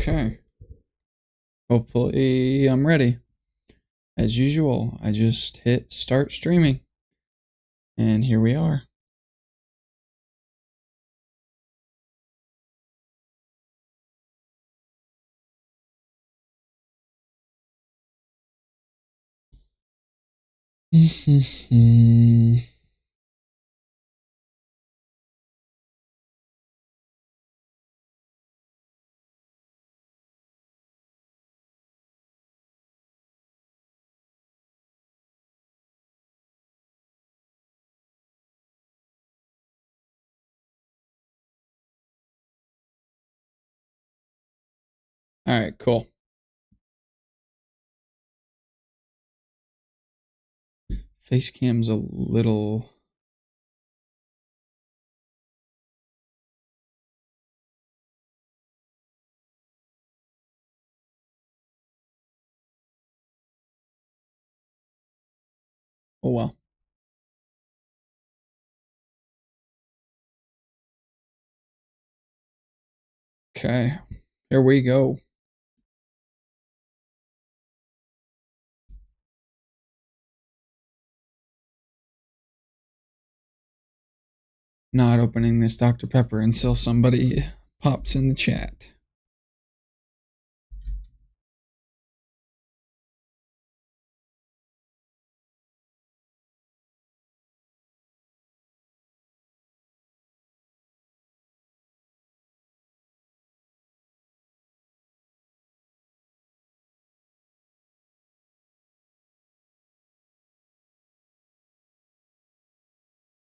Okay. Hopefully I'm ready. As usual, I just hit start streaming. And here we are. Alright, cool. Facecam's a little... Oh well. Okay, here we go. Not opening this Dr. Pepper until somebody pops in the chat.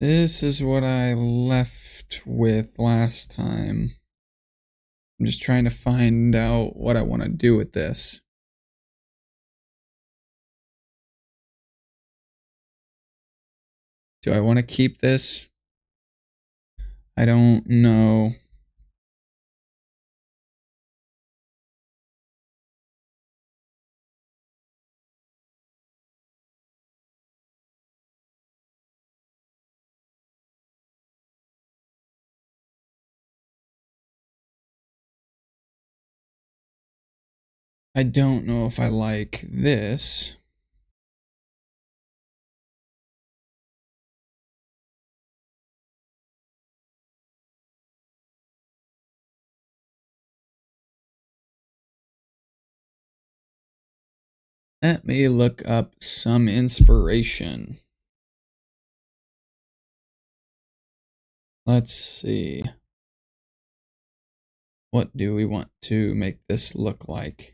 This is what I left with last time. I'm just trying to find out what I want to do with this. Do I want to keep this? I don't know. I don't know if I like this. Let me look up some inspiration. Let's see. What do we want to make this look like?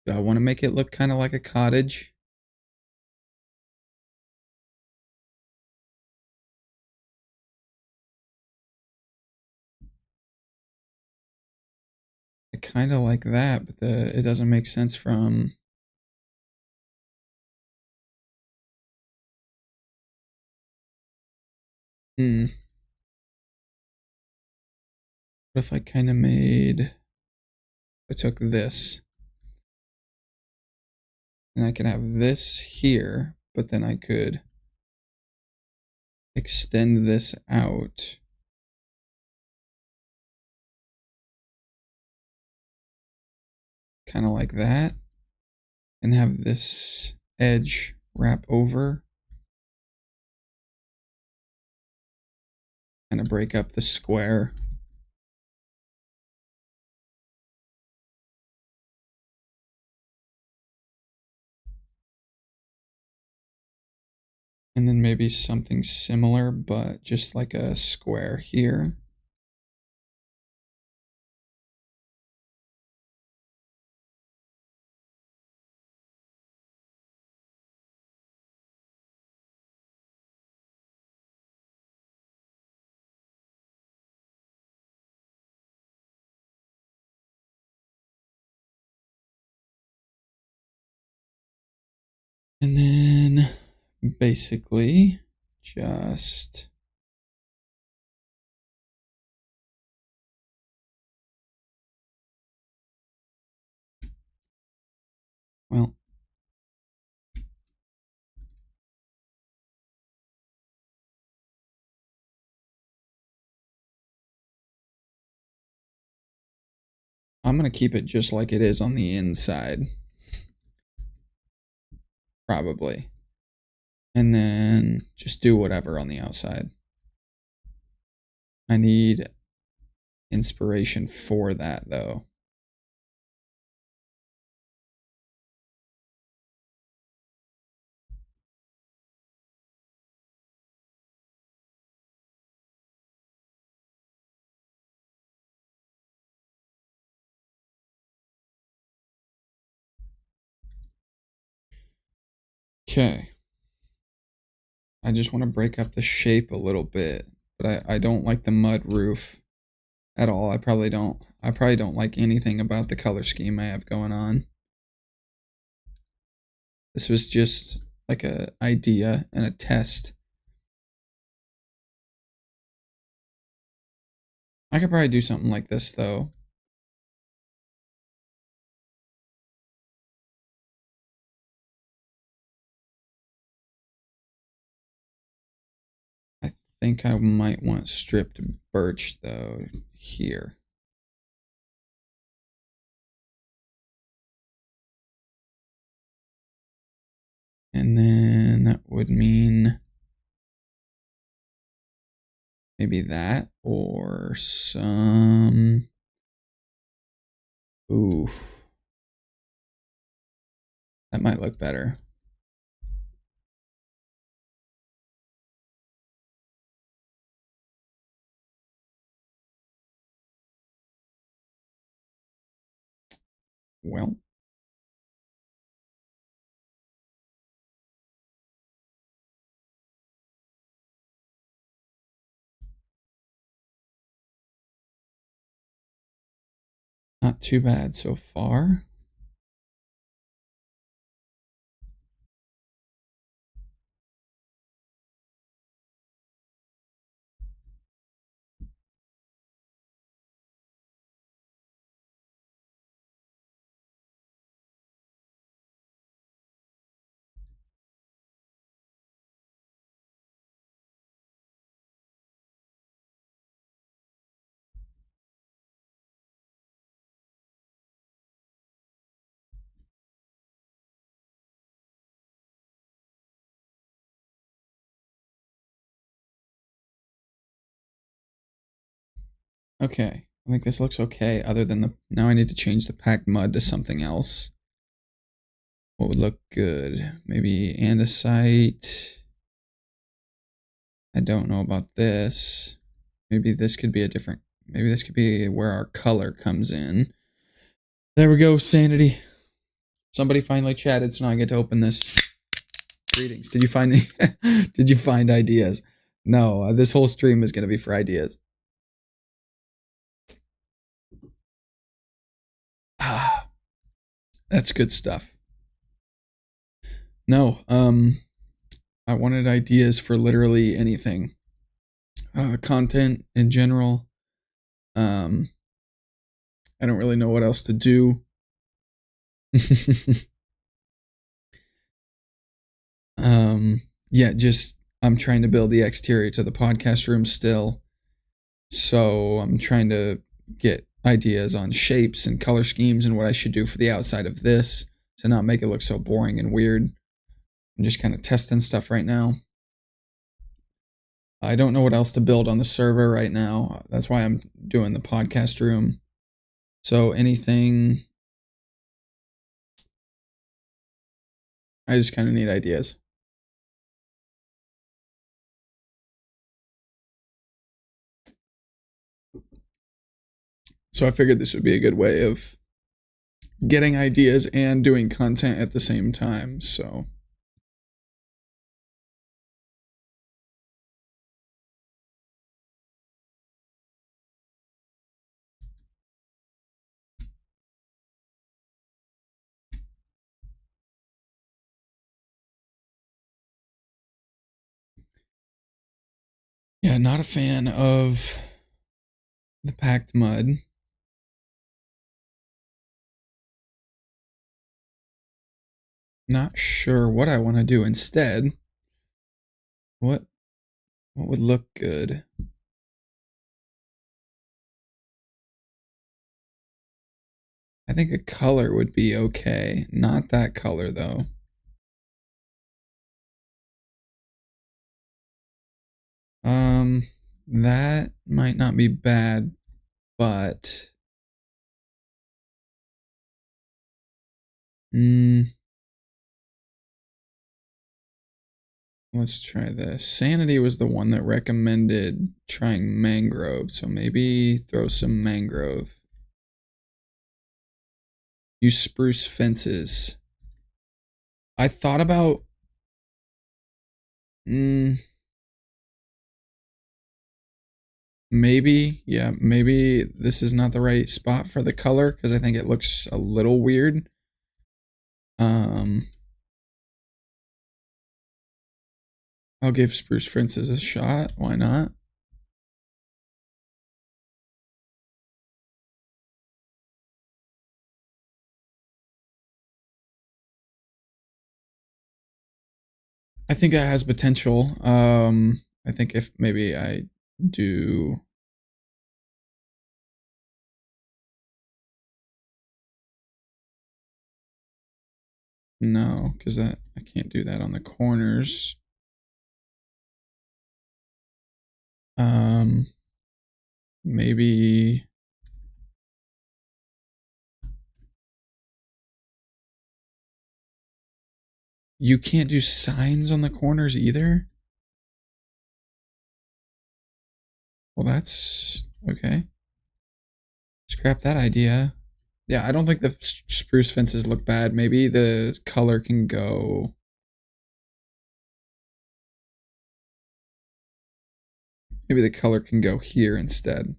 Do I want to make it look kind of like a cottage? I kind of like that, but it doesn't make sense from... What if I kind of made... I took this. And I can have this here, but then I could extend this out. Kind of like that. And have this edge wrap over. Kind of break up the square. And then maybe something similar, but just like a square here. And then basically just well, I'm gonna keep it just like it is on the inside, probably. And then just do whatever on the outside. I need inspiration for that, though. Okay. I just want to break up the shape a little bit, but I don't like the mud roof at all. I probably don't like anything about the color scheme I have going on. This was just like a idea and a test. I could probably do something like this though. I think I might want stripped birch though here. And then that would mean maybe that or some. Ooh. That might look better. Well. Not too bad so far. Okay, I think this looks okay, other than now I need to change the packed mud to something else. What would look good? Maybe andesite. I don't know about this. Maybe this could be a different, maybe this could be where our color comes in. There we go, sanity. Somebody finally chatted, so now I get to open this. Greetings. Did you find did you find ideas? No, this whole stream is going to be for ideas. That's good stuff. No, I wanted ideas for literally anything. Content in general. I don't really know what else to do. Yeah, just I'm trying to build the exterior to the podcast room still. So I'm trying to get ideas on shapes and color schemes and what I should do for the outside of this to not make it look so boring and weird. I'm just kind of testing stuff right now. I don't know what else to build on the server right now. That's why I'm doing the podcast room. So anything, I just kind of need ideas. So I figured this would be a good way of getting ideas and doing content at the same time. So Yeah, not a fan of the packed mud. Not sure what I want to do instead. What would look good? I think a color would be okay. Not that color though. That might not be bad, but let's try this. Sanity was the one that recommended trying mangrove, so maybe throw some mangrove. Use spruce fences. I thought about maybe, yeah, maybe this is not the right spot for the color because I think it looks a little weird. I'll give spruce fences a shot. Why not? I think that has potential. I think if maybe I do. No, because I can't do that on the corners. Maybe you can't do signs on the corners either. Well, that's okay. Scrap that idea. Yeah, I don't think the spruce fences look bad. Maybe the color can go. Maybe the color can go here instead.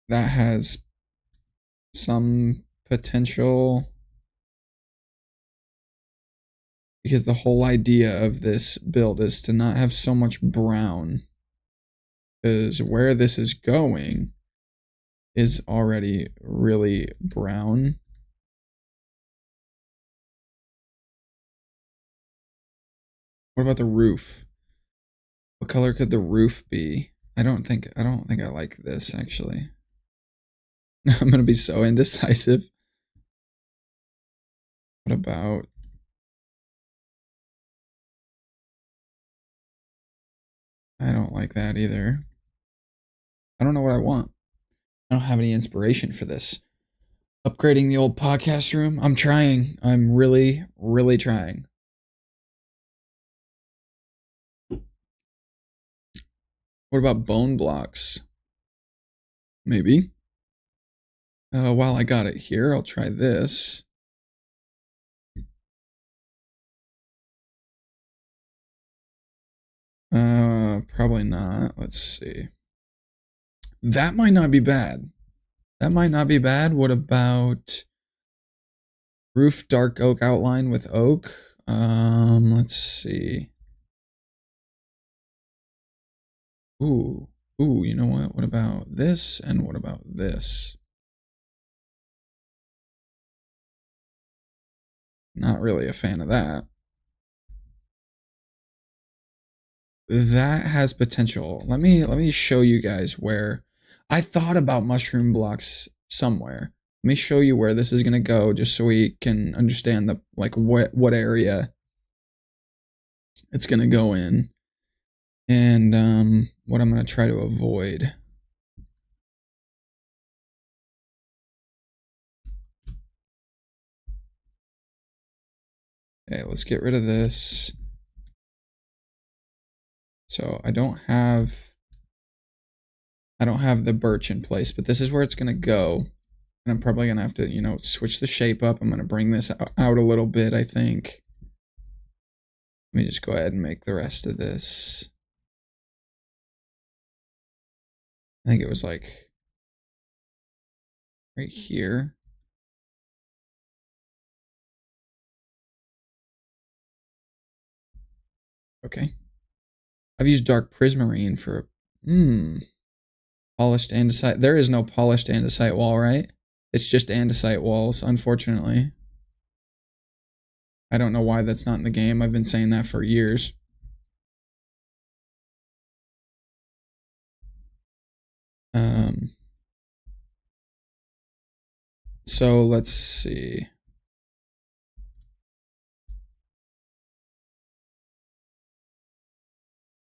That has some potential. Because the whole idea of this build is to not have so much brown. Because where this is going is already really brown. What about the roof? What color could the roof be? I don't think I like this actually. I'm gonna be so indecisive. What about I don't like that either. I don't know what I want. I don't have any inspiration for this. Upgrading the old podcast room. I'm trying. I'm really, really trying. What about bone blocks? Maybe. While I got it here, I'll try this. Probably not. Let's see. That might not be bad. That might not be bad. What about roof dark oak outline with oak? Let's see. Ooh, you know what? What about this? And what about this? Not really a fan of that. That has potential. Let me show you guys where I thought about mushroom blocks somewhere. Let me show you where this is gonna go, just so we can understand the like what area it's gonna go in, and what I'm gonna try to avoid. Okay, let's get rid of this. So I don't have the birch in place, but this is where it's gonna go. And I'm probably gonna have to, you know, switch the shape up. I'm gonna bring this out a little bit, I think. Let me just go ahead and make the rest of this. I think it was like right here. Okay. I've used dark prismarine for polished andesite. There is no polished andesite wall, right? It's just andesite walls, unfortunately. I don't know why that's not in the game. I've been saying that for years. So let's see.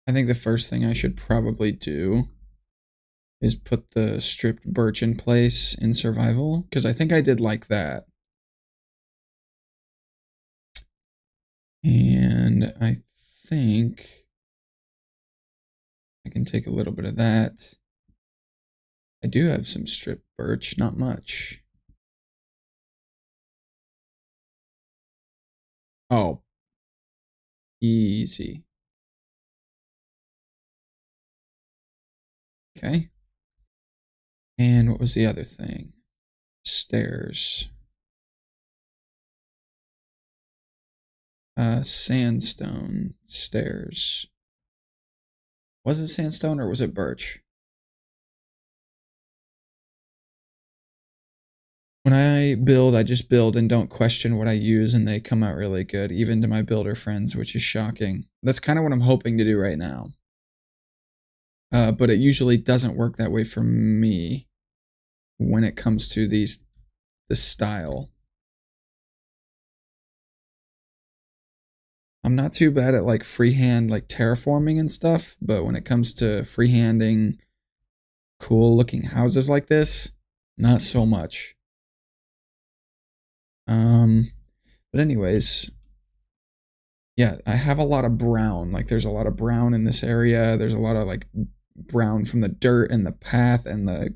I think the first thing I should probably do is put the stripped birch in place in survival, because I think I did like that. And I think I can take a little bit of that. I do have some stripped birch, not much. Oh, easy. Okay. And what was the other thing? Stairs. Sandstone stairs. Was it sandstone or was it birch? When I build, I just build and don't question what I use, and they come out really good, even to my builder friends, which is shocking. That's kind of what I'm hoping to do right now. But it usually doesn't work that way for me when it comes to this style. I'm not too bad at like freehand like terraforming and stuff, but when it comes to freehanding cool looking houses like this, not so much. But anyways, yeah, I have a lot of brown. Like there's a lot of brown in this area. There's a lot of like brown from the dirt and the path and the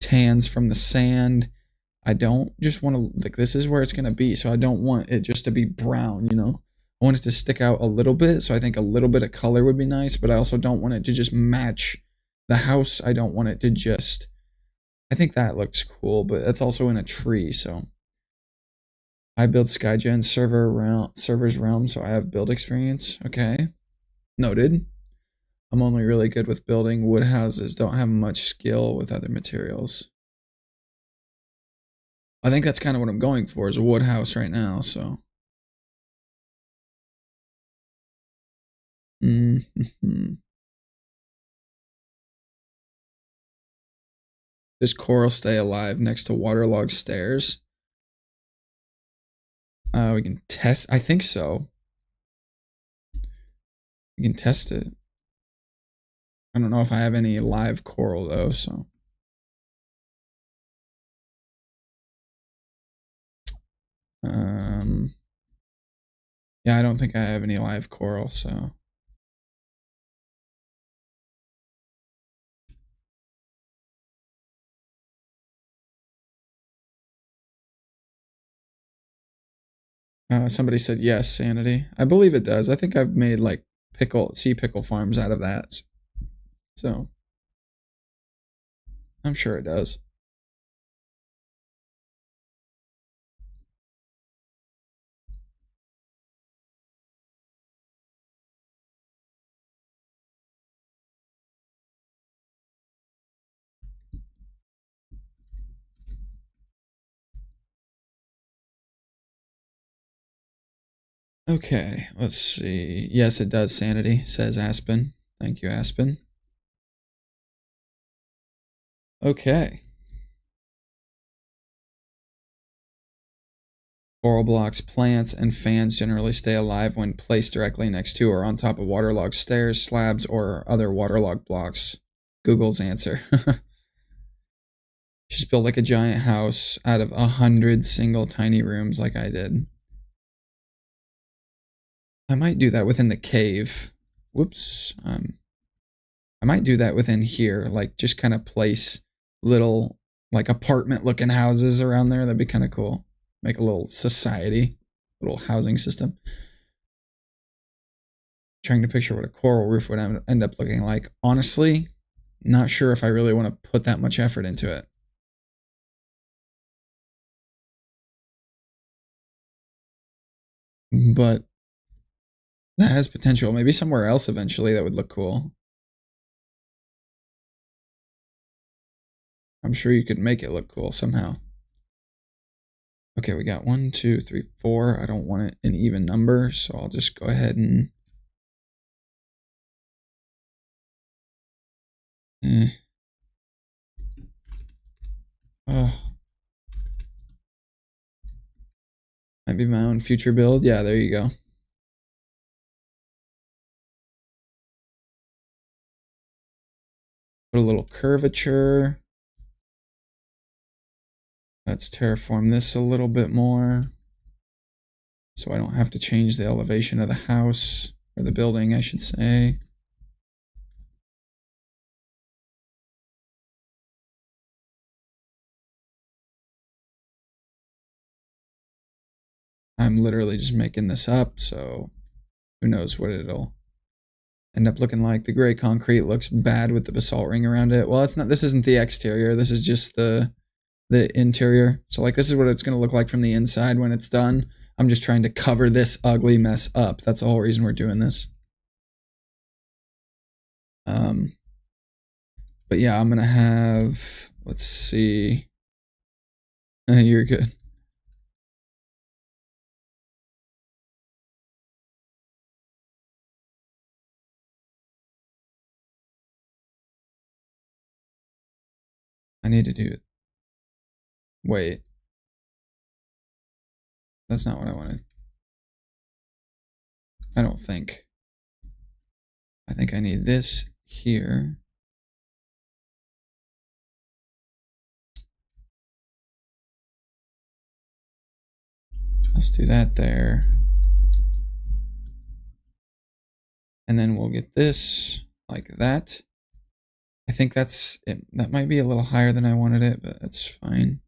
tans from the sand. I don't just want to, like, this is where it's going to be. So I don't want it just to be brown, you know? I want it to stick out a little bit. So I think a little bit of color would be nice, but I also don't want it to just match the house. I don't want it to just, I think that looks cool, but it's also in a tree. So I build Skygen server's realm, so I have build experience. Okay. Noted. I'm only really good with building wood houses, don't have much skill with other materials. I think that's kind of what I'm going for, is a wood house right now, so. Does coral stay alive next to waterlogged stairs? We can test. I think so. We can test it. I don't know if I have any live coral though, so. Yeah, I don't think I have any live coral, so. Somebody said yes, sanity. I believe it does. I think I've made like sea pickle farms out of that. So I'm sure it does. Okay, let's see. Yes, it does, sanity, says Aspen. Thank you, Aspen. Okay. Coral blocks, plants, and fans generally stay alive when placed directly next to or on top of waterlogged stairs, slabs, or other waterlogged blocks. Google's answer. Just build like a giant house out of 100 single tiny rooms like I did. I might do that within the cave. Whoops. I might do that within here, like just kind of place little like apartment looking houses around there. That'd be kind of cool. Make a little society, little housing system. Trying to picture what a coral roof would end up looking like. Honestly, not sure if I really want to put that much effort into it. But That has potential. Maybe somewhere else eventually that would look cool. I'm sure you could make it look cool somehow. Okay, we got 1, 2, 3, 4. I don't want it an even number, so I'll just go ahead and... Might be my own future build. Yeah, there you go. Put a little curvature. Let's terraform this a little bit more, so I don't have to change the elevation of the house, or the building, I should say. I'm literally just making this up, so who knows what it'll end up looking like. The gray concrete looks bad with the basalt ring around it. Well, it's not. This isn't the exterior. This is just the interior. So like this is what it's going to look like from the inside when it's done. I'm just trying to cover this ugly mess up. That's the whole reason we're doing this. But yeah, I'm gonna have, let's see. You're good. I need to do it. Wait. That's not what I wanted. I don't think. I think I need this here. Let's do that there. And then we'll get this like that. I think that's it. That might be a little higher than I wanted it, but that's fine.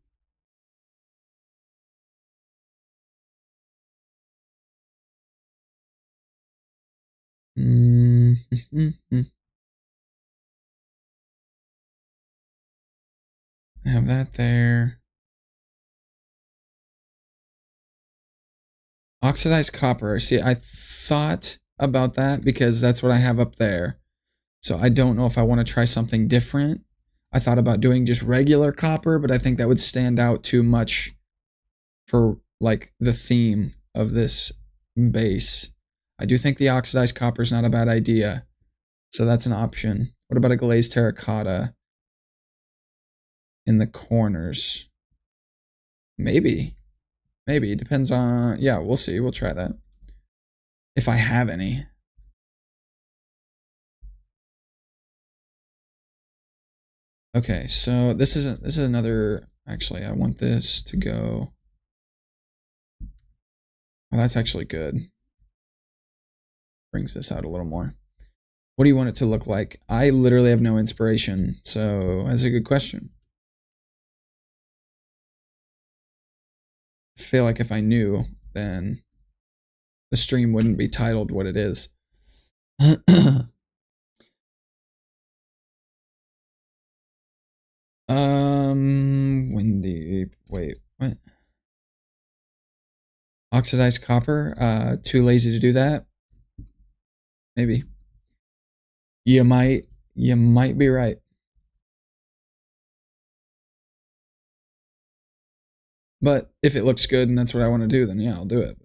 Have that there. Oxidized copper. See, I thought about that because that's what I have up there. So I don't know if I want to try something different. I thought about doing just regular copper, but I think that would stand out too much for like the theme of this base. I do think the oxidized copper is not a bad idea. So that's an option. What about a glazed terracotta in the corners? Maybe. Maybe. It depends on... Yeah, we'll see. We'll try that. If I have any. Okay, so this is another... Actually, I want this to go... Well, that's actually good. Brings this out a little more. What do you want it to look like? I literally have no inspiration, so that's a good question. I feel like if I knew, then the stream wouldn't be titled what it is. Windy. Wait, what? Oxidized copper? Too lazy to do that? Maybe. You might be right. But if it looks good and that's what I want to do, then yeah, I'll do it.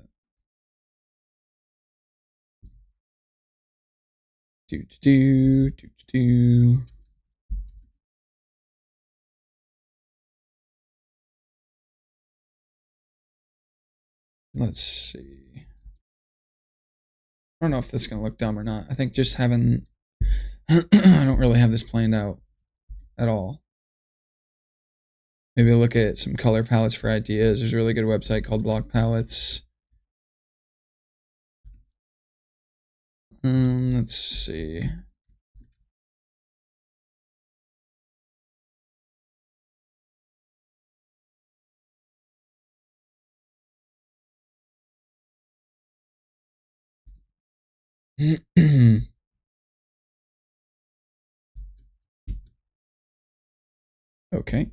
Let's see. I don't know if this is going to look dumb or not. I think just having... I don't really have this planned out at all. Maybe I'll look at some color palettes for ideas. There's a really good website called Block Palettes. Let's see. Okay.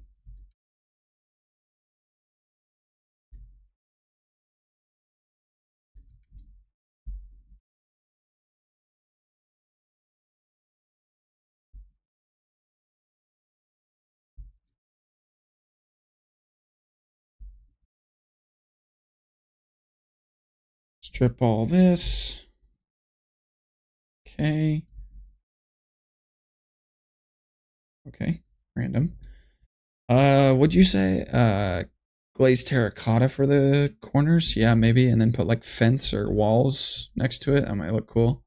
Strip all this. Okay. Okay. Random. What'd you say? Glazed terracotta for the corners? Yeah, maybe. And then put like fence or walls next to it. That might look cool.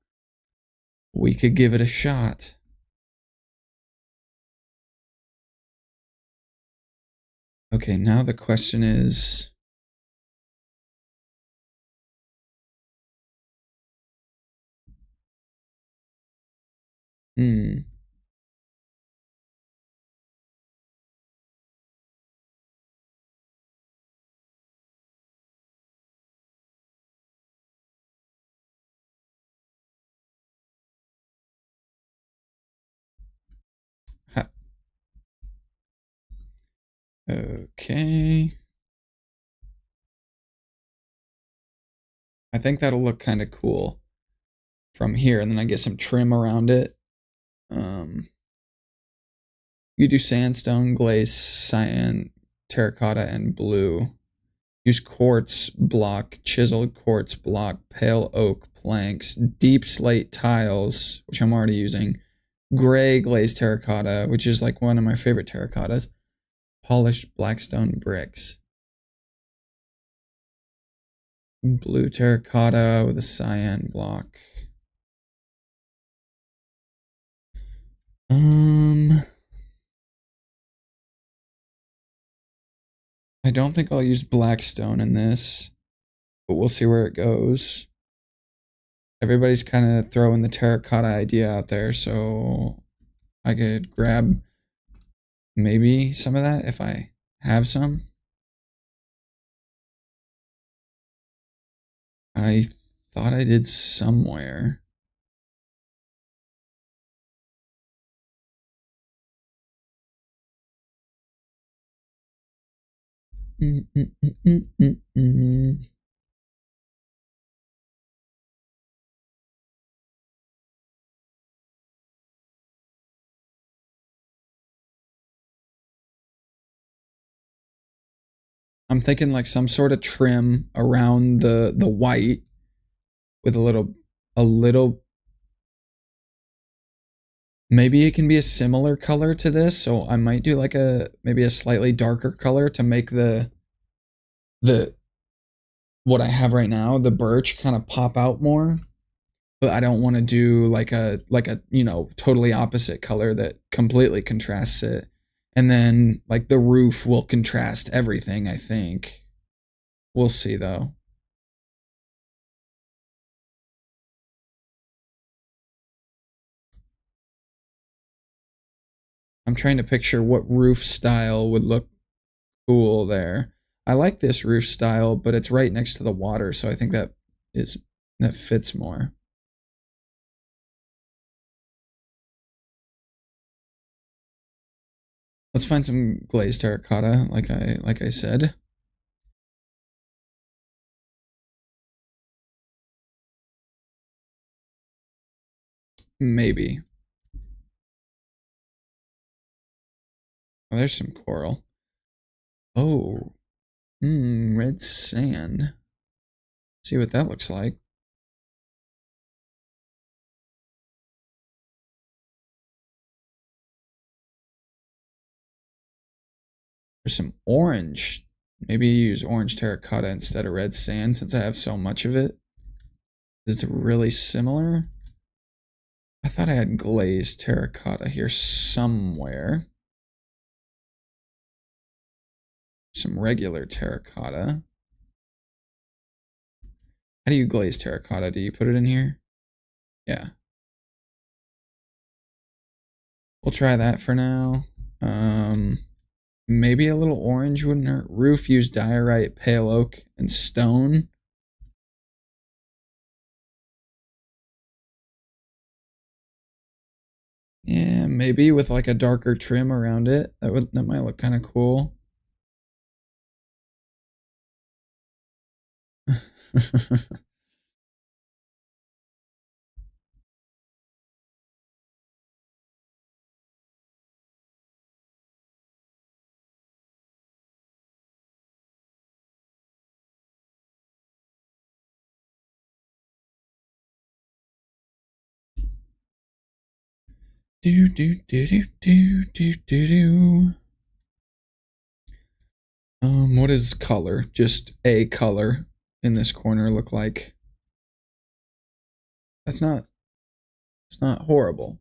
We could give it a shot. Okay, now the question is... Hmm. Okay. I think that'll look kind of cool from here, and then I get some trim around it. You do sandstone, glaze, cyan, terracotta, and blue. Use quartz block, chiseled quartz block, pale oak planks, deep slate tiles, which I'm already using, gray glazed terracotta, which is like one of my favorite terracottas, polished blackstone bricks, blue terracotta with a cyan block. I don't think I'll use blackstone in this, but we'll see where it goes. Everybody's kind of throwing the terracotta idea out there, so I could grab maybe some of that if I have some. I thought I did somewhere. Mm, mm, mm, mm, mm, mm. I'm thinking like some sort of trim around the white with a little maybe it can be a similar color to this, so I might do like maybe a slightly darker color to make the what I have right now, the birch, kind of pop out more. But I don't want to do like a totally opposite color that completely contrasts it. And then like the roof will contrast everything, I think. We'll see though. I'm trying to picture what roof style would look cool there. I like this roof style, but it's right next to the water, so I think that fits more. Let's find some glazed terracotta, like I said. Maybe. Oh, there's some coral. Oh, red sand. See what that looks like. There's some orange. Maybe use orange terracotta instead of red sand since I have so much of it. It's really similar. I thought I had glazed terracotta here somewhere. Some regular terracotta. How do you glaze terracotta? Do you put it in here? Yeah. We'll try that for now. Maybe a little orange wouldn't hurt. Roof use diorite, pale oak, and stone. Yeah, maybe with like a darker trim around it. That might look kind of cool. Do do do do do do do do. What does color? Just a color in this corner look like? That's not. It's not horrible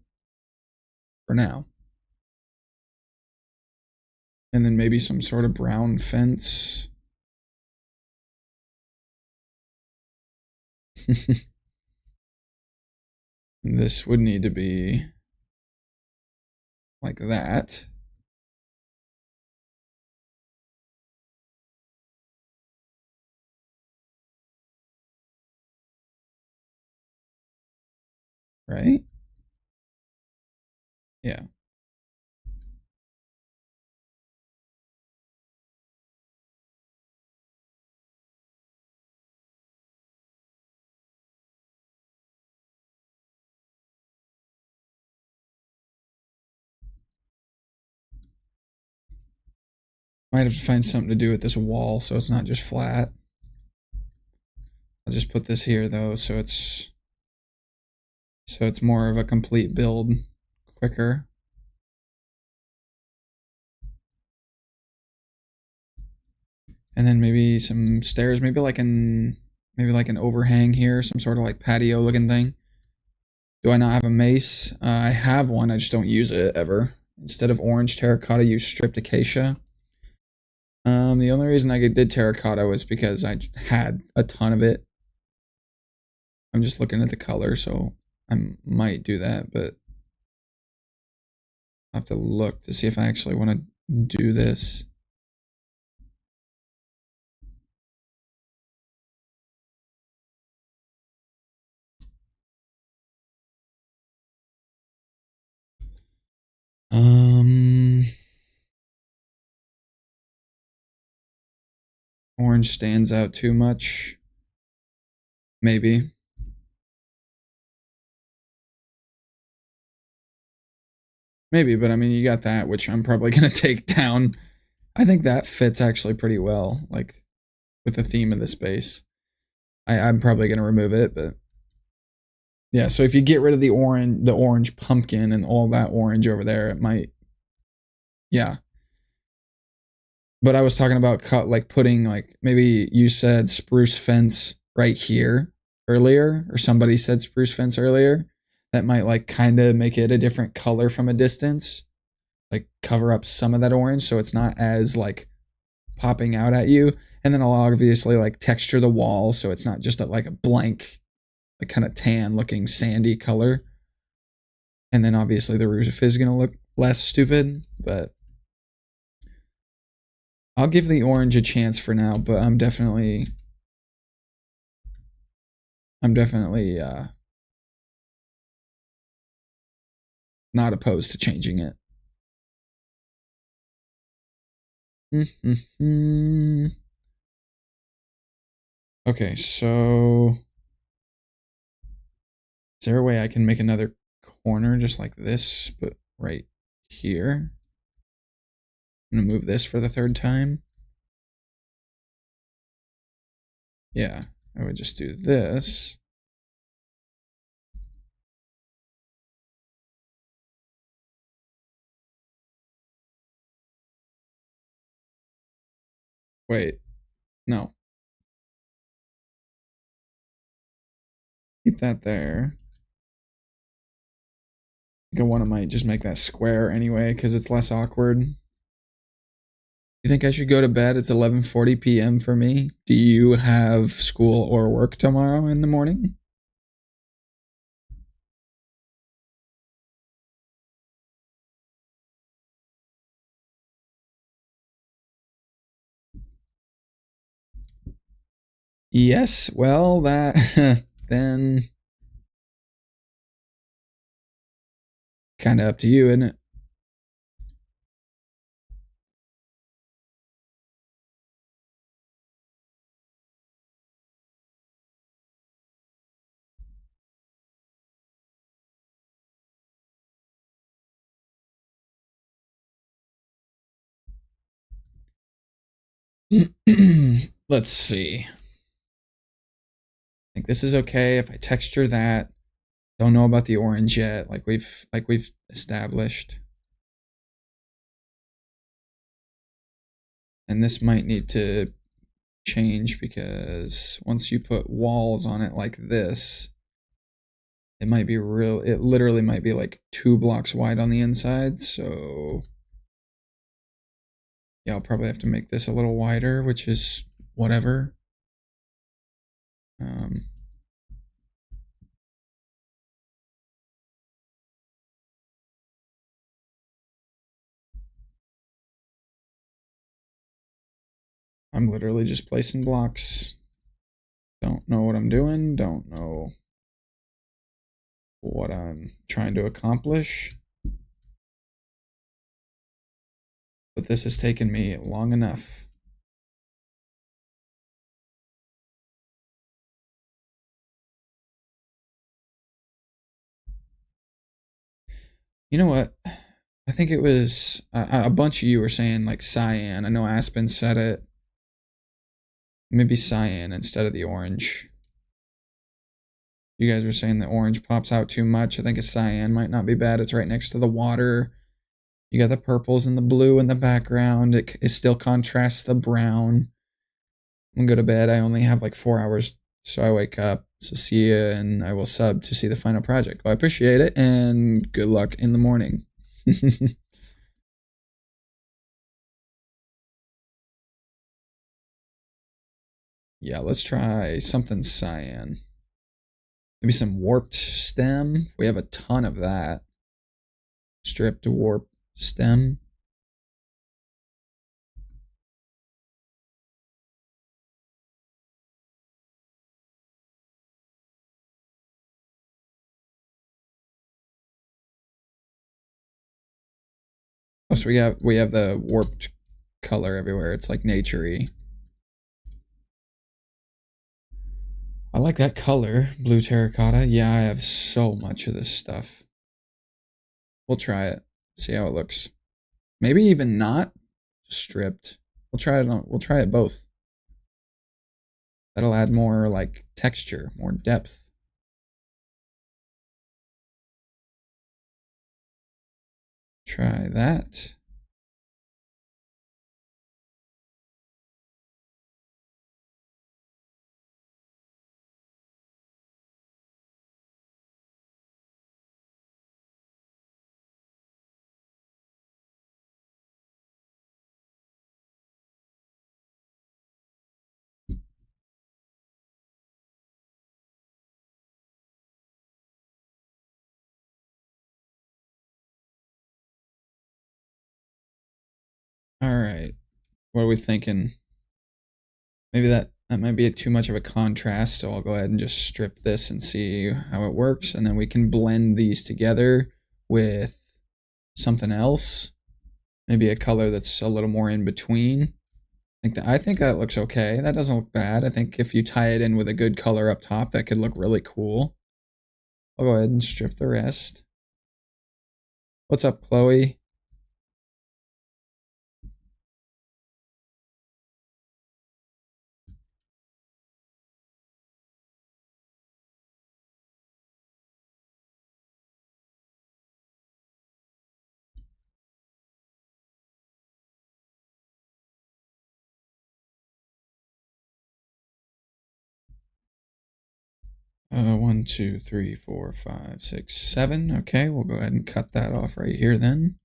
for now. And then maybe some sort of brown fence. This would need to be like that. Right? Yeah. Might have to find something to do with this wall so it's not just flat. I'll just put this here though so it's more of a complete build quicker. And then maybe some stairs, maybe like an overhang here, some sort of like patio looking thing. Do I not have a mace? I have one, I just don't use it ever. Instead of orange terracotta, use stripped acacia. The only reason I did terracotta was because I had a ton of it. I'm just looking at the color, so I might do that, but I'll have to look to see if I actually want to do this. Orange stands out too much. Maybe. Maybe, but I mean, you got that, which I'm probably going to take down. I think that fits actually pretty well, like with the theme of the space. I'm probably going to remove it, but yeah. So if you get rid of the orange pumpkin and all that orange over there, it might, yeah. But I was talking about like putting like maybe you said spruce fence right here earlier, or somebody said spruce fence earlier. That might like kind of make it a different color from a distance, like cover up some of that orange so it's not as like popping out at you. And then I'll obviously like texture the wall so it's not just like a blank, like kind of tan looking sandy color. And then obviously the roof is gonna look less stupid, but I'll give the orange a chance for now, but I'm definitely not opposed to changing it. Okay, so is there a way I can make another corner just like this, but right here? I'm gonna move this for the third time. Yeah, I would just do this. Wait, no. Keep that there. I think I might just make that square anyway, because it's less awkward. You think I should go to bed? It's 11:40 p.m. for me. Do you have school or work tomorrow in the morning? Yes, well, that then kind of up to you, isn't it? Let's see. I think this is okay if I texture that. Don't know about the orange yet, like we've established. And this might need to change because once you put walls on it like this, it might be real, it literally might be like 2 blocks wide on the inside, so yeah, I'll probably have to make this a little wider, which is whatever. I'm literally just placing blocks. Don't know what I'm doing, don't know what I'm trying to accomplish. But this has taken me long enough. You know what? I think it was a bunch of you were saying like cyan. I know Aspen said it. Maybe cyan instead of the orange. You guys were saying the orange pops out too much. I think a cyan might not be bad. It's right next to the water. You got the purples and the blue in the background. It still contrasts the brown. I'm gonna go to bed. I only have like 4 hours, so I wake up. So see ya, and I will sub to see the final project. Well, I appreciate it, and good luck in the morning. Yeah, let's try something cyan. Maybe some warped stem. We have a ton of that. Stripped warp stem. Plus we have the warped color everywhere. It's like naturey. I like that color, blue terracotta. Yeah, I have so much of this stuff. We'll try it. See how it looks. Maybe even not stripped. We'll try it on, we'll try it both. That'll add more like texture, more depth. Try that. All right. What are we thinking? Maybe that might be too much of a contrast, so I'll go ahead and just strip this and see how it works, and then we can blend these together with something else. Maybe a color that's a little more in between. I think that looks okay. That doesn't look bad. I think if you tie it in with a good color up top, that could look really cool. I'll go ahead and strip the rest. What's up, Chloe? 1, 2, 3, 4, 5, 6, 7. Okay, we'll go ahead and cut that off right here then.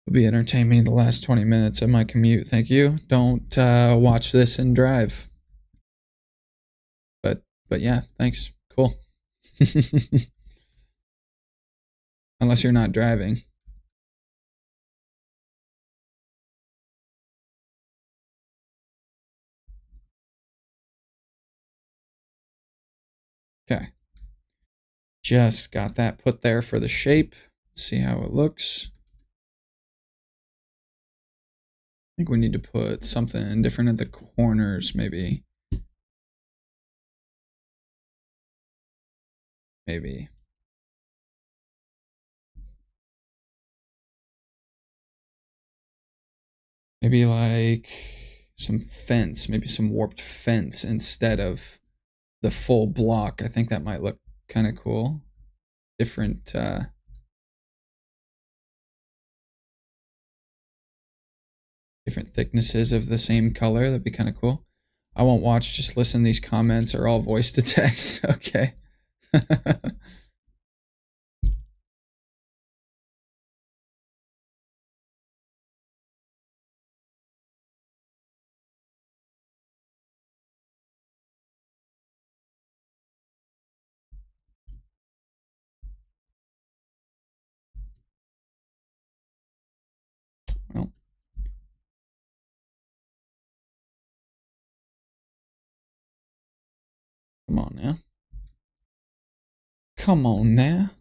Will be entertaining the last 20 minutes of my commute. Thank you. Don't watch this and drive. But yeah, thanks. Cool. Unless you're not driving. Okay. Just got that put there for the shape. Let's see how it looks. I think we need to put something different at the corners, maybe. Maybe. Maybe like some fence, maybe some warped fence instead of the full block. I think that might look kind of cool. Different different thicknesses of the same color. That'd be kind of cool. I won't watch, just listen. These comments are all voice to text. Okay. Well, come on now. Come on now.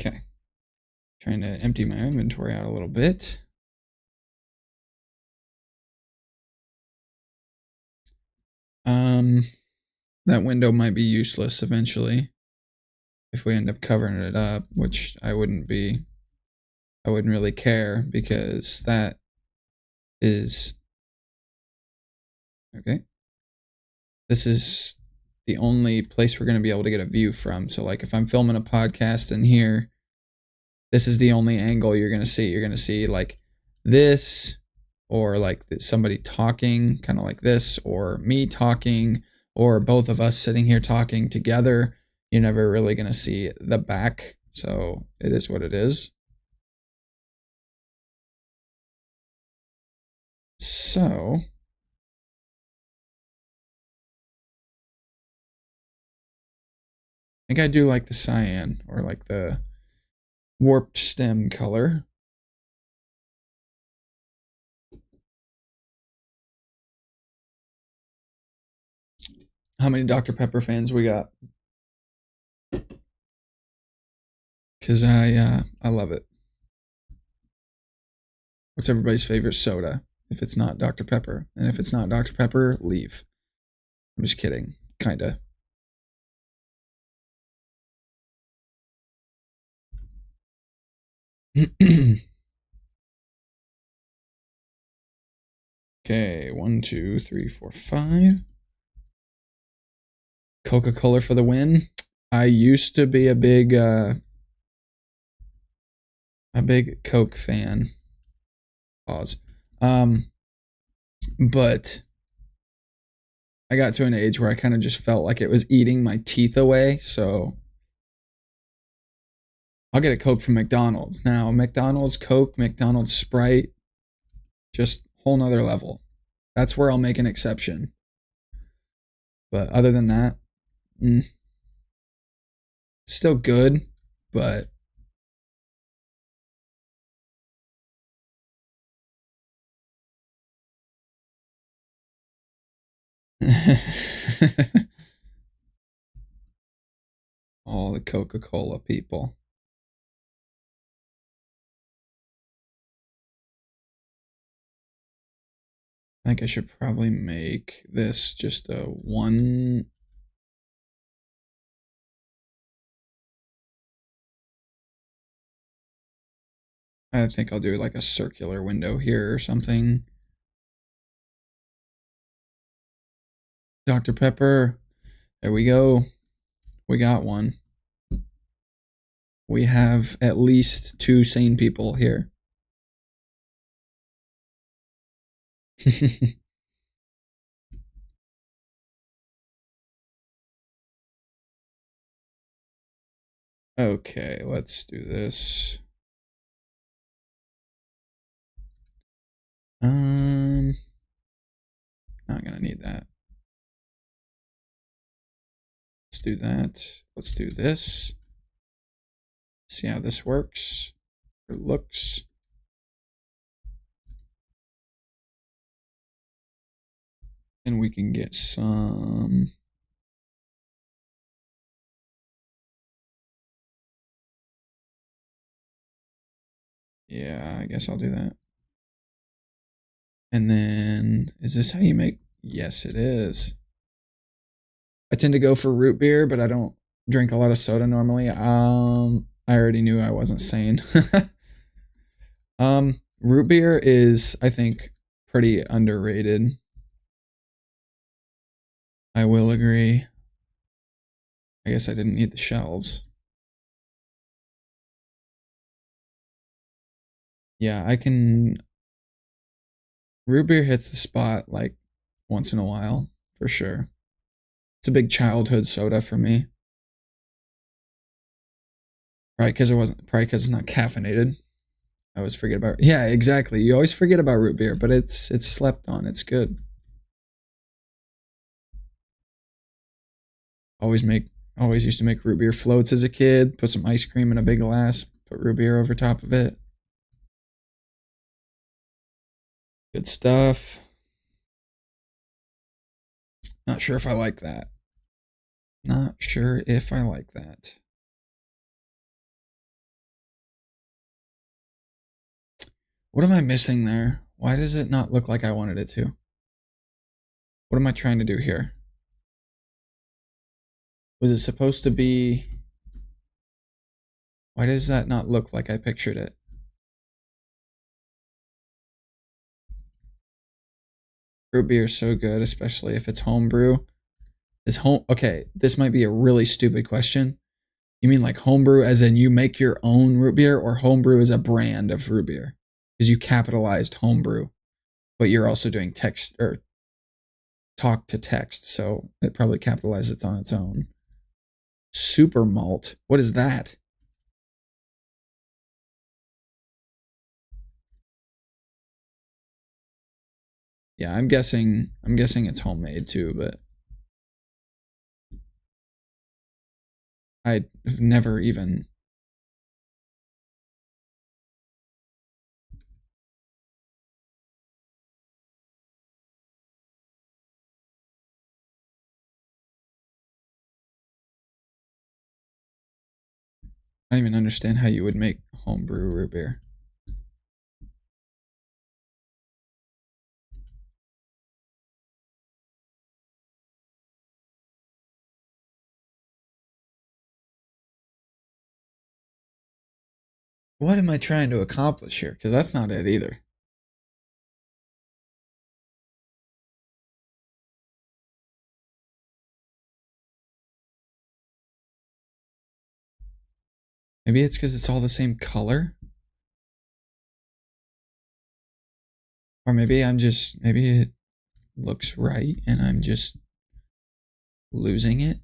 Okay. Trying to empty my inventory out a little bit. That window might be useless eventually if we end up covering it up, which I wouldn't really care because that is okay. This is the only place we're going to be able to get a view from. So like if I'm filming a podcast in here, this is the only angle you're going to see. You're going to see like this, or like somebody talking kind of like this, or me talking, or both of us sitting here talking together. You're never really going to see the back. So it is what it is. So I think I do like the cyan, or like the warped stem color. How many Dr. Pepper fans we got? Because I love it. What's everybody's favorite soda? If it's not Dr. Pepper. And if it's not Dr. Pepper, leave. I'm just kidding. Kinda. Okay, 1, 2, 3, 4, 5. Coca-Cola for the win. I used to be a big Coke fan. Pause. But I got to an age where I kind of just felt like it was eating my teeth away, so I'll get a Coke from McDonald's. Now, McDonald's Coke, McDonald's Sprite, just whole nother level. That's where I'll make an exception. But other than that, still good, but all the Coca-Cola people. I think I should probably make this just a 1. I think I'll do like a circular window here or something. Dr. Pepper. There we go. We got one. We have at least 2 sane people here. Okay, let's do this. Not gonna need that. Let's do that. Let's do this. See how this works or looks. And we can get some. Yeah, I guess I'll do that. And then, is this how you make? Yes, it is. I tend to go for root beer, but I don't drink a lot of soda normally. I already knew I wasn't sane. Root beer is, I think, pretty underrated. I will agree. I guess I didn't need the shelves. Yeah, I can. Root beer hits the spot like once in a while, for sure. It's a big childhood soda for me. Probably because it wasn't. Probably because it's not caffeinated. I always forget about. Yeah, exactly. You always forget about root beer, but it's slept on. It's good. Always make. Always used to make root beer floats as a kid. Put some ice cream in a big glass. Put root beer over top of it. Good stuff. Not sure if I like that. Not sure if I like that. What am I missing there? Why does it not look like I wanted it to? What am I trying to do here? Was it supposed to be... Why does that not look like I pictured it? Root beer is so good, especially if it's homebrew. Is home... Okay, this might be a really stupid question. You mean like homebrew as in you make your own root beer, or homebrew is a brand of root beer? Because you capitalized homebrew, but you're also doing text or talk to text, so it probably capitalizes it on its own. Super malt. What is that? Yeah, I'm guessing it's homemade too, but I've never even I don't even understand how you would make homebrew root beer. What am I trying to accomplish here? Because that's not it either. Maybe it's because it's all the same color? Or maybe maybe it looks right and I'm just losing it.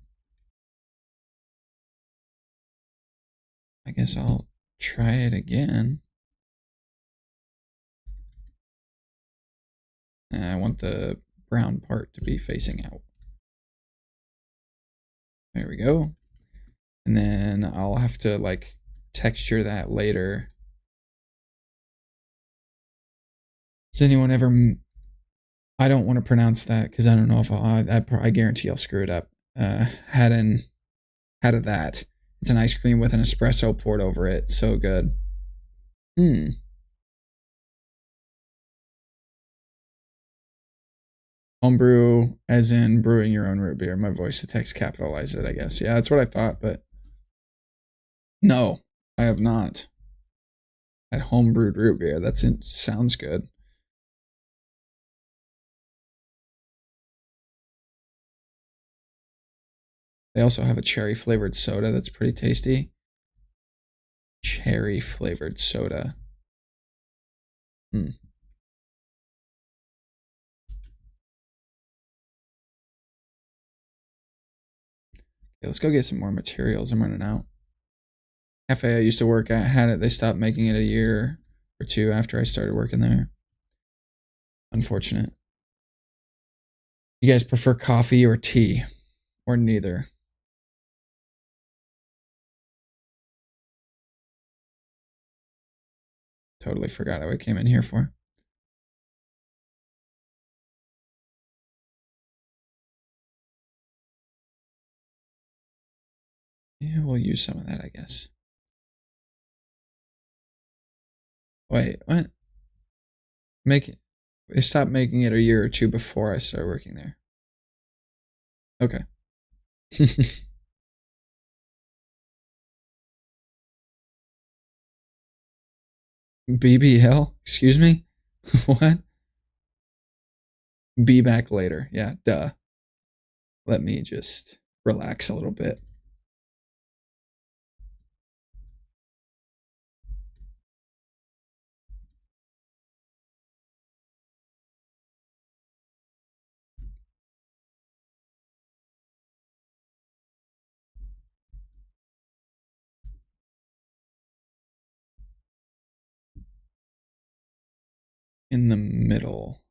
I guess I'll try it again. I want the brown part to be facing out. There we go. And then I'll have to like texture that later. Does anyone ever... I don't want to pronounce that because I don't know if I guarantee I'll screw it up. Had of that. It's an ice cream with an espresso poured over it. So good. Homebrew, as in brewing your own root beer. My voice to text capitalized it, I guess. Yeah, that's what I thought, but no, I have not. At homebrewed root beer. Sounds good. They also have a cherry flavored soda that's pretty tasty. Cherry flavored soda. Hmm. Okay, let's go get some more materials. I'm running out. Cafe I used to work at had it. They stopped making it a year or two after I started working there. Unfortunate. You guys prefer coffee or tea? Or neither? Totally forgot what I came in here for. we'll use some of that, I guess. Wait, what? Make it. I stopped making it a year or two before I started working there. Okay. BBL? Excuse me? What? Be back later. Yeah, duh. Let me just relax a little bit. In the middle.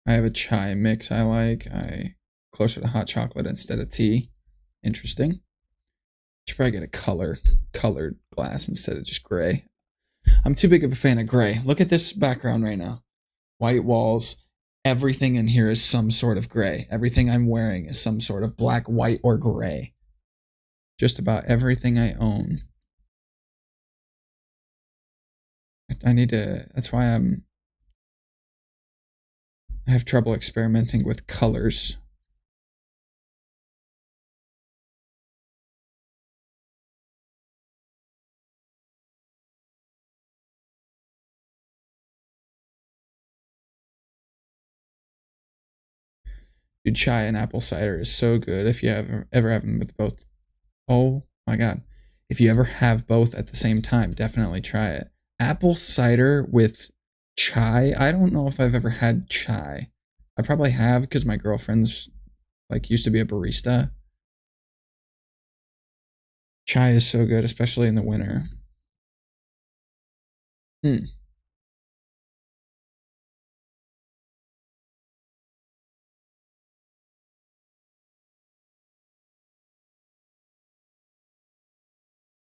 I have a chai mix I like. I closer to hot chocolate instead of tea. Interesting. Should probably get a colored glass instead of just gray. I'm too big of a fan of gray. Look at this background right now. White walls. Everything in here is some sort of gray. Everything I'm wearing is some sort of black, white, or gray. Just about everything I own. I need to. That's why I have trouble experimenting with colors. Dude, chai and apple cider is so good if you ever have them with both. Oh my god. If you ever have both at the same time, definitely try it. Apple cider with chai. I don't know if I've ever had chai. I probably have because my girlfriend's like used to be a barista. Chai is so good, especially in the winter. Hmm.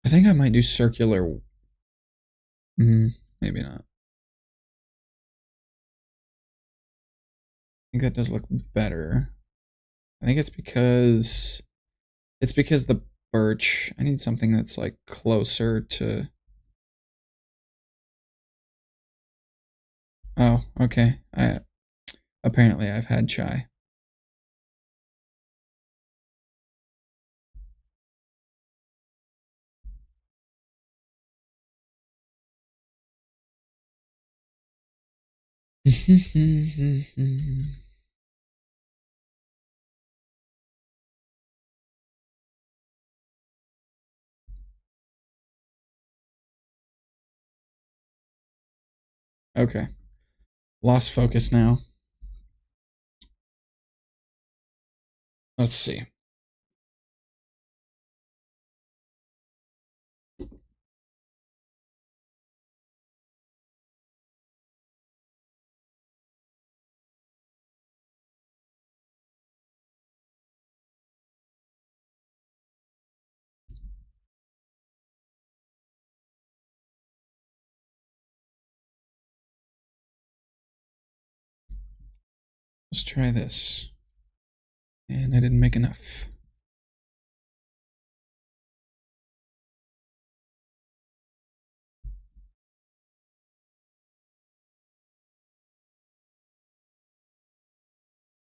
I think I might do circular. Maybe not. I think that does look better. I think it's because the birch. I need something that's like closer to. Oh, okay. I apparently I've had chai. Okay. Lost focus now. Let's see. Let's try this. And I didn't make enough.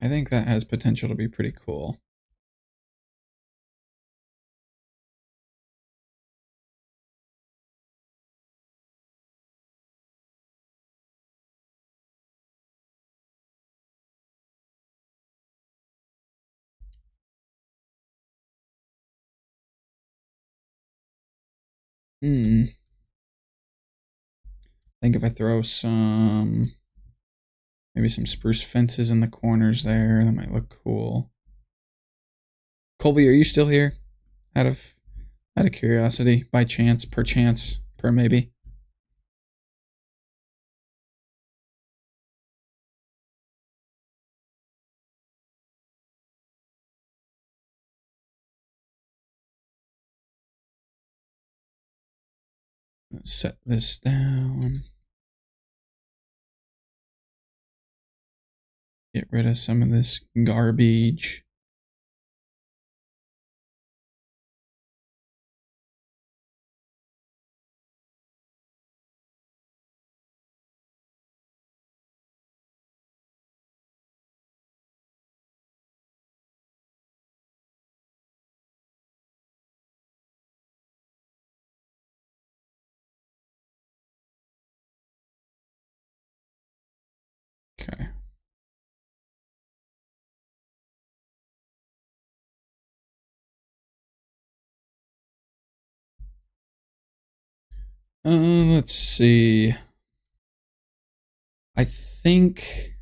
I think that has potential to be pretty cool. I think if I throw maybe some spruce fences in the corners there, that might look cool. Colby, are you still here? Out of curiosity, by chance, perchance, per maybe. Let's set this down. Get rid of some of this garbage. Let's see. I think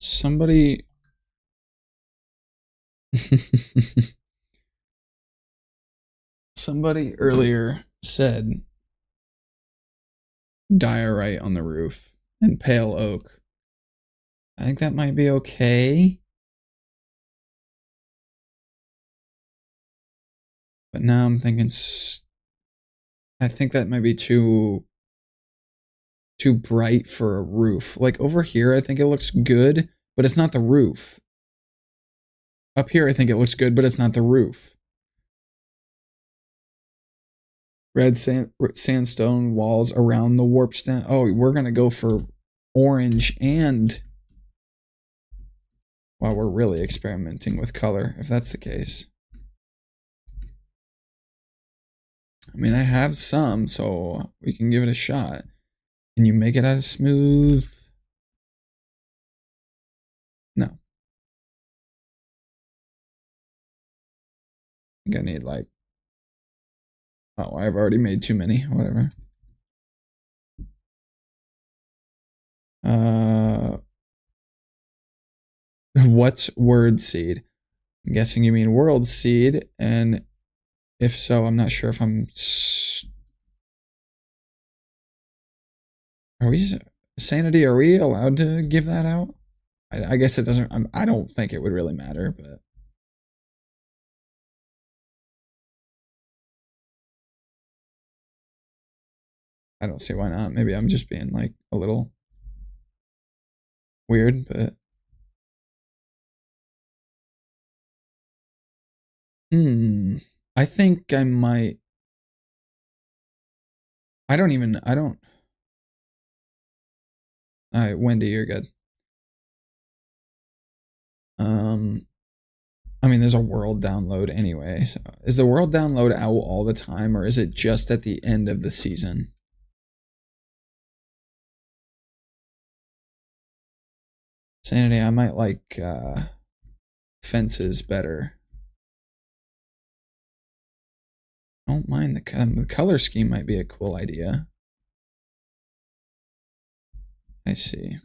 somebody somebody earlier said diorite on the roof and pale oak. I think that might be okay. But now I'm thinking I think that might be too bright for a roof. Like over here I think it looks good, but it's not the roof. Up here I think it looks good, but it's not the roof. Red sandstone walls around the warp stand. Oh, we're gonna go for orange and, well, we're really experimenting with color if that's the case. I mean, I have some, so we can give it a shot. Can you make it out of smooth? No. I think I need like, oh, I've already made too many, whatever. What's word seed? I'm guessing you mean world seed, and if so, I'm not sure if I'm. Are we sanity? Are we allowed to give that out? I guess it doesn't. I don't think it would really matter, but I don't see why not. Maybe I'm just being like a little weird, but I think I might. I don't even. I don't. All right, Wendy, you're good. I mean, there's a world download anyway. So, is the world download out all the time, or is it just at the end of the season? Sanity, I might like fences better. I don't mind the color scheme might be a cool idea. I see.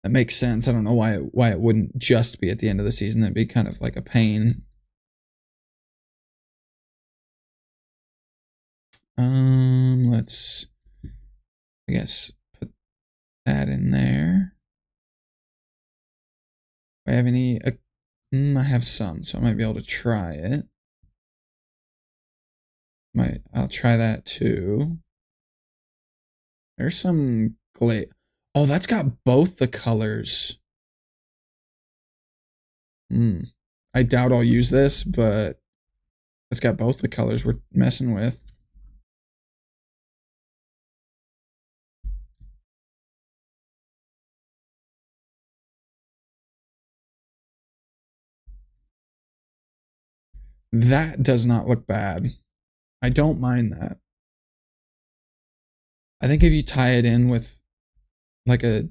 That makes sense. I don't know why it wouldn't just be at the end of the season. That'd be kind of like a pain. Let's, I guess, put that in there. Do I have any? I have some, so I might be able to try it. I'll try that too. There's some glaze. Oh, that's got both the colors. I doubt I'll use this, but it's got both the colors we're messing with. That does not look bad. I don't mind that. I think if you tie it in with like I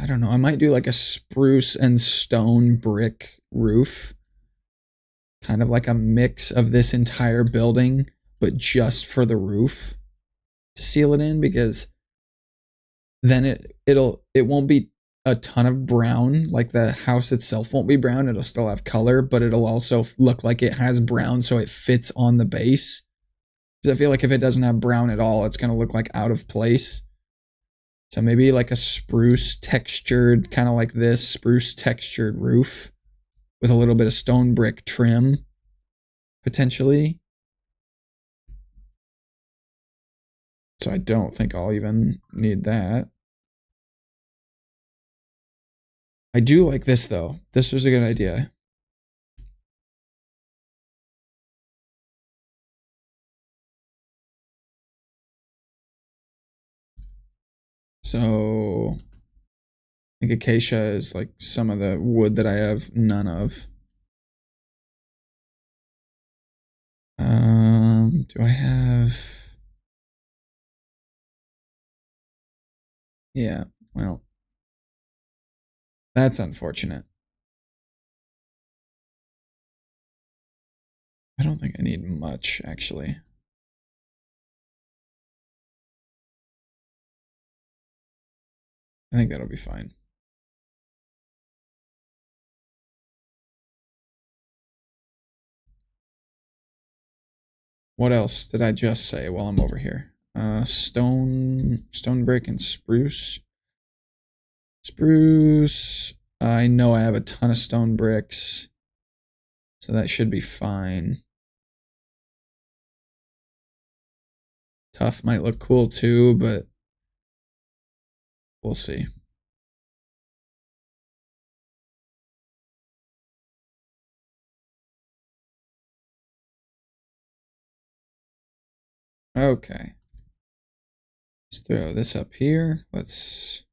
don't know, I might do like a spruce and stone brick roof. Kind of like a mix of this entire building, but just for the roof to seal it in, because then it won't be a ton of brown. Like the house itself won't be brown. It'll still have color, but it'll also look like it has brown so it fits on the base. Because I feel like if it doesn't have brown at all, it's going to look like out of place. So maybe like a spruce textured, kind of like this, spruce textured roof with a little bit of stone brick trim, potentially. So I don't think I'll even need that. I do like this though. This was a good idea. So I think acacia is like some of the wood that I have none of. Do I have? Yeah, well, that's unfortunate. I don't think I need much, actually. I think that'll be fine. What else did I just say while I'm over here? Stone brick and spruce. Spruce. I know I have a ton of stone bricks, so that should be fine. Tough might look cool too, but we'll see. Okay. Let's throw this up here. Let's...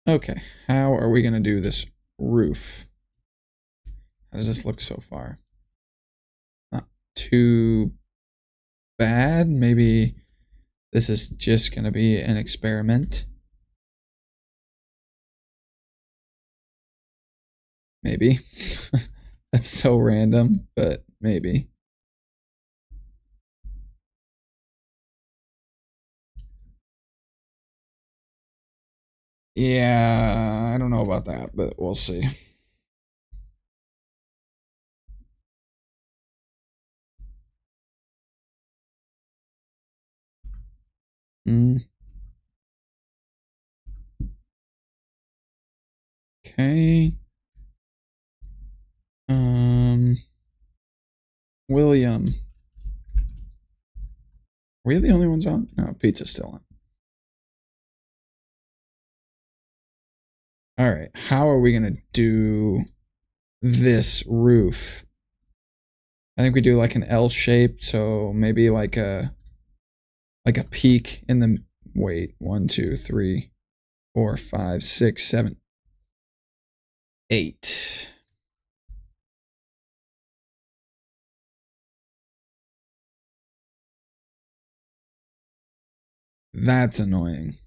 Okay, how are we going to do this roof? How does this look so far? Not too bad. Maybe this is just going to be an experiment. Maybe. That's so random, but maybe. Yeah, I don't know about that, but we'll see. Mm. Okay. William. Are we the only ones on? No, pizza's still on. All right, how are we gonna do this roof? I think we do like an L shape, so maybe like a peak in the... Wait, 1, 2, 3, 4, 5, 6, 7, 8. That's annoying.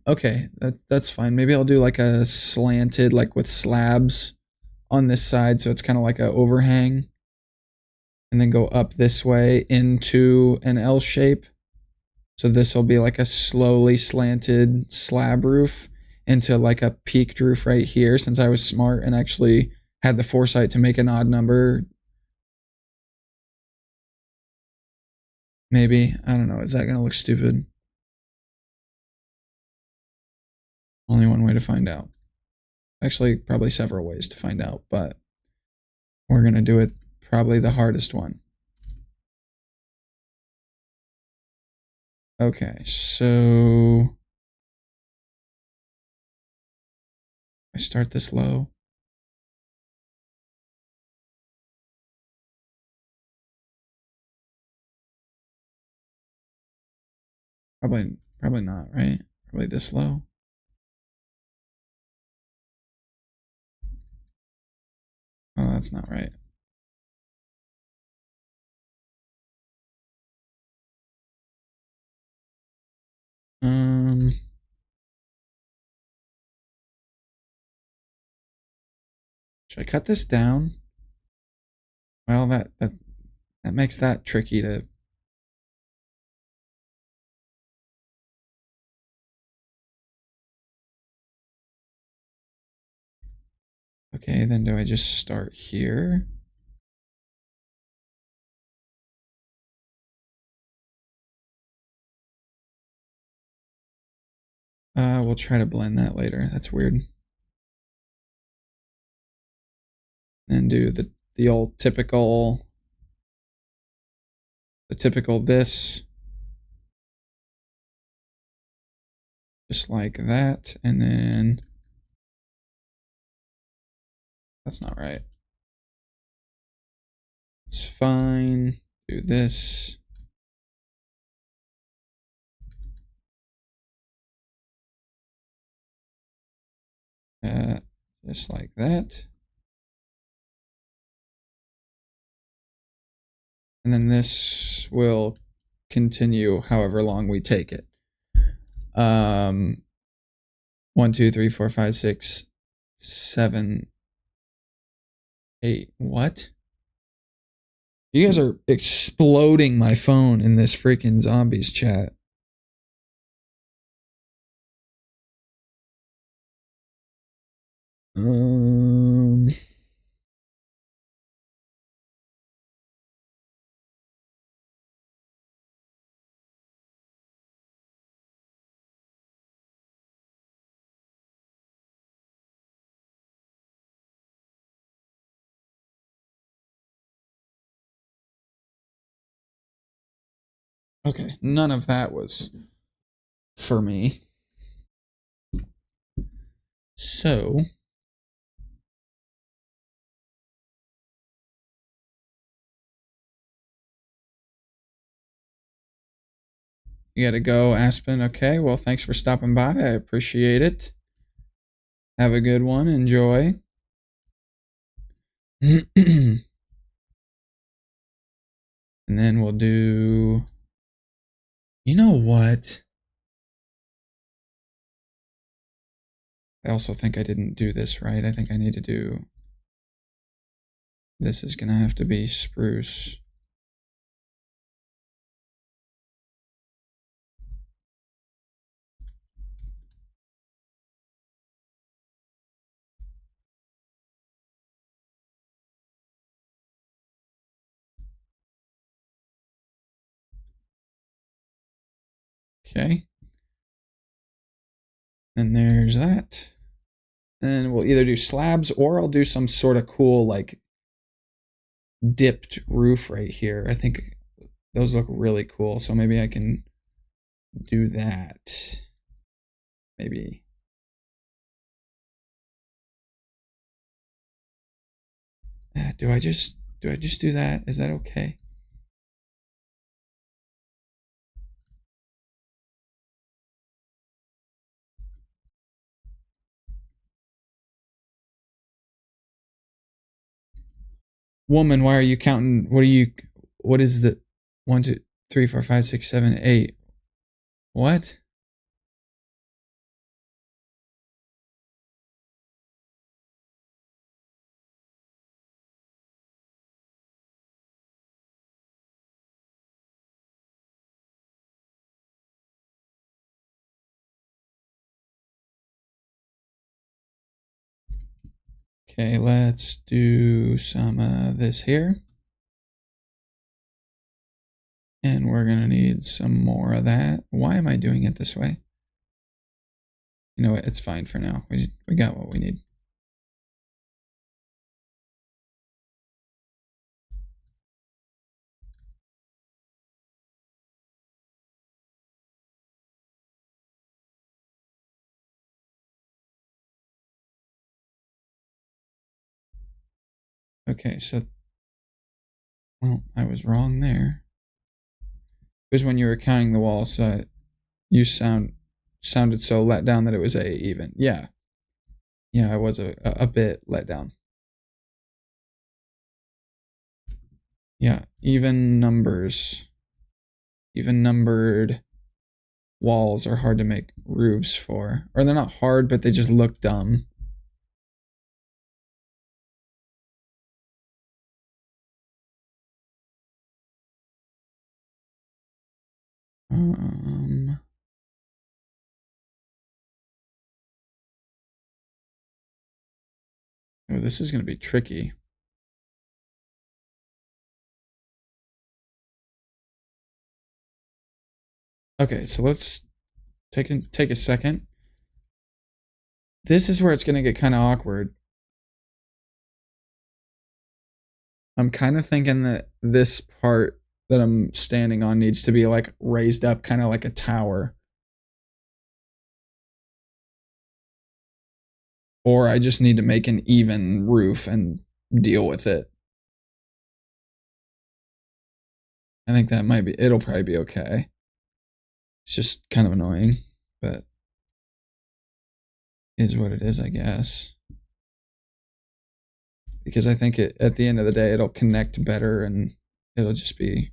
Okay, that's fine. Maybe I'll do like a slanted, like with slabs on this side, so it's kind of like a overhang, and then go up this way into an L shape. So this will be like a slowly slanted slab roof into like a peaked roof right here, since I was smart and actually had the foresight to make an odd number. Maybe. I don't know. Is that going to look stupid? Only one way to find out. Actually, probably several ways to find out, but we're going to do it probably the hardest one. Okay, so I start this low. Probably not, right? Probably this low. Oh, that's not right. Um, should I cut this down? Well, that makes that tricky to... Okay, then do I just start here? We'll try to blend that later. That's weird. And do the old typical... The typical this. Just like that, and then... That's not right. It's fine. Do this. Just like that. And then this will continue however long we take it. 1, 2, 3, 4, 5, 6, 7, 8. What? You guys are exploding my phone in this freaking zombies chat. Okay, none of that was for me. So, you gotta go, Aspen. Okay, well, thanks for stopping by. I appreciate it. Have a good one. Enjoy. And then we'll do. You know what? I also think I didn't do this right. I think I need to do. This is gonna have to be spruce. Okay. And there's that. And we'll either do slabs or I'll do some sort of cool, like, dipped roof right here. I think those look really cool. So maybe I can do that. Maybe. Do I just do that? Is that okay? Woman, why are you counting? What is the 1, 2, 3, 4, 5, 6, 7, 8? What? Okay, let's do some of this here. And we're gonna need some more of that. Why am I doing it this way? You know what? It's fine for now. We got what we need. Okay, so well, I was wrong there. Because when you were counting the walls, you sounded so let down that it was a even. Yeah, I was a bit let down. Yeah, even numbers, even numbered walls are hard to make roofs for, or they're not hard, but they just look dumb. Oh, this is going to be tricky. Okay, so let's take a second. This is where it's going to get kind of awkward. I'm kind of thinking that this part that I'm standing on needs to be like raised up, kind of like a tower. Or I just need to make an even roof and deal with it. I think that might be, it'll probably be okay. It's just kind of annoying, but is what it is, I guess. Because I think at the end of the day, it'll connect better and it'll just be,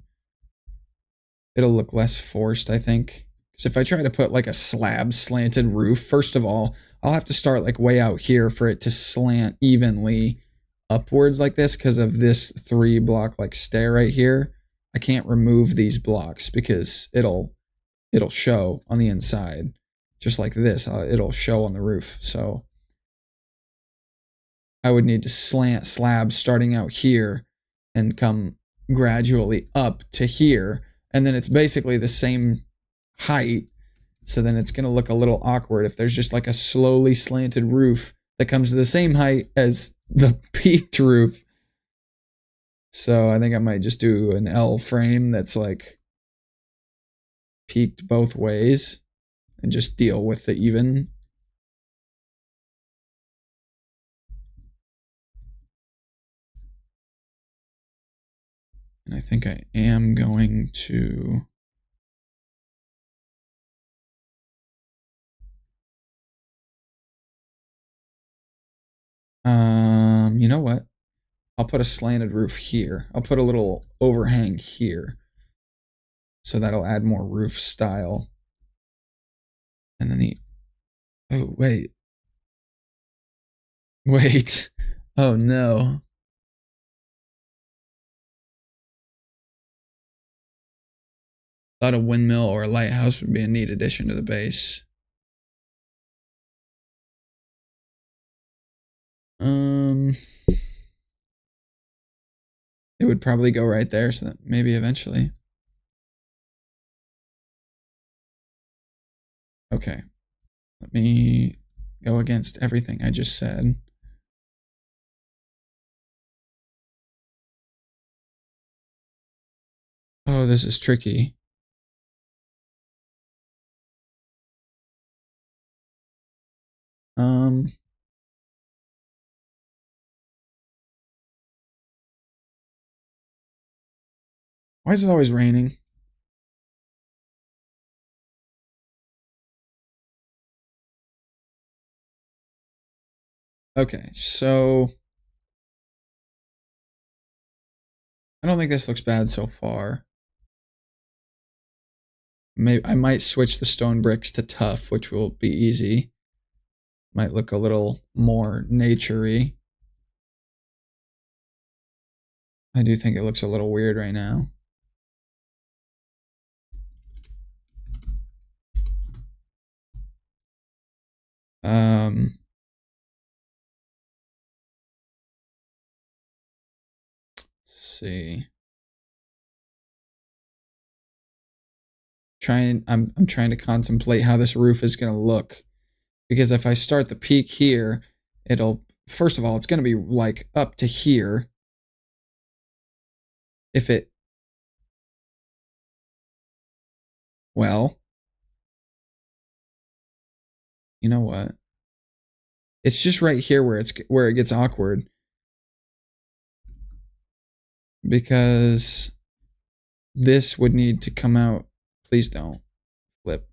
it'll look less forced, I think. Because if I try to put like a slab slanted roof, first of all, I'll have to start like way out here for it to slant evenly upwards like this because of this 3-block like stair right here. I can't remove these blocks because it'll show on the inside. Just like this, it'll show on the roof. So I would need to slant slabs starting out here and come gradually up to here. And then it's basically the same height. So then it's going to look a little awkward if there's just like a slowly slanted roof that comes to the same height as the peaked roof. So I think I might just do an L frame that's like peaked both ways and just deal with the even. And I think I am going to you know what? I'll put a slanted roof here. I'll put a little overhang here. So that'll add more roof style. And then oh, wait. Wait. Oh, no. Thought a windmill or a lighthouse would be a neat addition to the base. It would probably go right there, so that maybe eventually. Okay. Let me go against everything I just said. Oh, this is tricky. Why is it always raining? Okay, so I don't think this looks bad so far. Maybe I might switch the stone bricks to tough, which will be easy. Might look a little more nature-y. I do think it looks a little weird right now. Let's see. I'm trying to contemplate how this roof is going to look, because if I start the peak here, it'll, first of all, it's going to be like up to here. If it, well, you know what? It's just right here where it gets awkward, because this would need to come out. Please don't flip.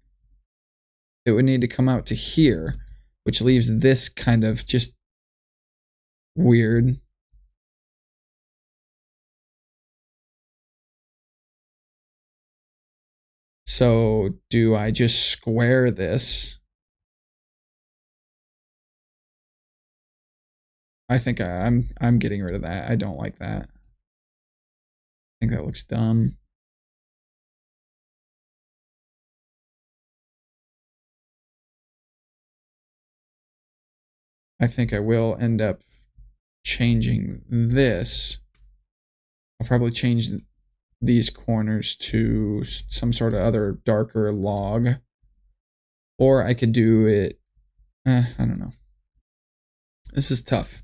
It would need to come out to here, which leaves this kind of just weird. So do I just square this? I think I'm getting rid of that. I don't like that. I think that looks dumb. I think I will end up changing this. I'll probably change these corners to some sort of other darker log. Or I could do it, I don't know. This is tough.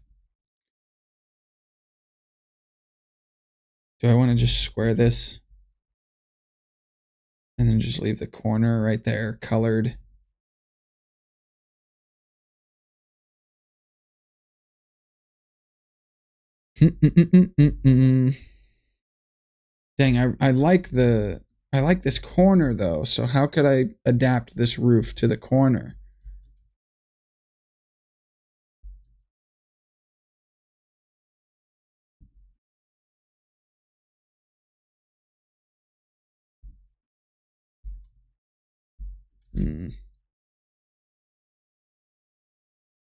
Do I want to just square this? And then just leave the corner right there colored. Dang, I like this corner though. So how could I adapt this roof to the corner?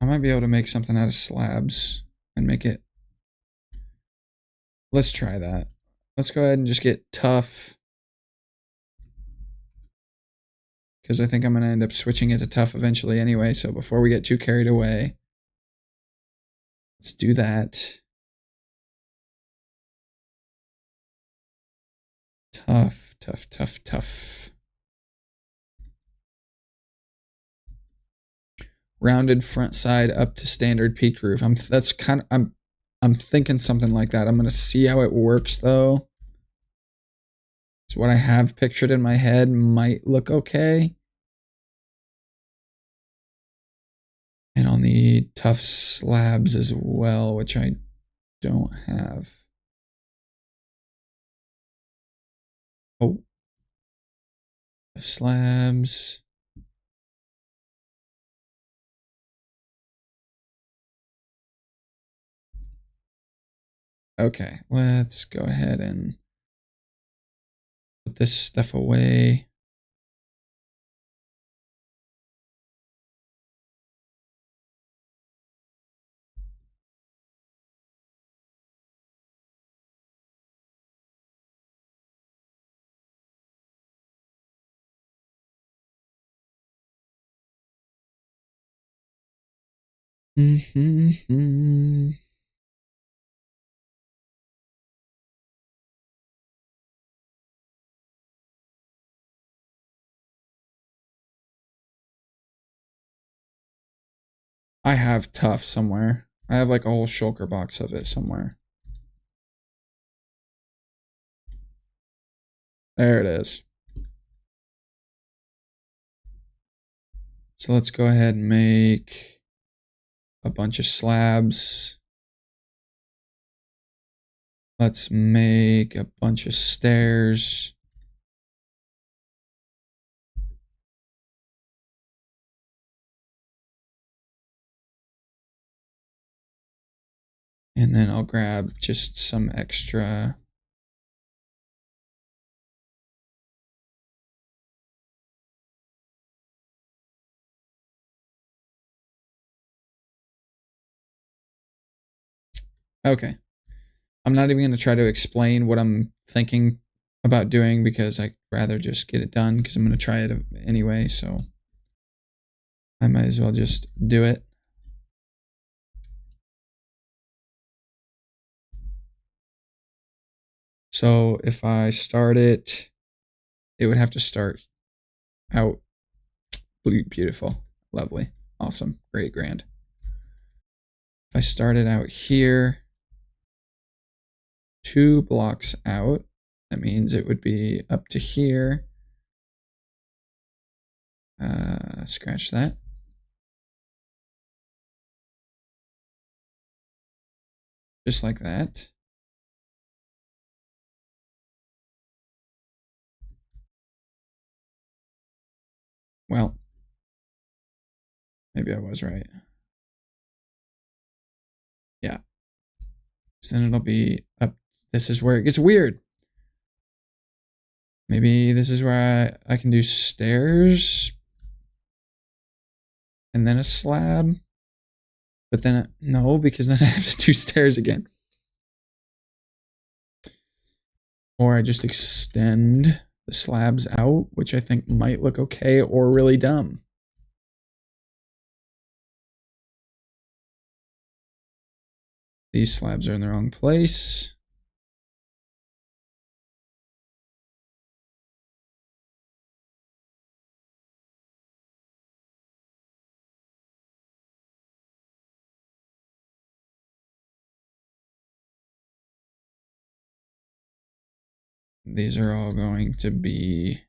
I might be able to make something out of slabs and make it. Let's try that. Let's go ahead and just get tough. Because I think I'm going to end up switching it to tough eventually anyway. So before we get too carried away, let's do that. Tough, tough, tough, tough. Rounded front side up to standard peaked roof. I'm thinking something like that. I'm gonna see how it works though. So what I have pictured in my head might look okay. And I'll need tough slabs as well, which I don't have. Oh. Tough slabs. Okay, let's go ahead and put this stuff away. I have tough somewhere. I have like a whole shulker box of it somewhere. There it is. So let's go ahead and make a bunch of slabs. Let's make a bunch of stairs. And then I'll grab just some extra. Okay. I'm not even going to try to explain what I'm thinking about doing because I'd rather just get it done because I'm going to try it anyway. So I might as well just do it. So if I start it, it would have to start out beautiful, lovely, awesome, great, grand. If I started out here, 2 blocks out, that means it would be up to here. Scratch that. Just like that. Well, maybe I was right. Yeah. So then it'll be up. This is where it gets weird. Maybe this is where I can do stairs and then a slab. But then, no, because then I have to do stairs again. Or I just extend the slabs out, which I think might look okay or really dumb. These slabs are in the wrong place. These are all going to be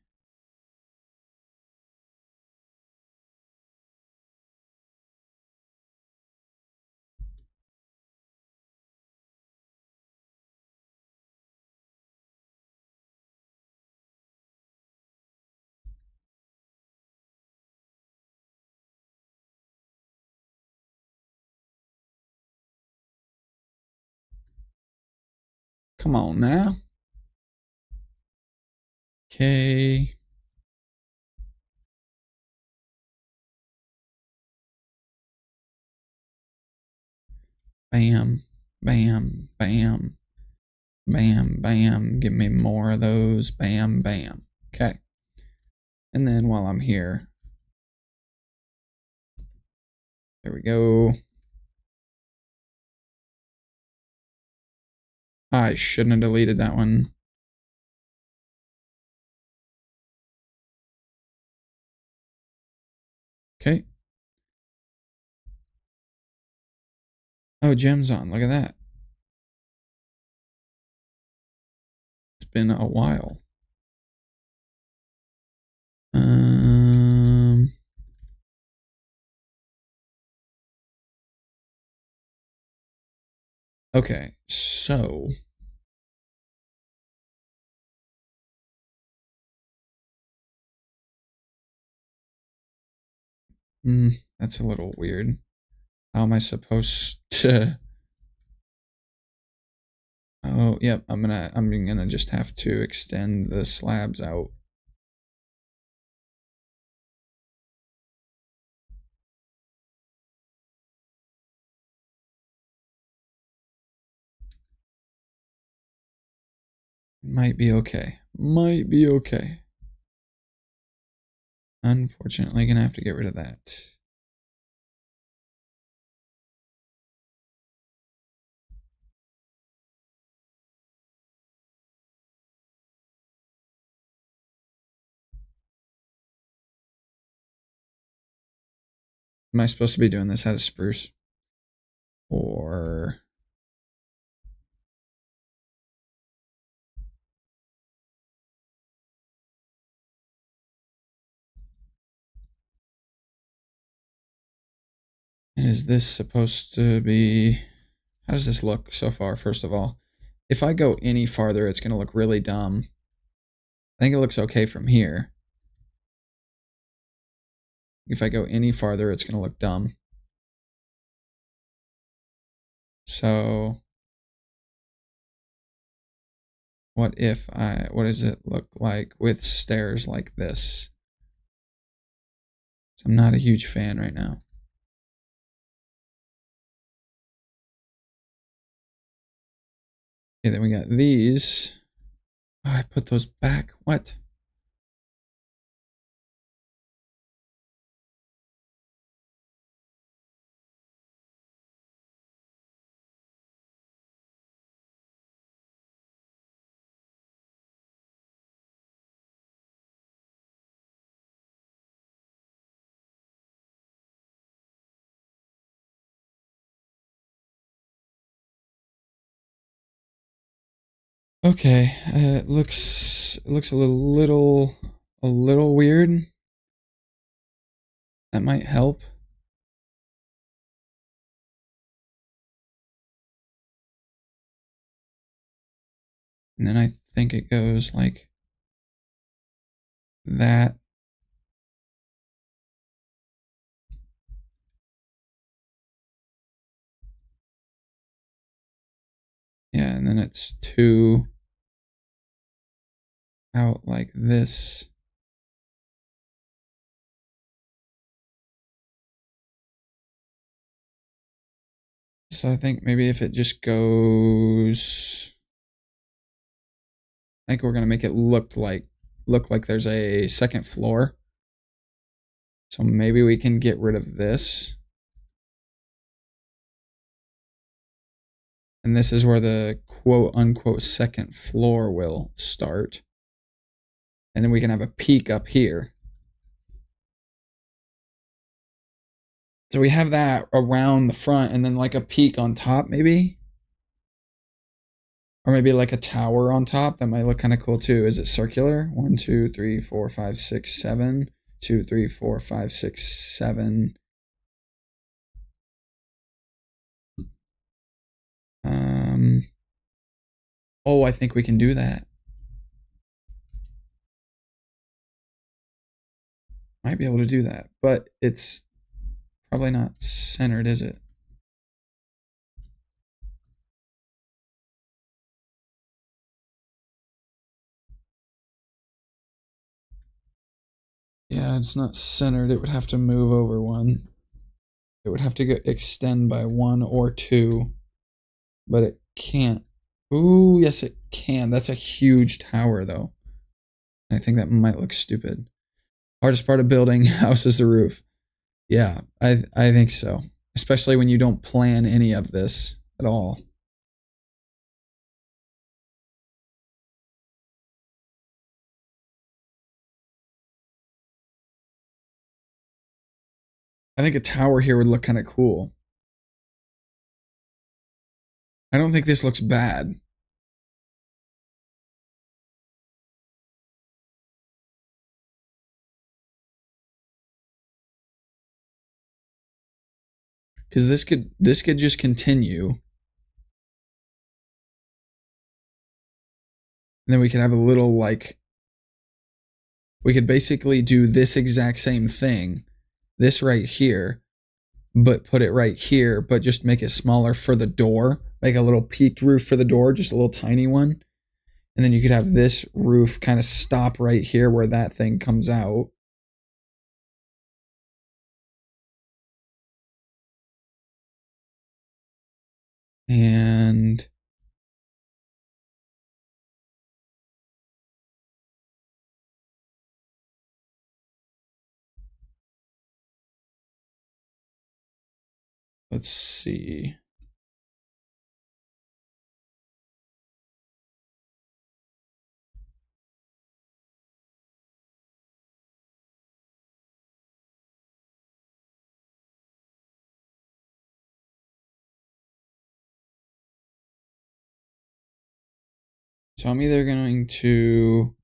come on now. Okay. Bam, bam, bam, bam, bam. Give me more of those. Bam, bam. Okay. And then while I'm here, there we go. I shouldn't have deleted that one. Okay. Oh, gem's on. Look at that. It's been a while. Okay, so that's a little weird. How am I supposed to? Oh, yep. I'm gonna just have to extend the slabs out. Might be okay. Might be okay. Unfortunately, gonna have to get rid of that. Am I supposed to be doing this out of spruce? Or and is this supposed to be? How does this look so far? First of all, if I go any farther, it's gonna look really dumb. I think it looks okay from here. If I go any farther, it's gonna look dumb. So what does it look like with stairs like this? So I'm not a huge fan right now. Okay, then we got these. Oh, I put those back. What? Okay, it looks a little weird. That might help. And then I think it goes like that. Yeah, and then it's 2 out like this. So I think maybe if it just goes, I think we're gonna make it look like there's a second floor. So maybe we can get rid of this. And this is where the quote unquote second floor will start. And then we can have a peak up here. So we have that around the front and then like a peak on top maybe. Or maybe like a tower on top. That might look kind of cool too. Is it circular? 1, 2, 3, 4, 5, 6, 7. 2, 3, 4, 5, 6, 7. Oh, I think we can do that. Might be able to do that, but it's probably not centered, is it? Yeah, it's not centered. It would have to move over 1. It would have to go extend by 1 or 2. but it can't. Ooh, yes, it can. That's a huge tower, though. I think that might look stupid. Hardest part of building house is the roof. Yeah, I think so. Especially when you don't plan any of this at all. I think a tower here would look kind of cool. I don't think this looks bad. Because this could just continue. And then we could have a little like we could basically do this exact same thing, this right here, but put it right here, but just make it smaller for the door. Make a little peaked roof for the door, just a little tiny one. And then you could have this roof kind of stop right here where that thing comes out. And let's see. So I'm either going to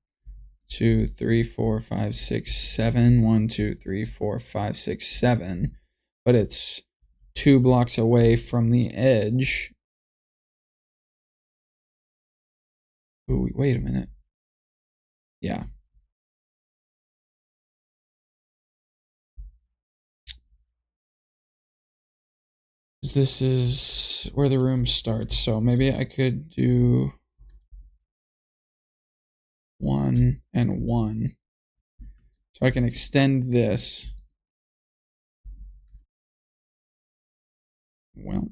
2, 3, 4, 5, 6, 7. 1, 2, 3, 4, 5, 6, 7. But it's 2 blocks away from the edge. Ooh, wait a minute. Yeah. This is where the room starts, so maybe I could do 1 and 1. So I can extend this. Well,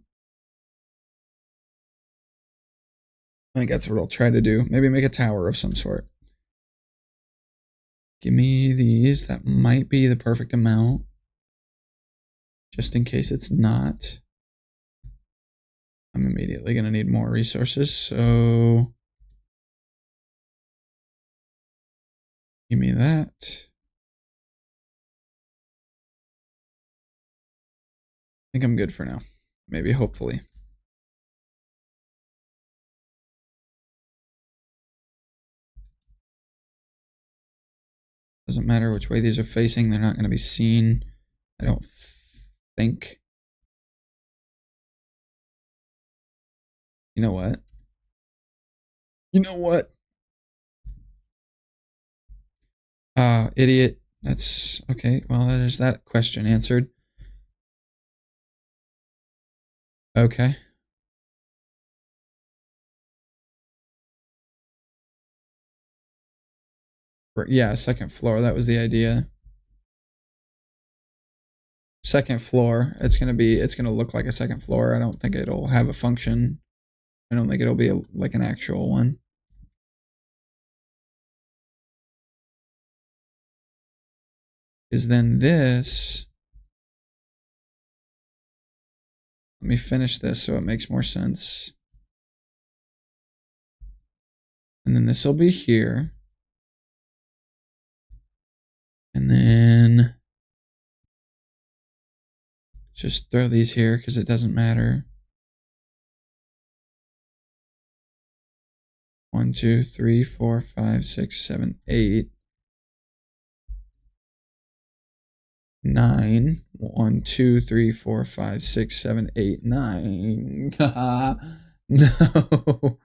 I think that's what I'll try to do. Maybe make a tower of some sort. Give me these. That might be the perfect amount. Just in case it's not. I'm immediately going to need more resources, so give me that. I think I'm good for now. Maybe, hopefully. Doesn't matter which way these are facing. They're not going to be seen, I don't think. You know what? You know what? Idiot. That's okay. Well, there's that question answered. Okay. Yeah, second floor. That was the idea. Second floor. It's gonna look like a second floor. I don't think it'll have a function. I don't think it'll be like an actual one. Is then this. Let me finish this so it makes more sense. And then this will be here. And then just throw these here because it doesn't matter. 1, 2, 3, 4, 5, 6, 7, 8. 9. 1, 2, 3, 4, 5, 6, 7, 8, 9. No.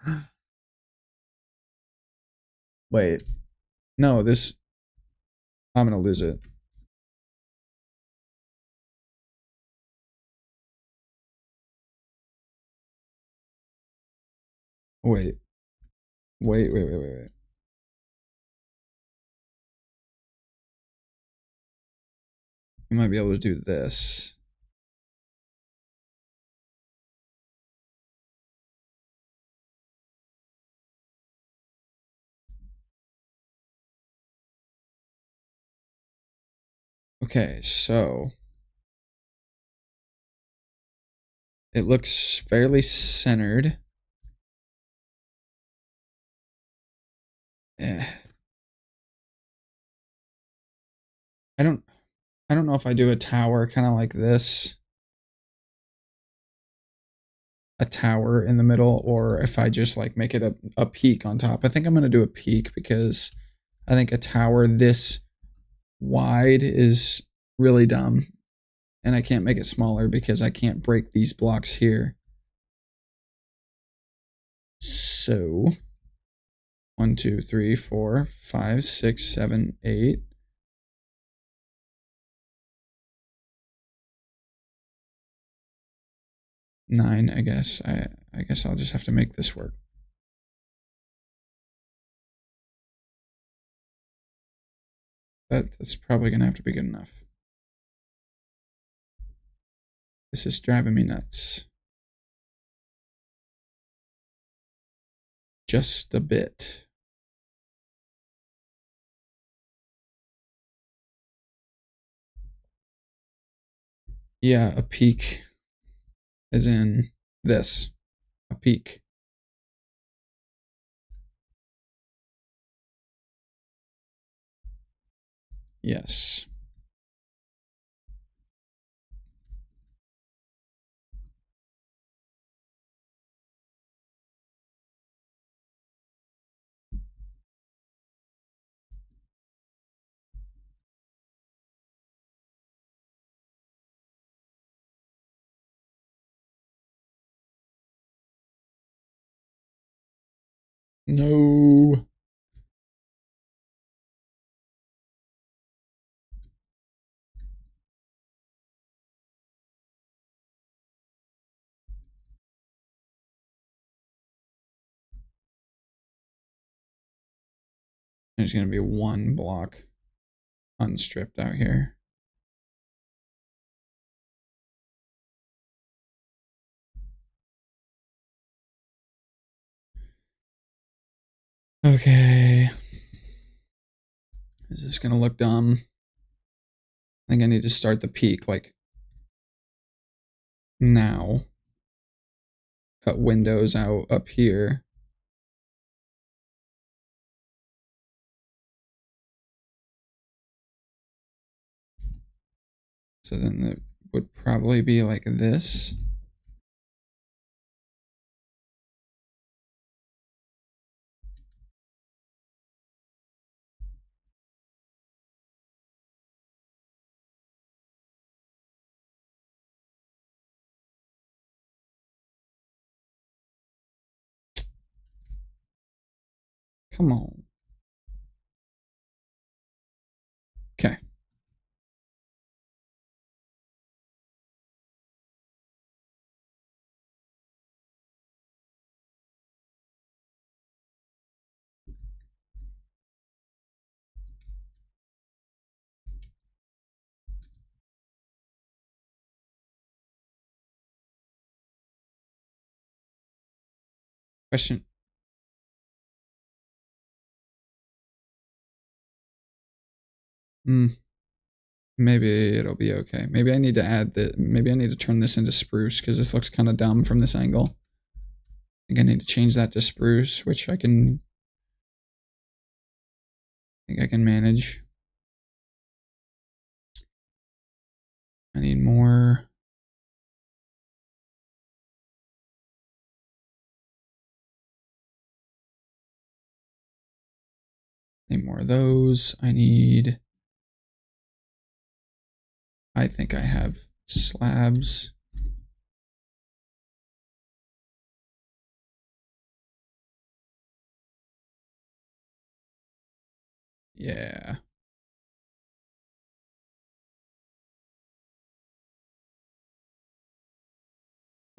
Wait. No, this. I'm going to lose it. Wait. Wait. We might be able to do this. Okay, so it looks fairly centered. Eh. I don't know if I do a tower kind of like this. A tower in the middle, or if I just like make it a peak on top. I think I'm gonna do a peak because I think a tower this wide is really dumb. And I can't make it smaller because I can't break these blocks here. So 1, 2, 3, 4, 5, 6, 7, 8. Nine, I guess. I guess I'll just have to make this work. That's probably gonna have to be good enough. This is driving me nuts. Just a bit. Yeah, a peak. As in this. A peak. Yes. No. There's gonna be one block unstripped out here. Okay. Is this gonna look dumb? I think I need to start the peak like now. Cut windows out up here. So then it would probably be like this. Come on. Okay. Question. Maybe it'll be okay. Maybe I need to add the. Maybe I need to turn this into spruce because this looks kind of dumb from this angle. I think I need to change that to spruce, which I can. I think I can manage. I need more. Need more of those. I need. I think I have slabs. Yeah.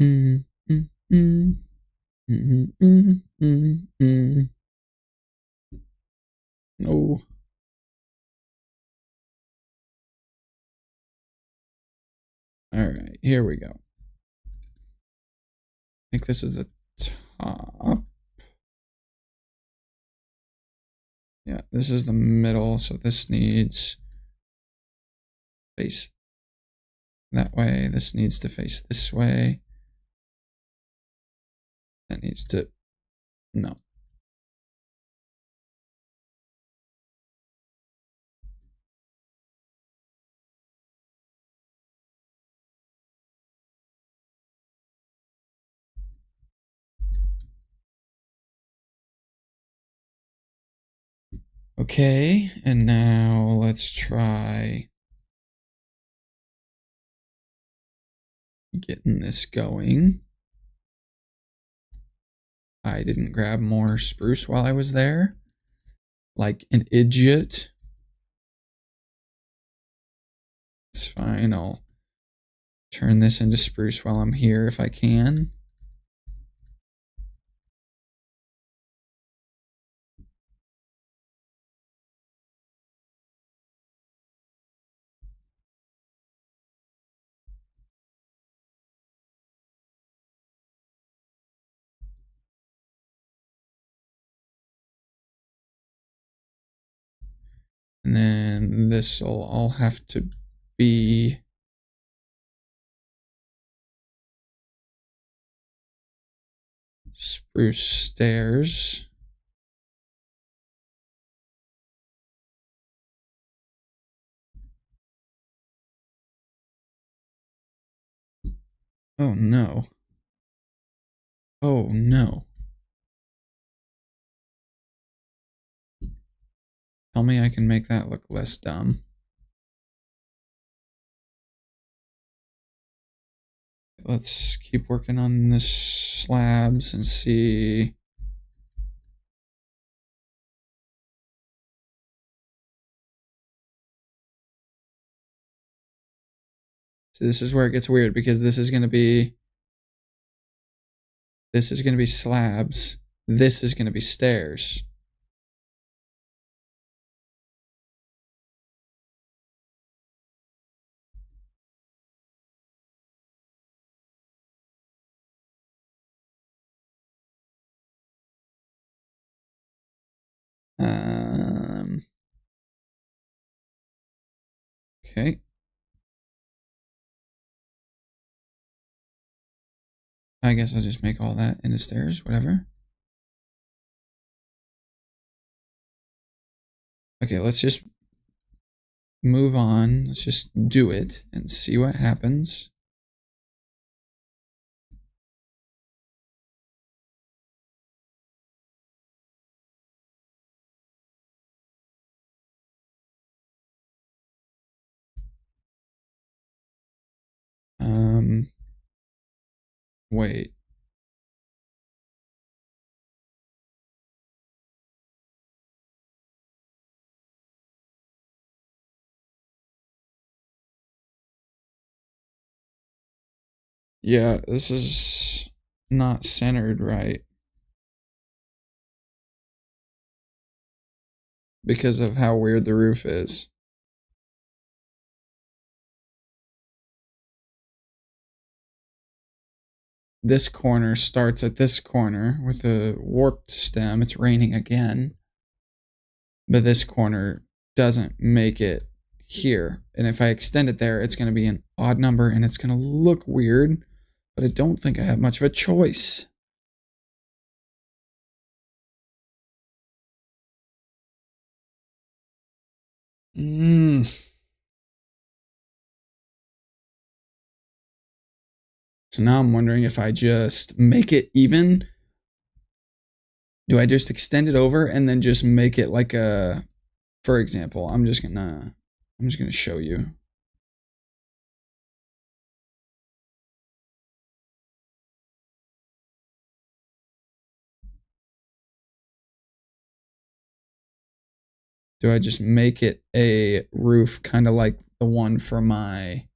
Mm, mm, mm, mm, mm, mm, mm. No. All right, here we go. I think this is the top. Yeah, this is the middle, so this needs face that way. This needs to face this way. That needs to, no. Okay, and now let's try getting this going. I didn't grab more spruce while I was there, like an idiot. It's fine, I'll turn this into spruce while I'm here if I can. And then this will all have to be spruce stairs. Oh no. Oh no. Tell me I can make that look less dumb. Let's keep working on the slabs and see. So this is where it gets weird because this is going to be slabs. This is going to be stairs. Okay. I guess I'll just make all that into stairs, whatever. Okay, let's just move on. Let's just do it and see what happens. Wait. Yeah, this is not centered right. Because of how weird the roof is. This corner starts at this corner with a warped stem. It's raining again. But this corner doesn't make it here. And if I extend it there, it's going to be an odd number and it's going to look weird. But I don't think I have much of a choice. So now I'm wondering if I just make it even. Do I just extend it over and then just make it like a, for example, I'm just gonna show you. Do I just make it a roof kind of like the one for my,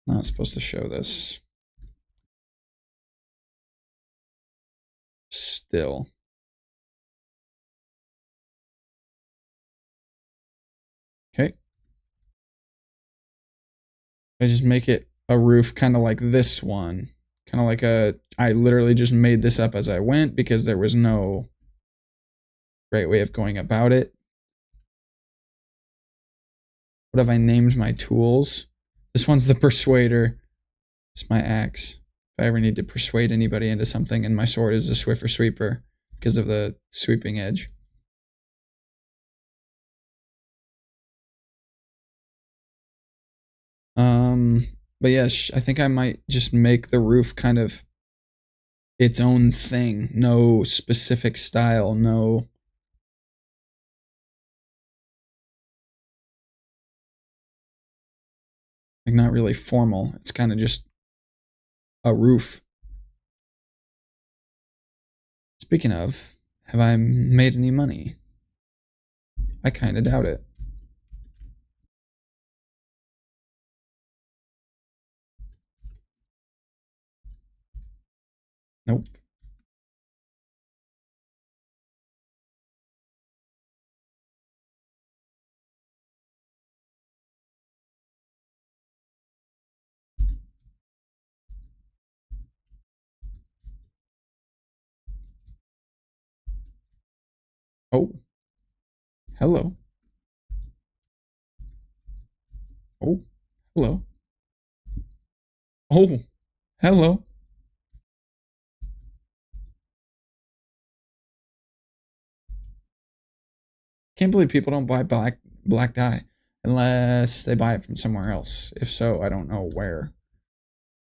not supposed to show this. Still. Okay. I just make it a roof kind of like this one. Kind of like a, I literally just made this up as I went because there was no great way of going about it. What have I named my tools? This one's the Persuader. It's my axe. If I ever need to persuade anybody into something, and my sword is the Swiffer Sweeper because of the sweeping edge. But yeah, I think I might just make the roof kind of its own thing. No specific style, no. Like, not really formal. It's kind of just a roof. Speaking of, have I made any money? I kind of doubt it. Nope. Oh. Hello. Oh. Hello. Oh. Hello. Can't believe people don't buy black dye unless they buy it from somewhere else. If so, I don't know where.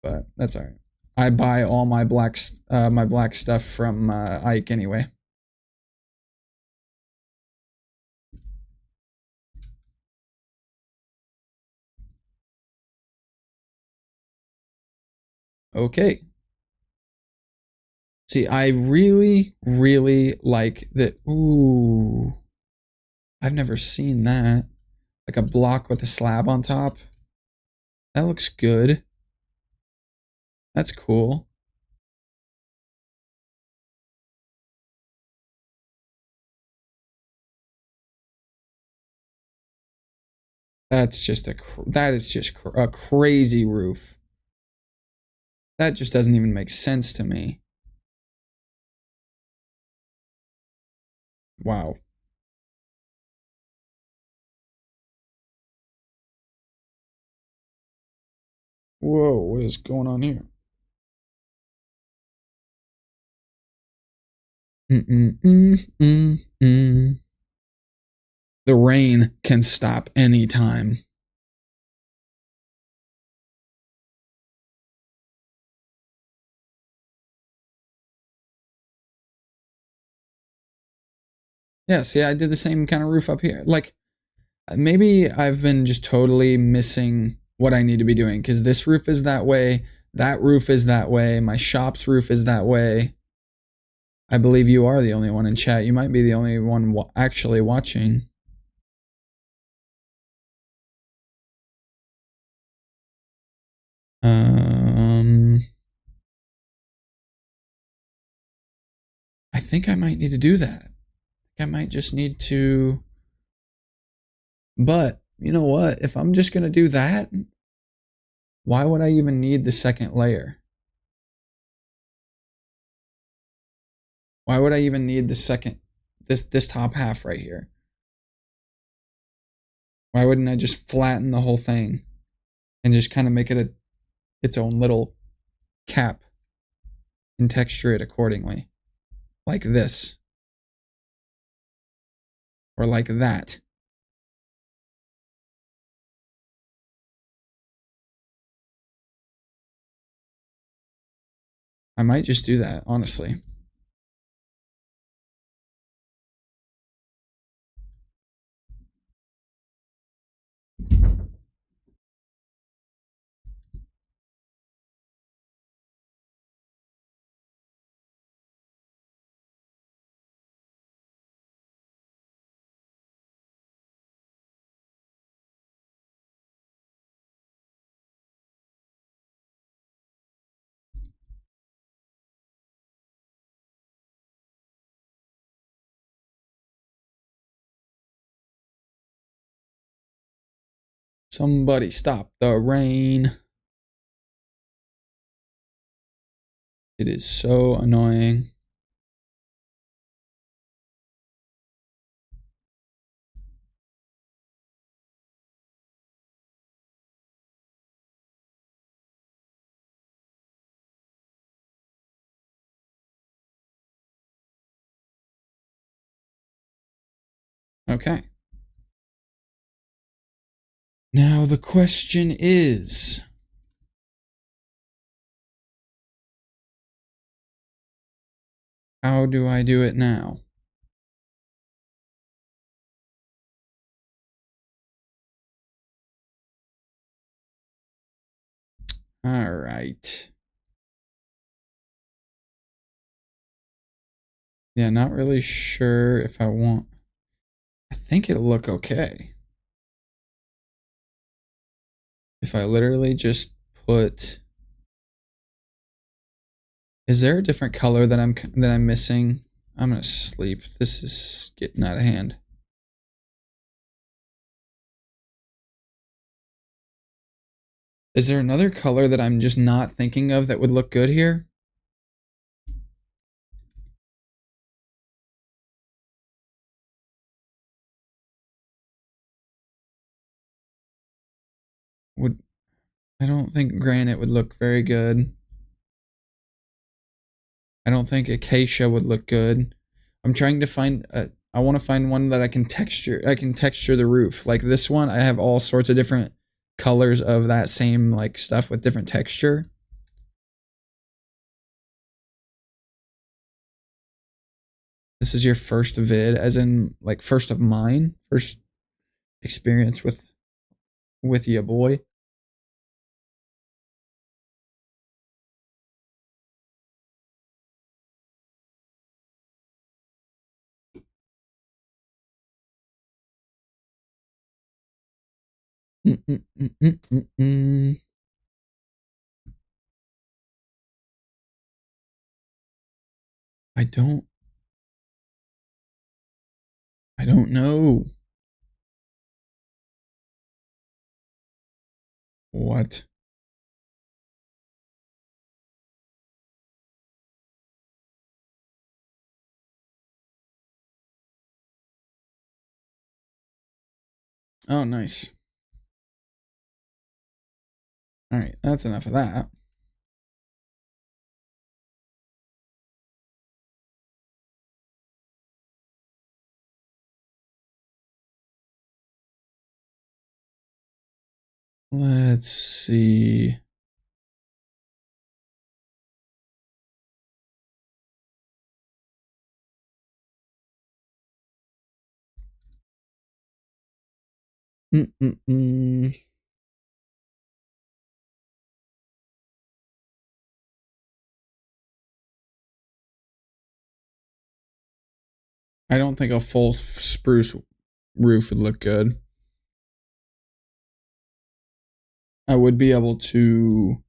But that's all right. I buy all my black stuff from Ike anyway. Okay. See, I really, really like that. Ooh. I've never seen that. Like a block with a slab on top. That looks good. That's cool. That is just a crazy roof. That just doesn't even make sense to me. Wow. Whoa, what is going on here? The rain can stop anytime. Yeah, see, I did the same kind of roof up here. Like, maybe I've been just totally missing what I need to be doing because this roof is that way, that roof is that way, my shop's roof is that way. I believe you are the only one in chat. You might be the only one actually watching. I think I might need to do that. I might just need to. But you know what? If I'm just going to do that, why would I even need the second layer? Why would I even need the second, this top half right here? Why wouldn't I just flatten the whole thing and just kind of make it its own little cap and texture it accordingly? Like this. Or like that. I might just do that, honestly. Somebody stop the rain. It is so annoying. Okay. Now the question is, how do I do it now? All right. Yeah, not really sure if I want. I think it'll look okay. If I literally just put. Is there a different color that I'm missing? I'm gonna sleep. This is getting out of hand. Is there another color that I'm just not thinking of that would look good here? Would I don't think granite would look very good. I don't think acacia would look good. I'm trying to find I want to find one that I can texture the roof. Like this one, I have all sorts of different colors of that same like stuff with different texture. This is your first vid, as in like first of mine, first experience with ya boy. I don't I don't know. What? Oh, nice. All right, that's enough of that. Let's see. Mm-mm-mm. I don't think a full spruce roof would look good. I would be able to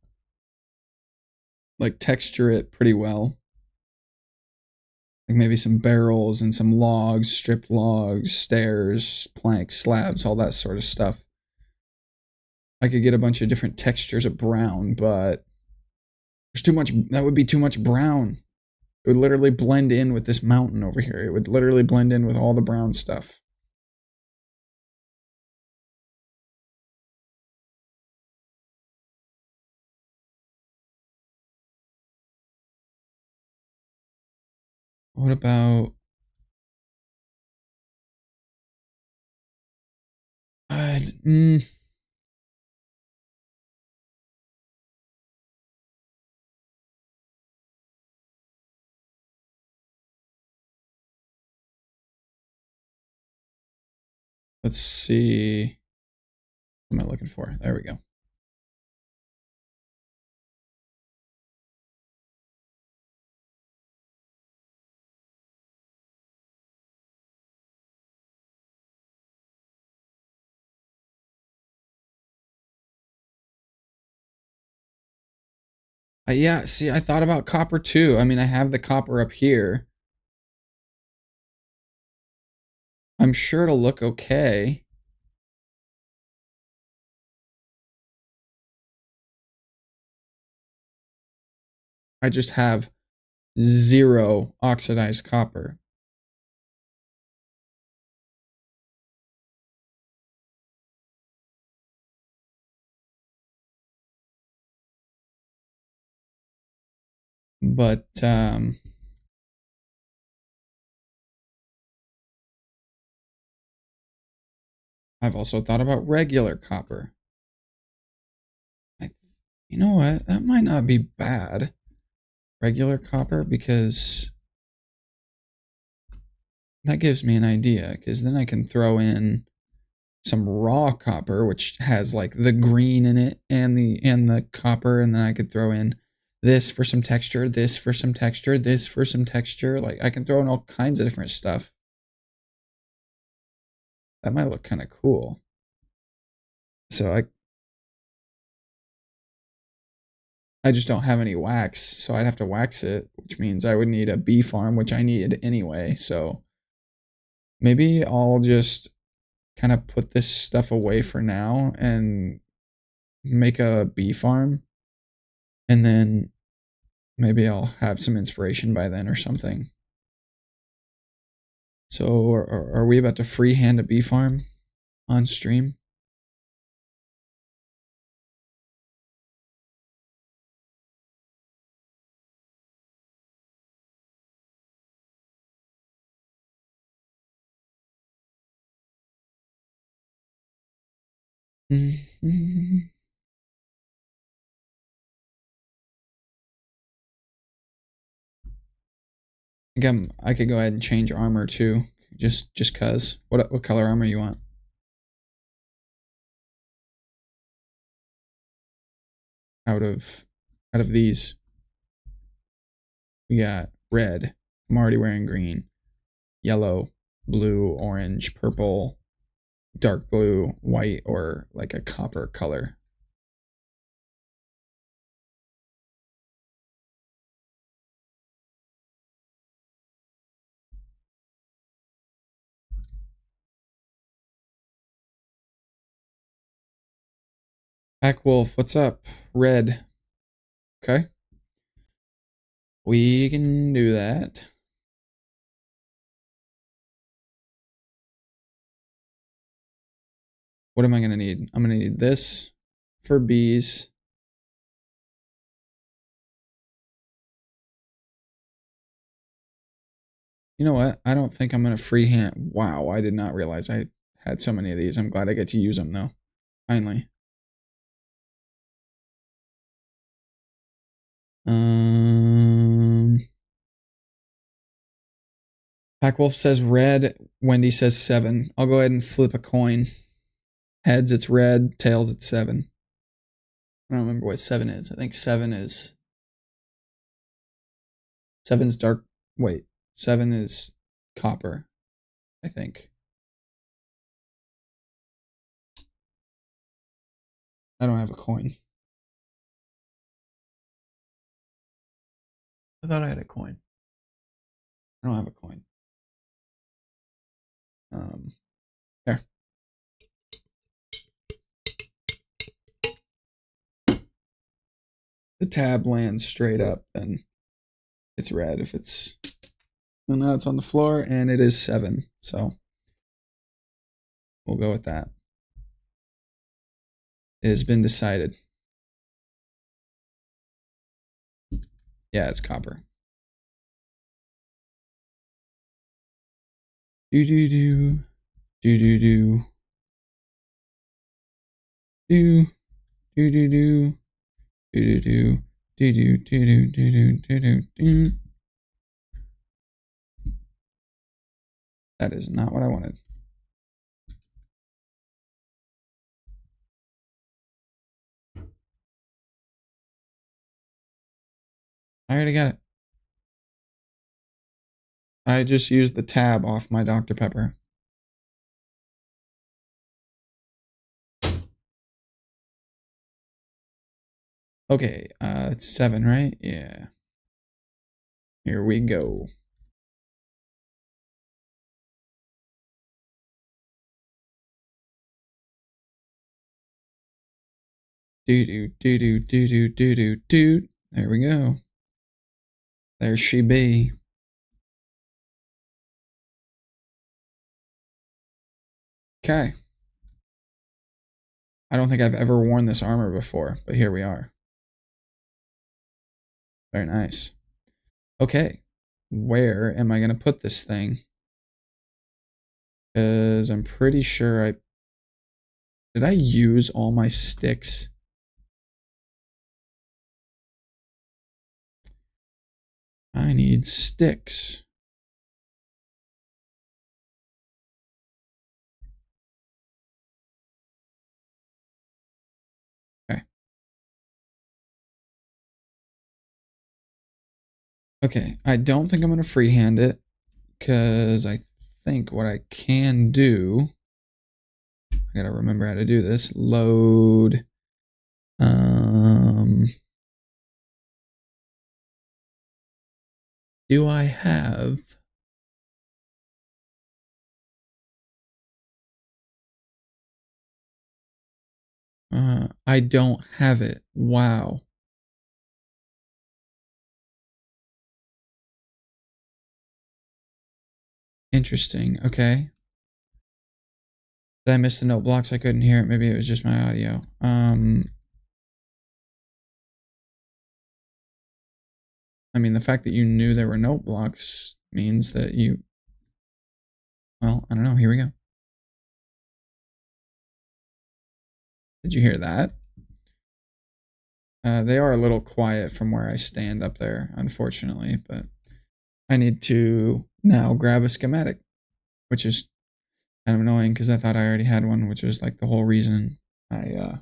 like texture it pretty well. Like maybe some barrels and some logs, stripped logs, stairs, planks, slabs, all that sort of stuff. I could get a bunch of different textures of brown, but there's too much. That would be too much brown. It would literally blend in with this mountain over here. It would literally blend in with all the brown stuff. What about uh, mm, let's see. What am I looking for? There we go. Yeah, see, I thought about copper too. I mean, I have the copper up here. I'm sure it'll look okay. I just have zero oxidized copper. But I've also thought about regular copper. You know what? That might not be bad. Regular copper, because that gives me an idea, because then I can throw in some raw copper, which has like the green in it and the copper, and then I could throw in this for some texture, this for some texture, this for some texture. Like I can throw in all kinds of different stuff. That might look kind of cool. So I just don't have any wax, so I'd have to wax it, which means I would need a bee farm, which I needed anyway. So maybe I'll just kind of put this stuff away for now and make a bee farm, and then maybe I'll have some inspiration by then or something. So are we about to freehand a bee farm on stream? Mm-hmm. Again, I could go ahead and change armor too, just cause. What color armor you want? Out of these, we got red. I'm already wearing green, yellow, blue, orange, purple, dark blue, white, or like a copper color. Pack Wolf, what's up? Red. Okay. We can do that. What am I going to need? I'm going to need this for bees. You know what? I don't think I'm going to freehand. Wow, I did not realize I had so many of these. I'm glad I get to use them though. Finally. Packwolf says red. Wendy says 7. I'll go ahead and flip a coin. Heads, it's red. Tails, it's 7. I don't remember what 7 is. I think 7 is... 7's dark... Wait. 7 is copper, I think. I don't have a coin. I thought I had a coin. I don't have a coin. There. The tab lands straight up, then it's red. If it's... Well, now it's on the floor, and it is 7, so we'll go with that. It has been decided. Yeah, it's copper. Do do do do do do do do do do do do do do do do do do do do. That is not what I wanted. I already got it. I just used the tab off my Dr. Pepper. Okay, it's 7, right? Yeah. Here we go. Do do do do do do do do do. There we go. There she be. Okay. I don't think I've ever worn this armor before, but here we are. Very nice. Okay. Where am I going to put this thing? Because I'm pretty sure I Did I use all my sticks? I need sticks. Okay. Okay, I don't think I'm going to freehand it because I think what I can do, I got to remember how to do this. Load. Do I have... I don't have it. Wow. Interesting. Okay. Did I miss the note blocks? I couldn't hear it. Maybe it was just my audio. I mean, the fact that you knew there were note blocks means that you... Well, I don't know. Here we go. Did you hear that? They are a little quiet from where I stand up there, unfortunately, but I need to now grab a schematic, which is kind of annoying because I thought I already had one, which was like the whole reason I...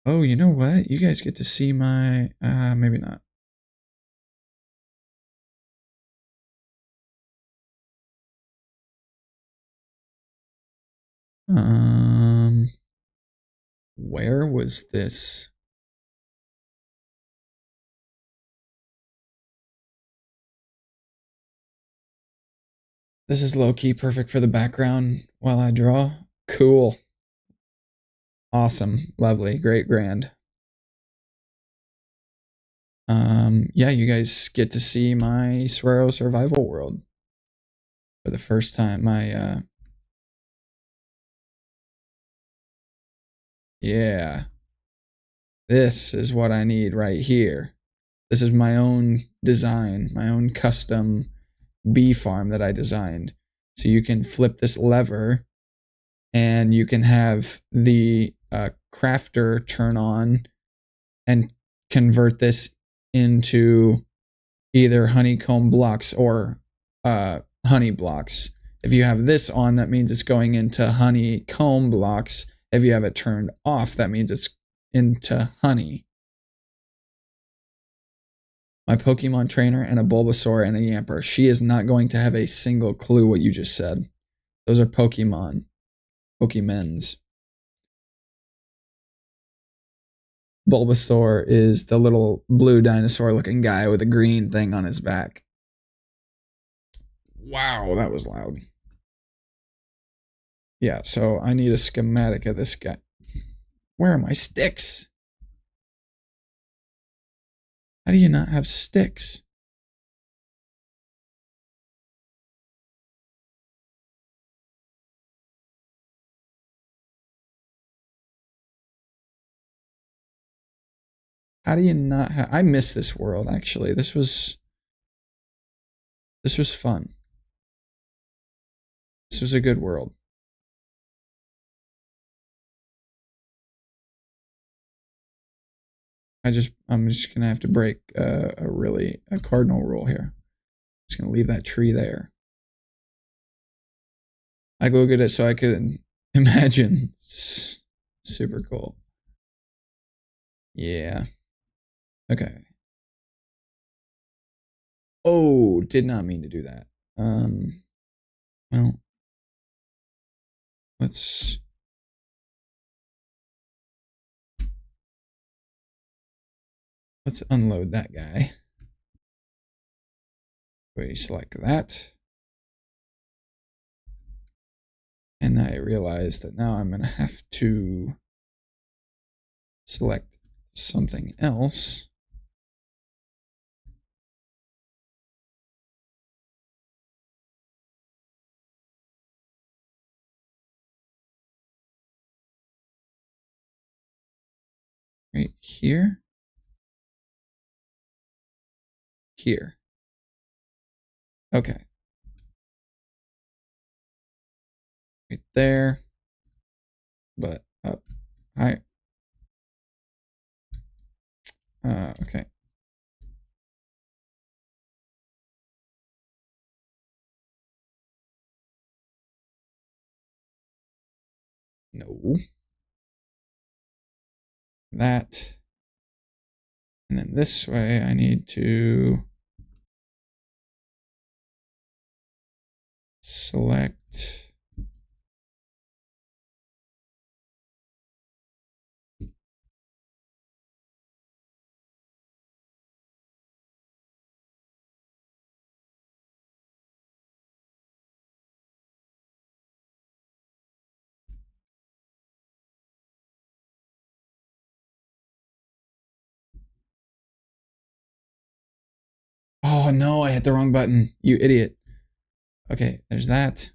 Oh, you know what? You guys get to see my... maybe not. Where was this? This is low-key perfect for the background while I draw. Cool. Awesome. Lovely. Great. Grand. Yeah, you guys get to see my Swearo survival world for the first time. Yeah. This is what I need right here. This is my own design, my own custom bee farm that I designed. So you can flip this lever and you can have the crafter turn on and convert this into either honeycomb blocks or honey blocks. If you have this on, that means it's going into honeycomb blocks. If you have it turned off, that means it's into honey. My Pokemon trainer and a Bulbasaur and a Yamper. She is not going to have a single clue what you just said. Those are Pokemon. Pokemons. Bulbasaur is the little blue dinosaur looking guy with a green thing on his back. Wow, that was loud. Yeah, so I need a schematic of this guy. Where are my sticks? How do you not have sticks? How do you not have... I miss this world, actually. This was fun. This was a good world. I'm just gonna have to break a cardinal rule here. I'm just gonna leave that tree there. I go get it so I could imagine. Super cool. Yeah. Okay. Oh, did not mean to do that. Well, let's unload that guy. We select that. And I realize that now I'm going to have to select something else. Right here. Here. Okay. right there, but up high. Okay. No. That. And then this way I need to select. Oh no, I hit the wrong button. You idiot. Okay, there's that.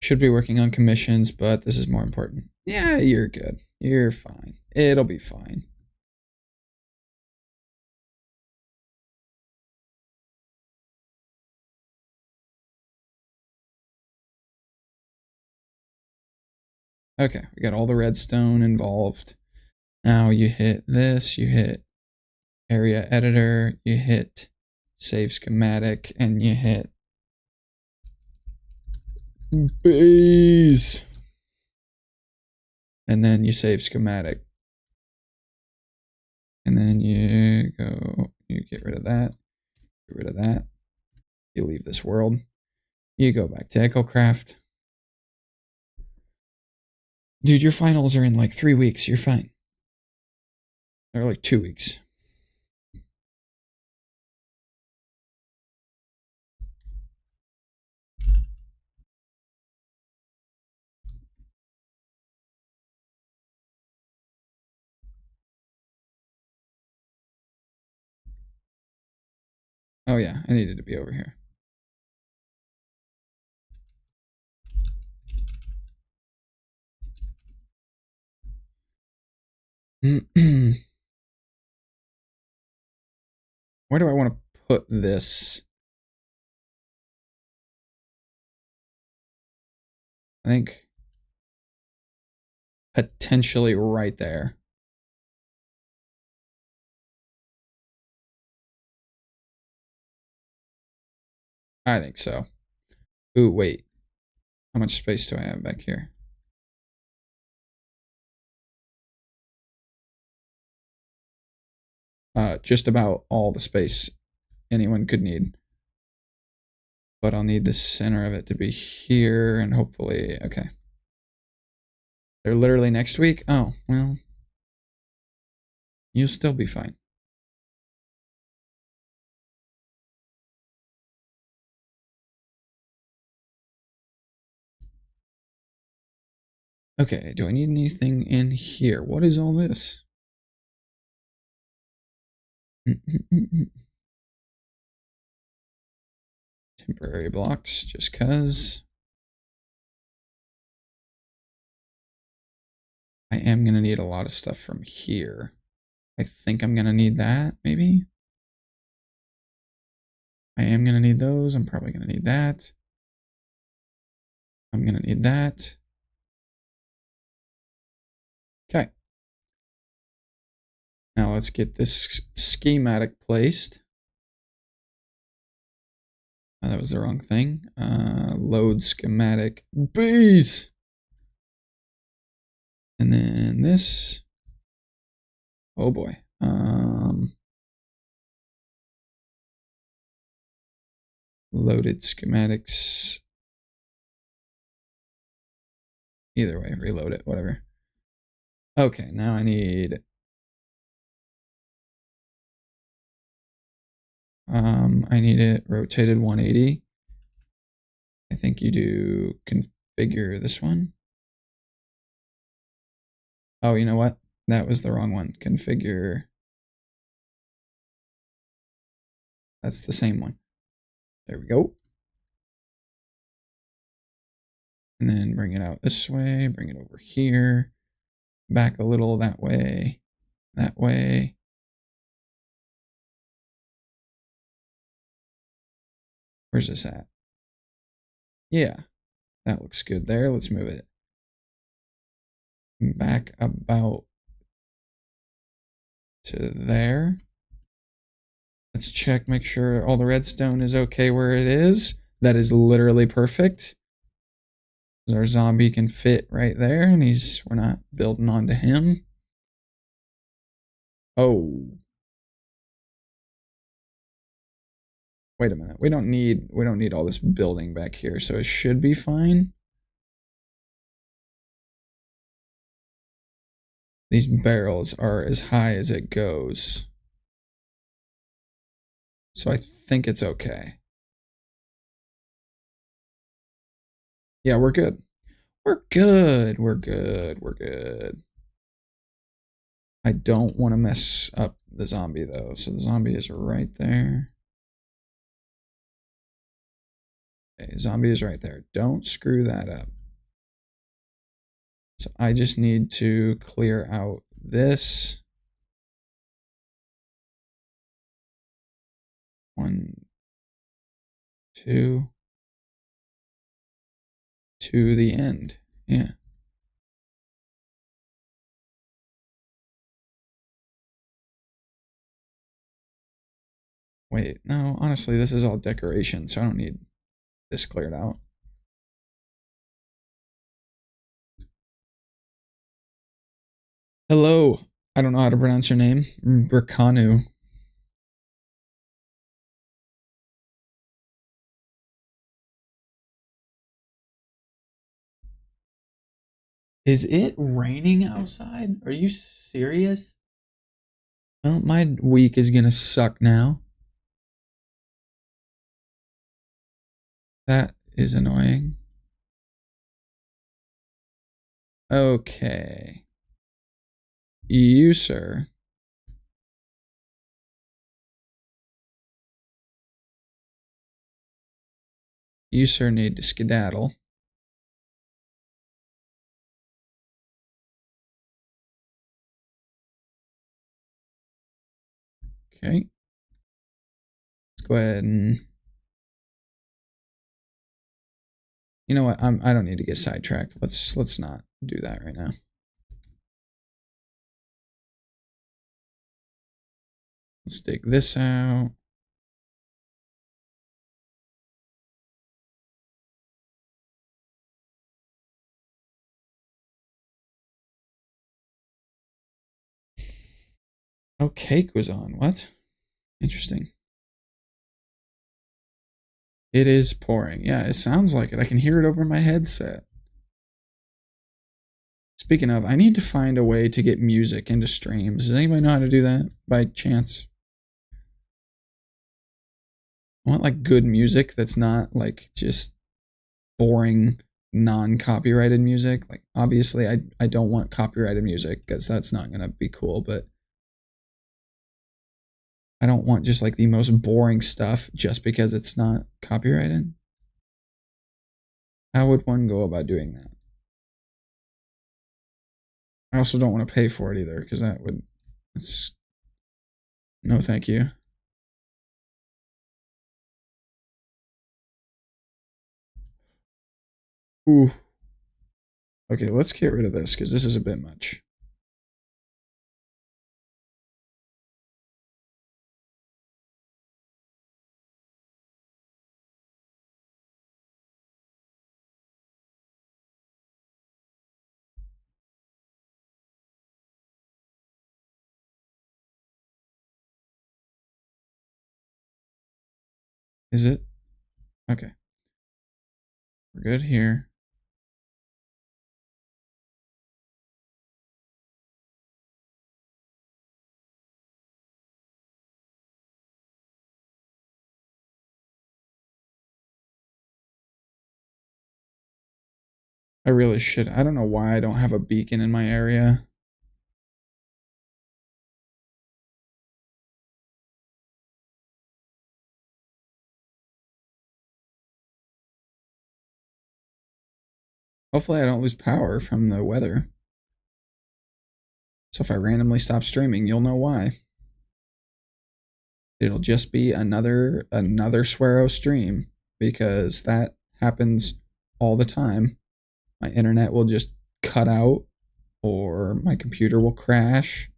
Should be working on commissions, but this is more important. Yeah, you're good. You're fine. It'll be fine. Okay, we got all the redstone involved. Now you hit this, you hit area editor, you hit save schematic, and you hit base. And then you save schematic. And then you go, you get rid of that, get rid of that. You leave this world. You go back to EchoCraft. Dude, your finals are in like 3 weeks. You're fine. Or like 2 weeks. Oh yeah, I needed to be over here. Where do I want to put this? I think potentially right there. I think so. Ooh, wait. How much space do I have back here? Just about all the space anyone could need. But I'll need the center of it to be here and hopefully, okay. They're literally next week? Oh, well. You'll still be fine. Okay, do I need anything in here? What is all this? Temporary blocks, just cuz. I am going to need a lot of stuff from here. I think I'm going to need that, maybe? I am going to need those. I'm probably going to need that. I'm going to need that. Okay. Now let's get this schematic placed. Oh, that was the wrong thing. Load schematic. Bees! And then this. Oh boy. Loaded schematics. Either way, reload it, whatever. Okay, now I need it rotated 180. I think you do configure this one. Oh, you know what? That was the wrong one. Configure. That's the same one. There we go. And then bring it out this way, bring it over here, back a little that way, Where's this at? Yeah, that looks good there. Let's move it back about to there. Let's check, make sure all the redstone is okay where it is. That is literally perfect. Our zombie can fit right there, and we're not building onto him. Oh. Wait a minute. We don't need all this building back here, so it should be fine. These barrels are as high as it goes. So I think it's okay. Yeah, we're good. We're good. We're good. We're good. I don't want to mess up the zombie, though. So the zombie is right there. Okay, zombie is right there. Don't screw that up. So I just need to clear out this. 1, 2. To the end. Yeah. Wait, no, honestly, this is all decoration, so I don't need this cleared out. Hello. I don't know how to pronounce your name. Burkanu. Is it raining outside? Are you serious? Well, my week is gonna suck now. That is annoying. Okay. You, sir. You, sir, need to skedaddle. Okay. Let's go ahead and... You know what? I don't need to get sidetracked. Let's not do that right now. Let's take this out. Oh, cake was on. What? Interesting. It is pouring. Yeah, it sounds like it. I can hear it over my headset. Speaking of, I need to find a way to get music into streams. Does anybody know how to do that by chance? I want like good music that's not like just boring non-copyrighted music. Like obviously I don't want copyrighted music because that's not gonna be cool, but I don't want just like the most boring stuff just because it's not copyrighted. How would one go about doing that? I also don't want to pay for it either because that's no thank you. Ooh. Okay, let's get rid of this because this is a bit much. Is it? Okay. We're good here. I really should. I don't know why I don't have a beacon in my area. Hopefully I don't lose power from the weather. So if I randomly stop streaming, you'll know why. It'll just be another Swero stream. because that happens all the time. My internet will just cut out or my computer will crash.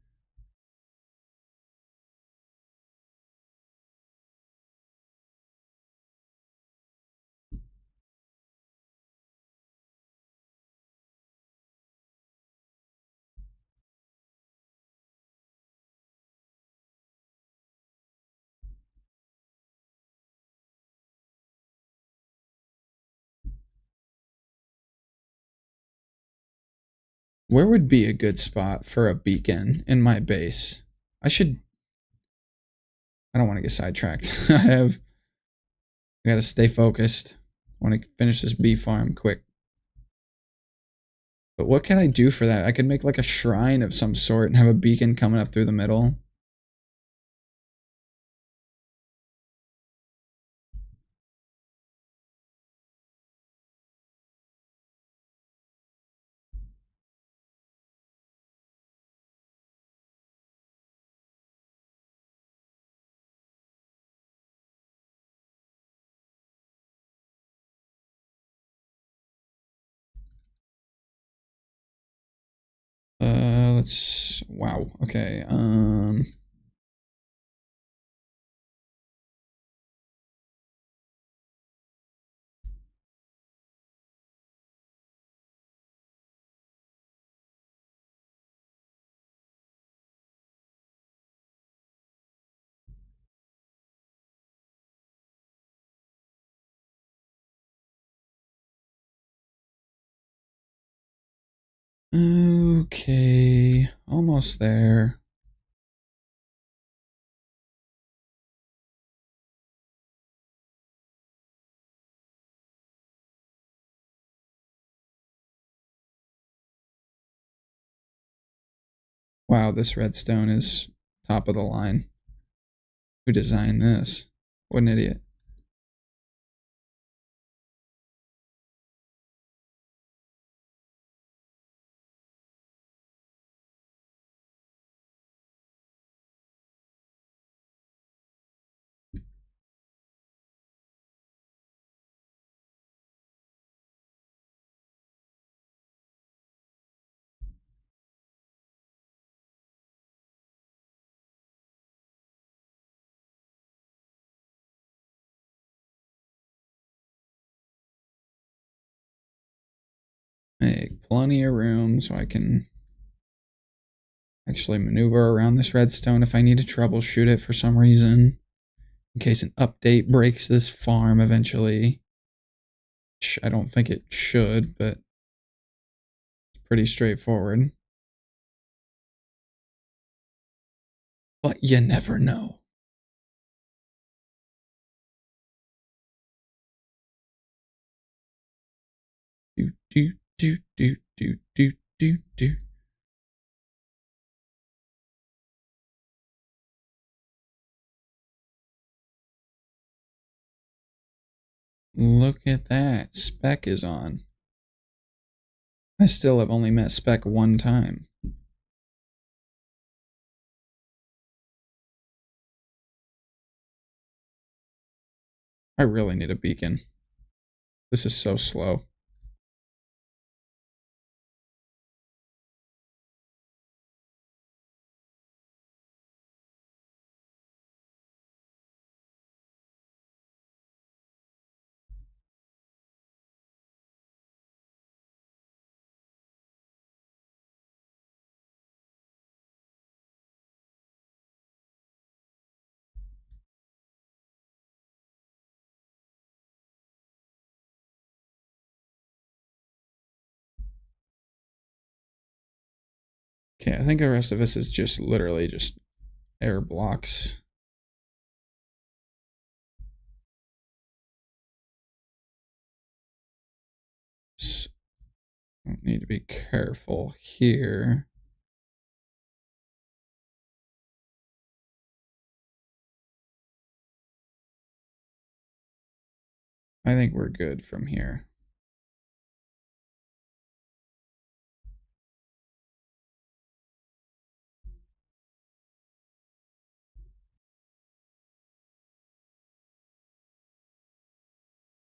Where would be a good spot for a beacon in my base? I should. I don't want to get sidetracked. I gotta stay focused. I want to finish this bee farm quick. But what can I do for that? I could make like a shrine of some sort and have a beacon coming up through the middle. Let's. Wow. Okay. Okay. Almost there. Wow, this redstone is top of the line. Who designed this? What an idiot. Make plenty of room so I can actually maneuver around this redstone if I need to troubleshoot it for some reason. In case an update breaks this farm eventually. Which I don't think it should, but it's pretty straightforward. But you never know. Do, do, do, do, do, do, do, do. Look at that. Spec is on. I still have only met Spec one time. I really need a beacon. This is so slow. Okay, I think the rest of this is just literally just air blocks. So, need to be careful here. I think we're good from here.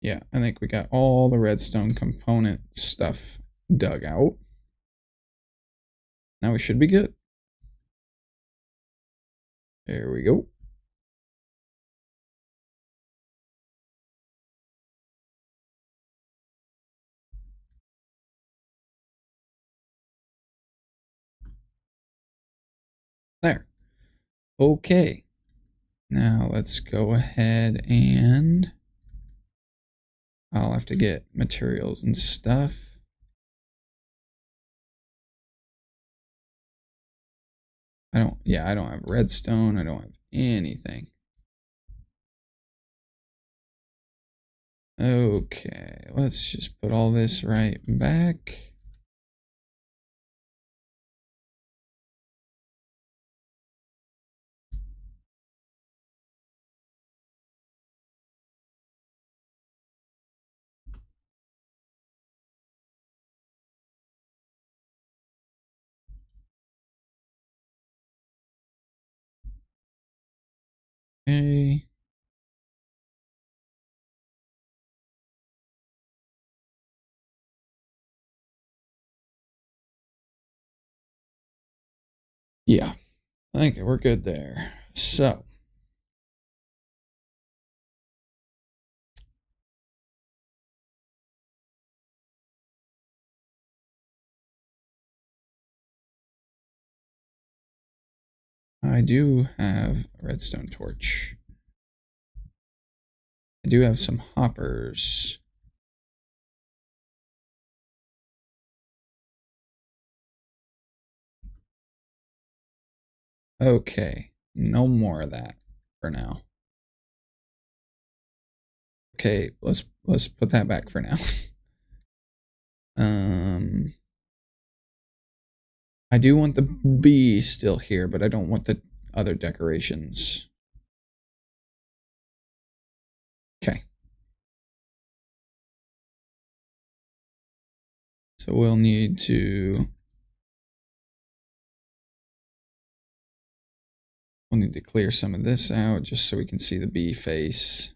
Yeah, I think we got all the redstone component stuff dug out. Now we should be good. There we go. There. Okay. Now let's go ahead and I'll have to get materials and stuff. I don't have redstone. I don't have anything. Okay, let's just put all this right back. Okay. Yeah, I think we're good there. So, I do have a redstone torch. I do have some hoppers. Okay, no more of that for now. Okay, let's put that back for now. I do want the bee still here, but I don't want the other decorations. Okay. So we'll need to clear some of this out just so we can see the bee face.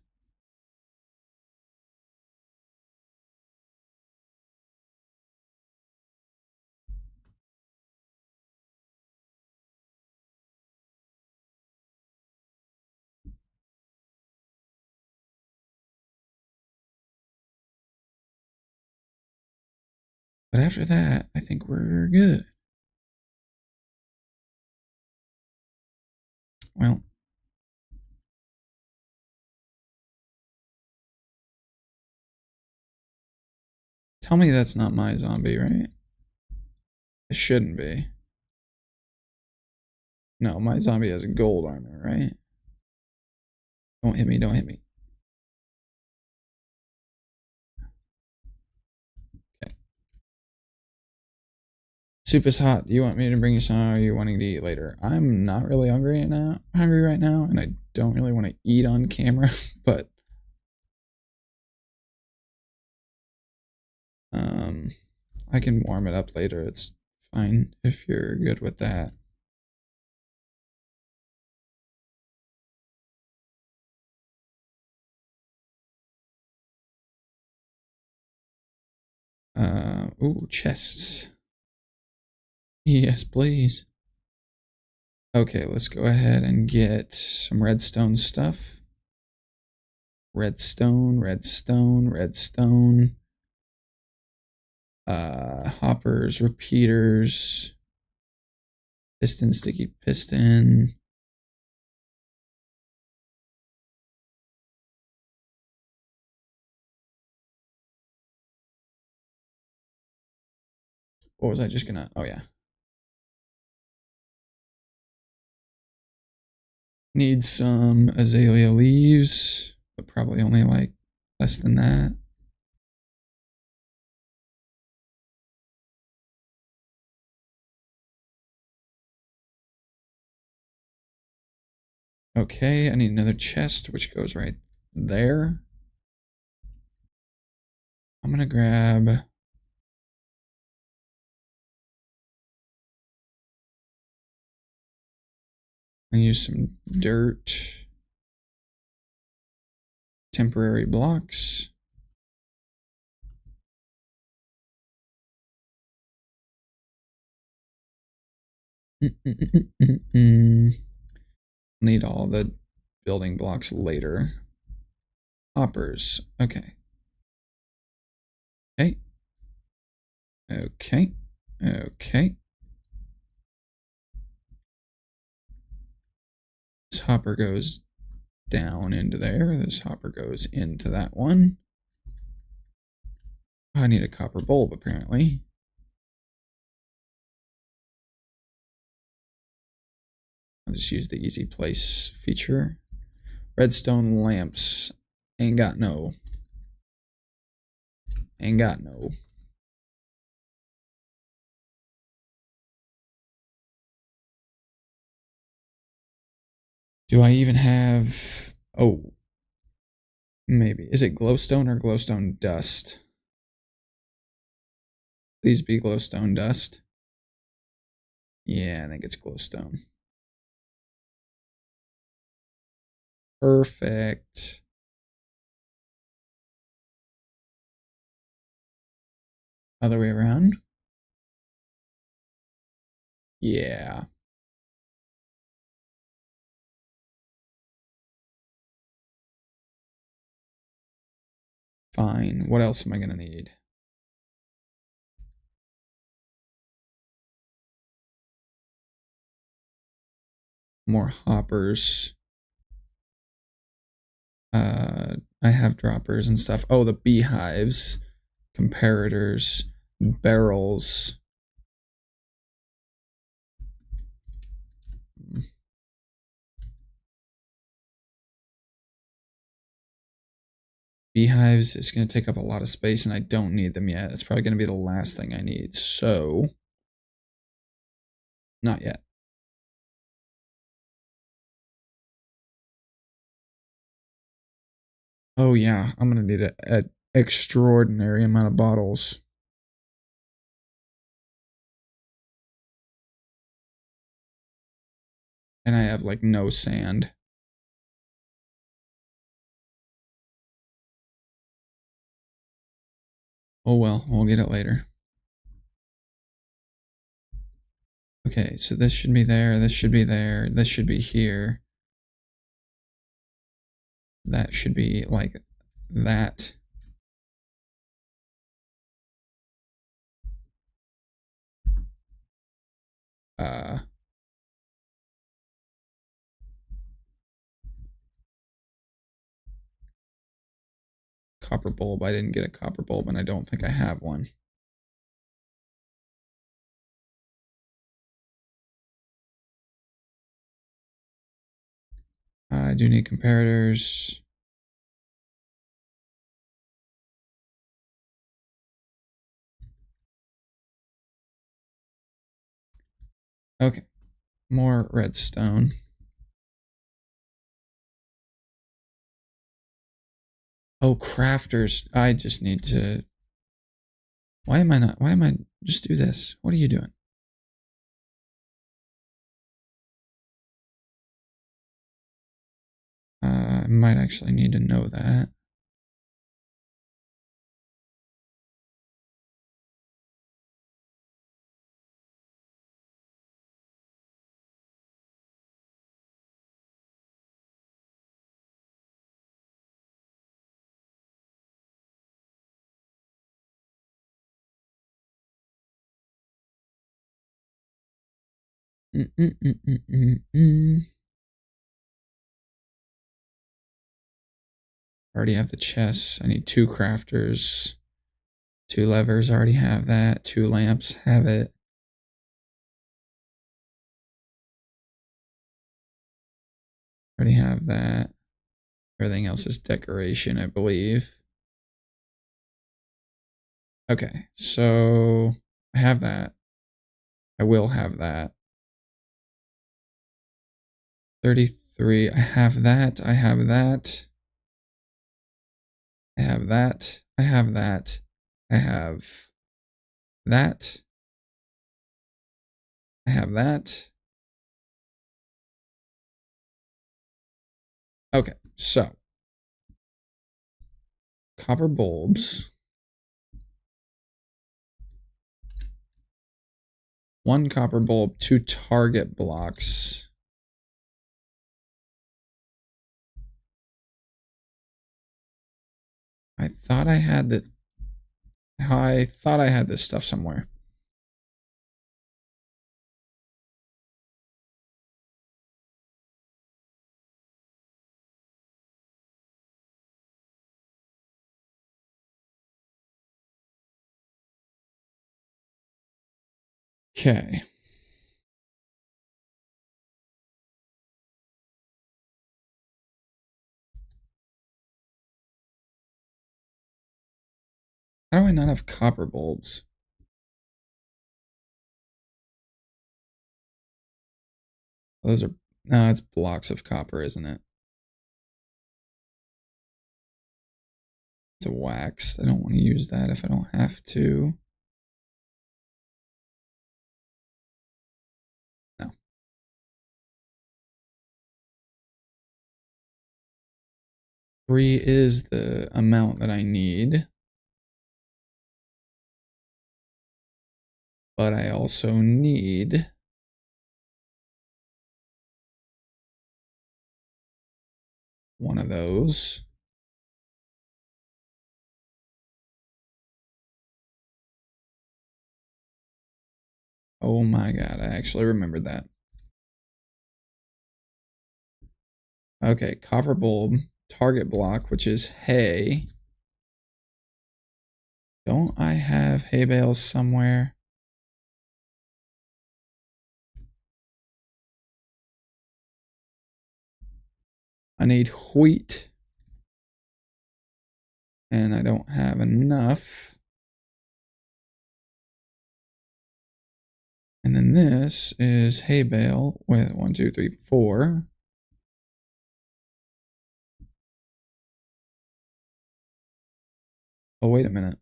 But after that, I think we're good. Well, tell me that's not my zombie, right? It shouldn't be. No, my zombie has gold armor, right? Don't hit me, don't hit me. Okay. Soup is hot. Do you want me to bring you some, or are you wanting to eat later? I'm not really hungry right now, and I don't really want to eat on camera, but I can warm it up later. It's fine if you're good with that. Ooh, chests. Yes, please. Okay, let's go ahead and get some redstone stuff. Redstone, redstone, redstone. Hoppers, repeaters. Piston, sticky piston. What was I just gonna, oh yeah. Need some azalea leaves, but probably only like less than that. Okay, I need another chest, which goes right there. I'm gonna grab... I use some dirt. Temporary blocks. Need all the building blocks later. Hoppers. Okay. Okay. Okay. Okay. This hopper goes down into there. This hopper goes into that one. I need a copper bulb, apparently. I'll just use the easy place feature. Redstone lamps. Ain't got no. Ain't got no. Do I even have... Oh. Maybe. Is it glowstone or glowstone dust? Please be glowstone dust. Yeah, I think it's glowstone. Perfect. Other way around? Yeah. Fine. What else am I gonna need? More hoppers. I have droppers and stuff. Oh, the beehives, comparators, barrels. Beehives is going to take up a lot of space, and I don't need them yet. It's probably going to be the last thing I need, so... Not yet. Oh yeah, I'm going to need an extraordinary amount of bottles. And I have, like, no sand. Oh well, we'll get it later. Okay, so this should be there, this should be there, this should be here. That should be like that. Copper bulb. I didn't get a copper bulb, and I don't think I have one. I do need comparators. Okay, more redstone. Oh, crafters. I just need to... Why am I... Just do this. What are you doing? I might actually need to know that. Already have the chests. I need 2 crafters. 2 levers, already have that. 2 lamps, have it. Already have that. Everything else is decoration, I believe. Okay, so I have that. I will have that. 33. I have that. I have that. I have that. I have that. I have that. I have that. Okay, so copper bulbs. 1 copper bulb, 2 target blocks. I thought I had this stuff somewhere. Okay. How do I not have copper bulbs? Those are, no, it's blocks of copper, isn't it? It's a wax. I don't want to use that if I don't have to. No. 3 is the amount that I need. But I also need one of those. Oh my god, I actually remembered that. Okay, copper bulb, target block, which is hay. Don't I have hay bales somewhere? I need wheat. And I don't have enough. And then this is hay bale with 1, 2, 3, 4. Oh, wait a minute.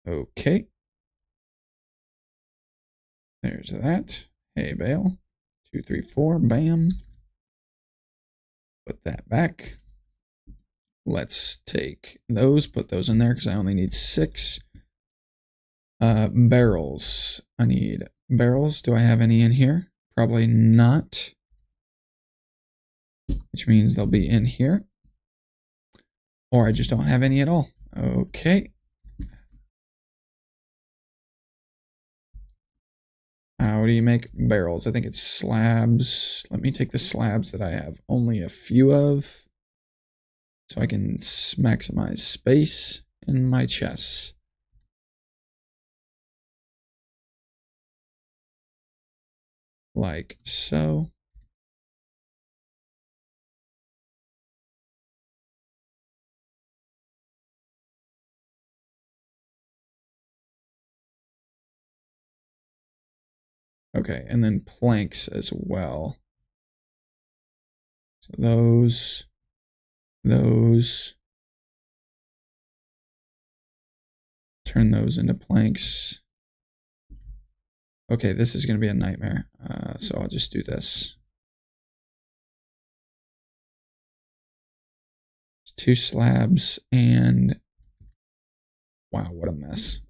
Okay. There's that. Hay bale. 2, 3, 4. Bam. Put that back. Let's take those, put those in there because I only need 6. Barrels. I need barrels. Do I have any in here? Probably not. Which means they'll be in here. Or I just don't have any at all. Okay. How do you make barrels? I think it's slabs. Let me take the slabs that I have only a few of, so I can maximize space in my chests. Like so. Okay, and then planks as well. So those. Turn those into planks. Okay, this is going to be a nightmare. So I'll just do this. 2 slabs and wow, what a mess.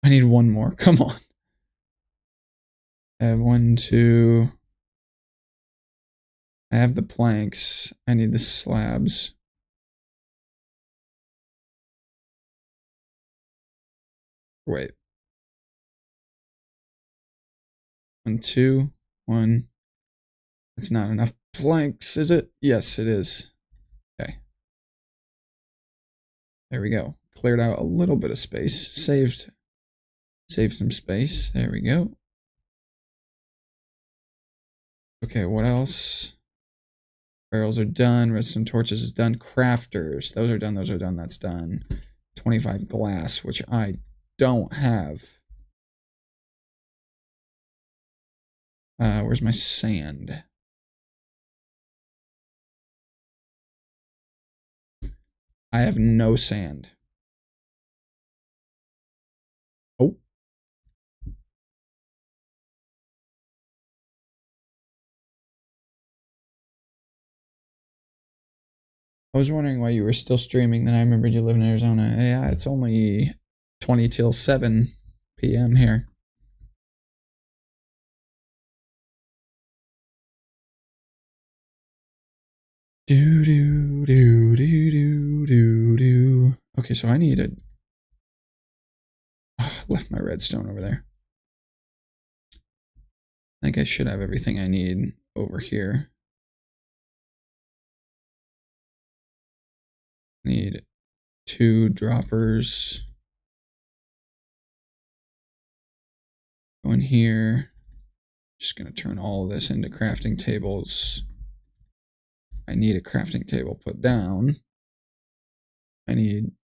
I need one more. Come on. I have 1, 2. I have the planks. I need the slabs. Wait. 1, 2, 1. It's not enough planks, is it? Yes, it is. Okay. There we go. Cleared out a little bit of space. Saved some space. There we go. Okay, what else? Barrels are done. Redstone torches is done. Crafters. Those are done. Those are done. That's done. 25 glass, which I don't have. Where's my sand? I have no sand. Oh. I was wondering why you were still streaming. Then I remembered you live in Arizona. Yeah, it's only 20 till 7 p.m. here. Do do do do do do do. Okay, so I need a. Oh, left my redstone over there. I think I should have everything I need over here. Need 2 droppers. Go in here. Just gonna turn all of this into crafting tables. I need a crafting table put down. I'm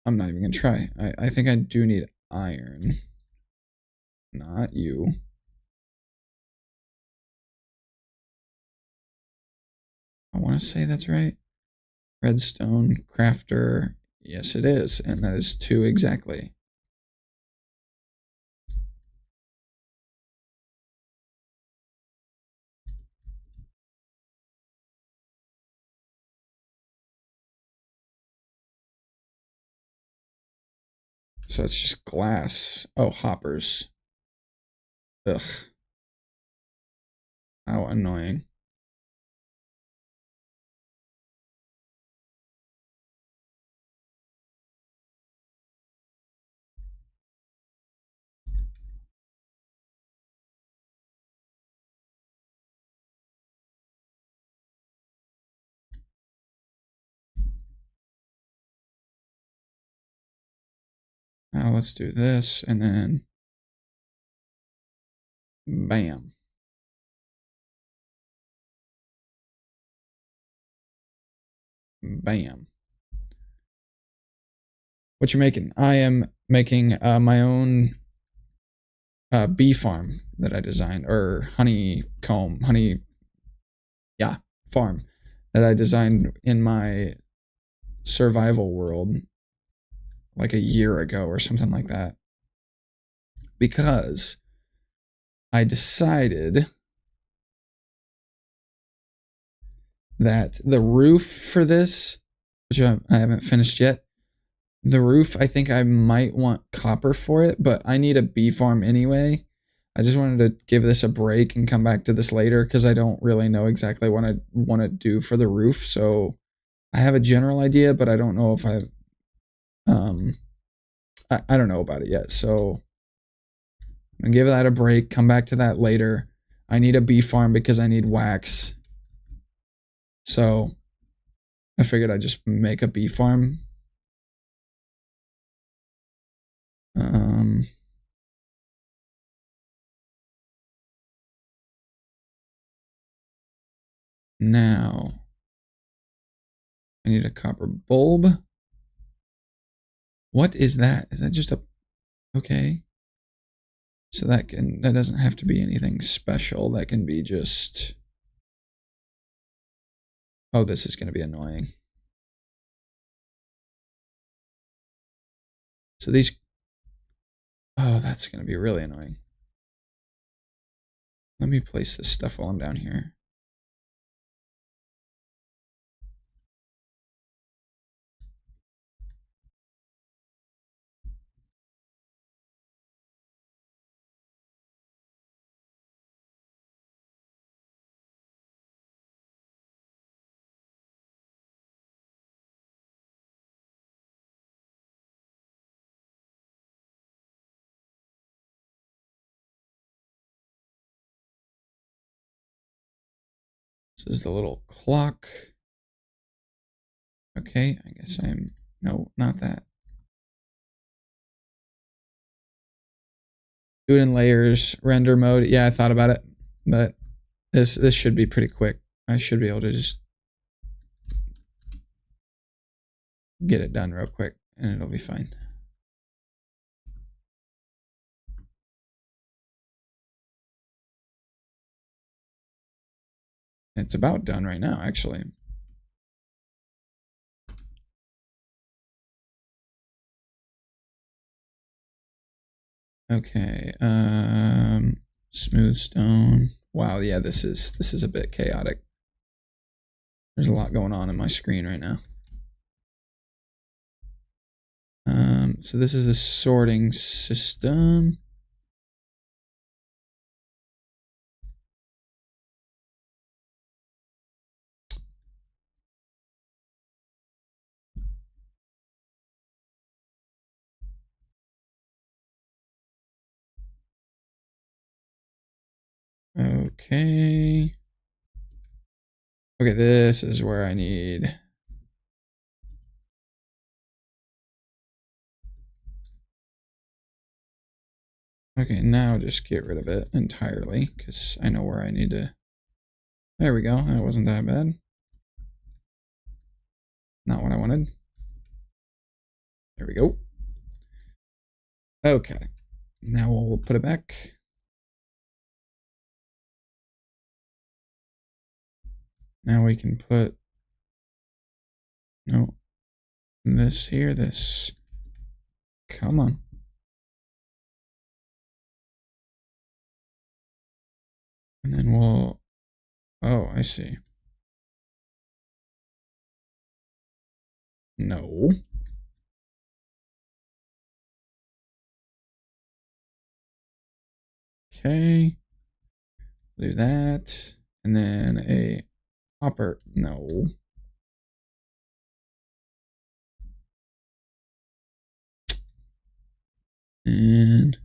not even gonna try. I think I do need iron. Not you. I want to say that's right. Redstone crafter. Yes, it is. And that is 2 exactly. So it's just glass. Oh, hoppers. Ugh. How annoying. Now let's do this and then bam. Bam. What you making? I am making my own bee farm that I designed, or honeycomb, farm that I designed in my survival world like a year ago or something like that. Because I decided that the roof for this, which I haven't finished yet, the roof, I think I might want copper for it, but I need a bee farm anyway. I just wanted to give this a break and come back to this later because I don't really know exactly what I want to do for the roof. So I have a general idea, but I don't know if I don't know about it yet. So I'm gonna give that a break, come back to that later. I need a bee farm because I need wax. So I figured I'd just make a bee farm. Now I need a copper bulb. What is that? Is that just a... Okay. So that doesn't have to be anything special. That can be just... Oh, this is going to be annoying. So these... Oh, that's going to be really annoying. Let me place this stuff while I'm down here. This is the little clock. Okay, I guess I'm... No, not that. Do it in layers, render mode. Yeah, I thought about it, but this should be pretty quick. I should be able to just get it done real quick and it'll be fine. It's about done right now, actually. Okay, smooth stone. Wow, yeah, this is a bit chaotic. There's a lot going on my screen right now. So this is the sorting system. Okay. Okay, this is where I need. Okay, now just get rid of it entirely because I know where I need to. There we go. That wasn't that bad. Not what I wanted. There we go. Okay. Now we'll put it back. Now we can put, no, this here, this. Come on. And then we'll, oh, I see. No. Okay. Do that. And then a hopper. No. And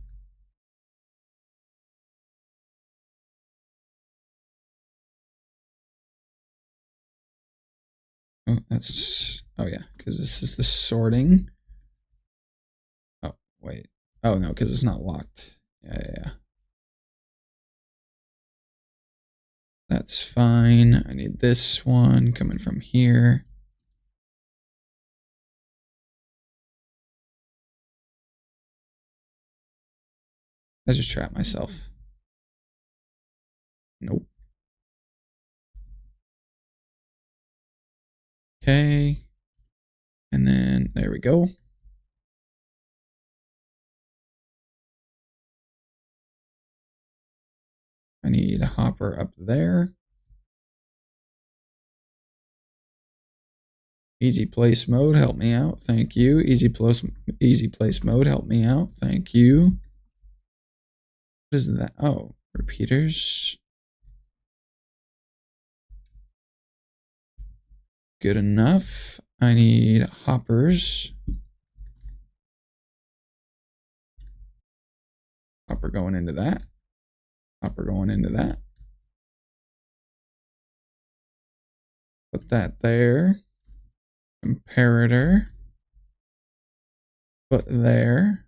oh, that's, oh yeah, because this is the sorting. Oh, wait. Oh no, because it's not locked. Yeah. That's fine. I need this one coming from here. I just trapped myself. Nope. Okay. And then there we go. I need a hopper up there. Easy place mode, help me out. Thank you. Easy place mode, help me out. Thank you. What is that? Oh, repeaters. Good enough. I need hoppers. Hopper going into that. Hopper going into that. Put that there. Comparator. Put there.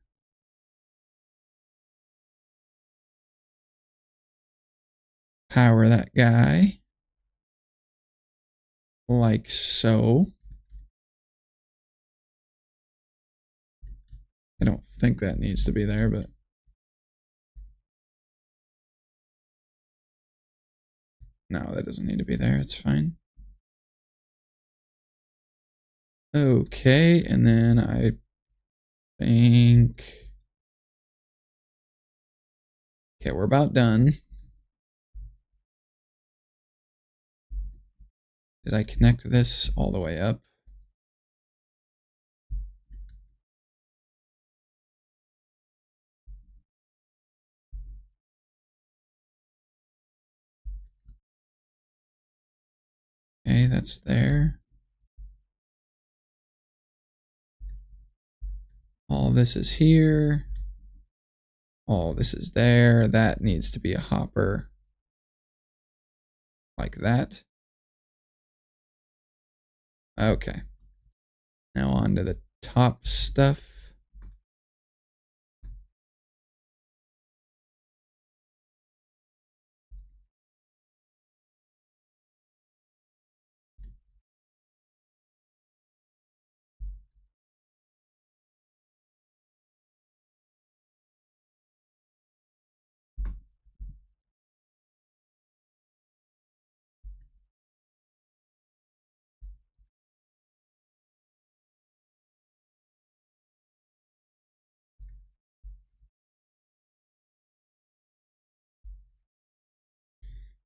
Power that guy. Like so. I don't think that needs to be there, but no, that doesn't need to be there. It's fine. Okay, and then I think, okay, we're about done. Did I connect this all the way up? Okay, that's there. All this is here. All this is there. That needs to be a hopper like that. Okay. Now on to the top stuff.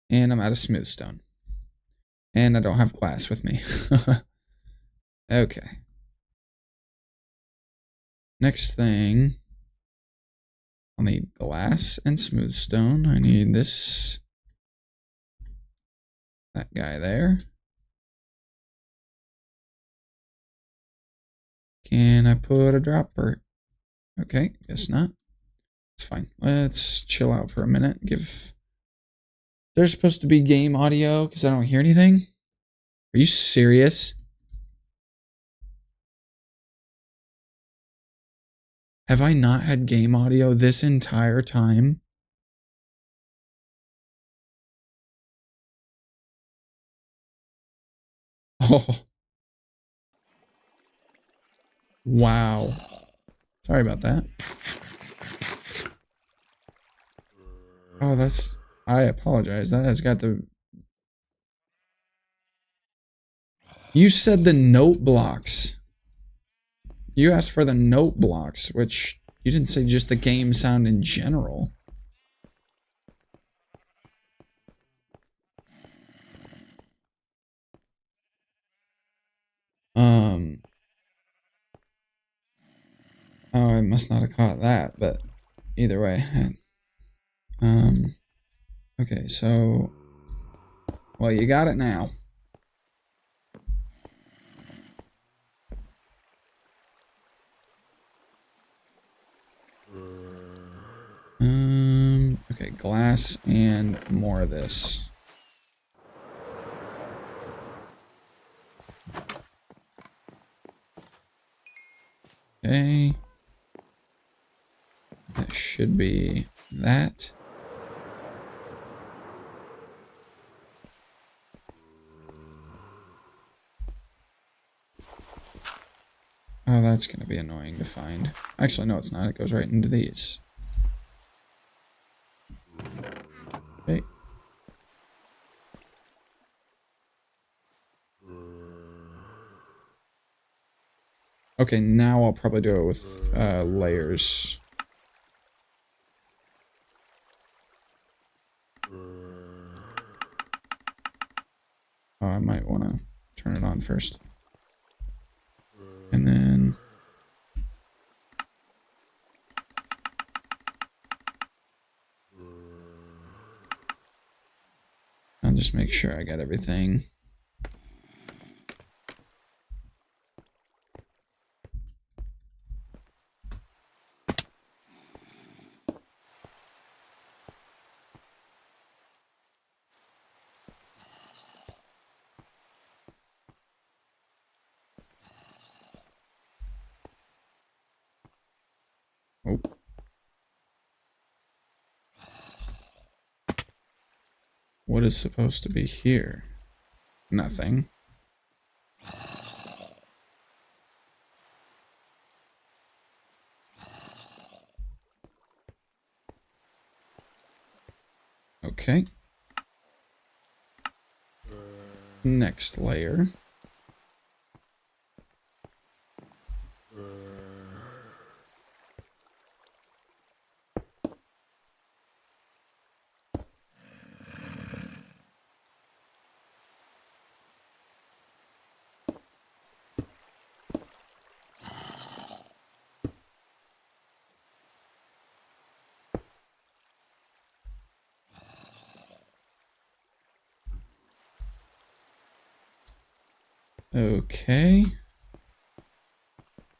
And I'm out of smooth stone. And I don't have glass with me. Okay. Next thing, I'll need glass and smooth stone. I need this, that guy there. Can I put a dropper? Okay, guess not. It's fine. Let's chill out for a minute. There's supposed to be game audio because I don't hear anything. Are you serious? Have I not had game audio this entire time? Oh. Wow. Sorry about that. Oh, I apologize. That has got the... You said the note blocks. You asked for the note blocks, which you didn't say just the game sound in general. Oh, I must not have caught that, but either way. Okay, so... Well, you got it now. Okay, glass and more of this. Okay. That should be that. Oh, that's going to be annoying to find. Actually, no, it's not. It goes right into these. Okay. Okay, now I'll probably do it with layers. Oh, I might want to turn it on first. And then... I'll just make sure I got everything. Oh. What is supposed to be here? Nothing. Okay. Next layer. Okay.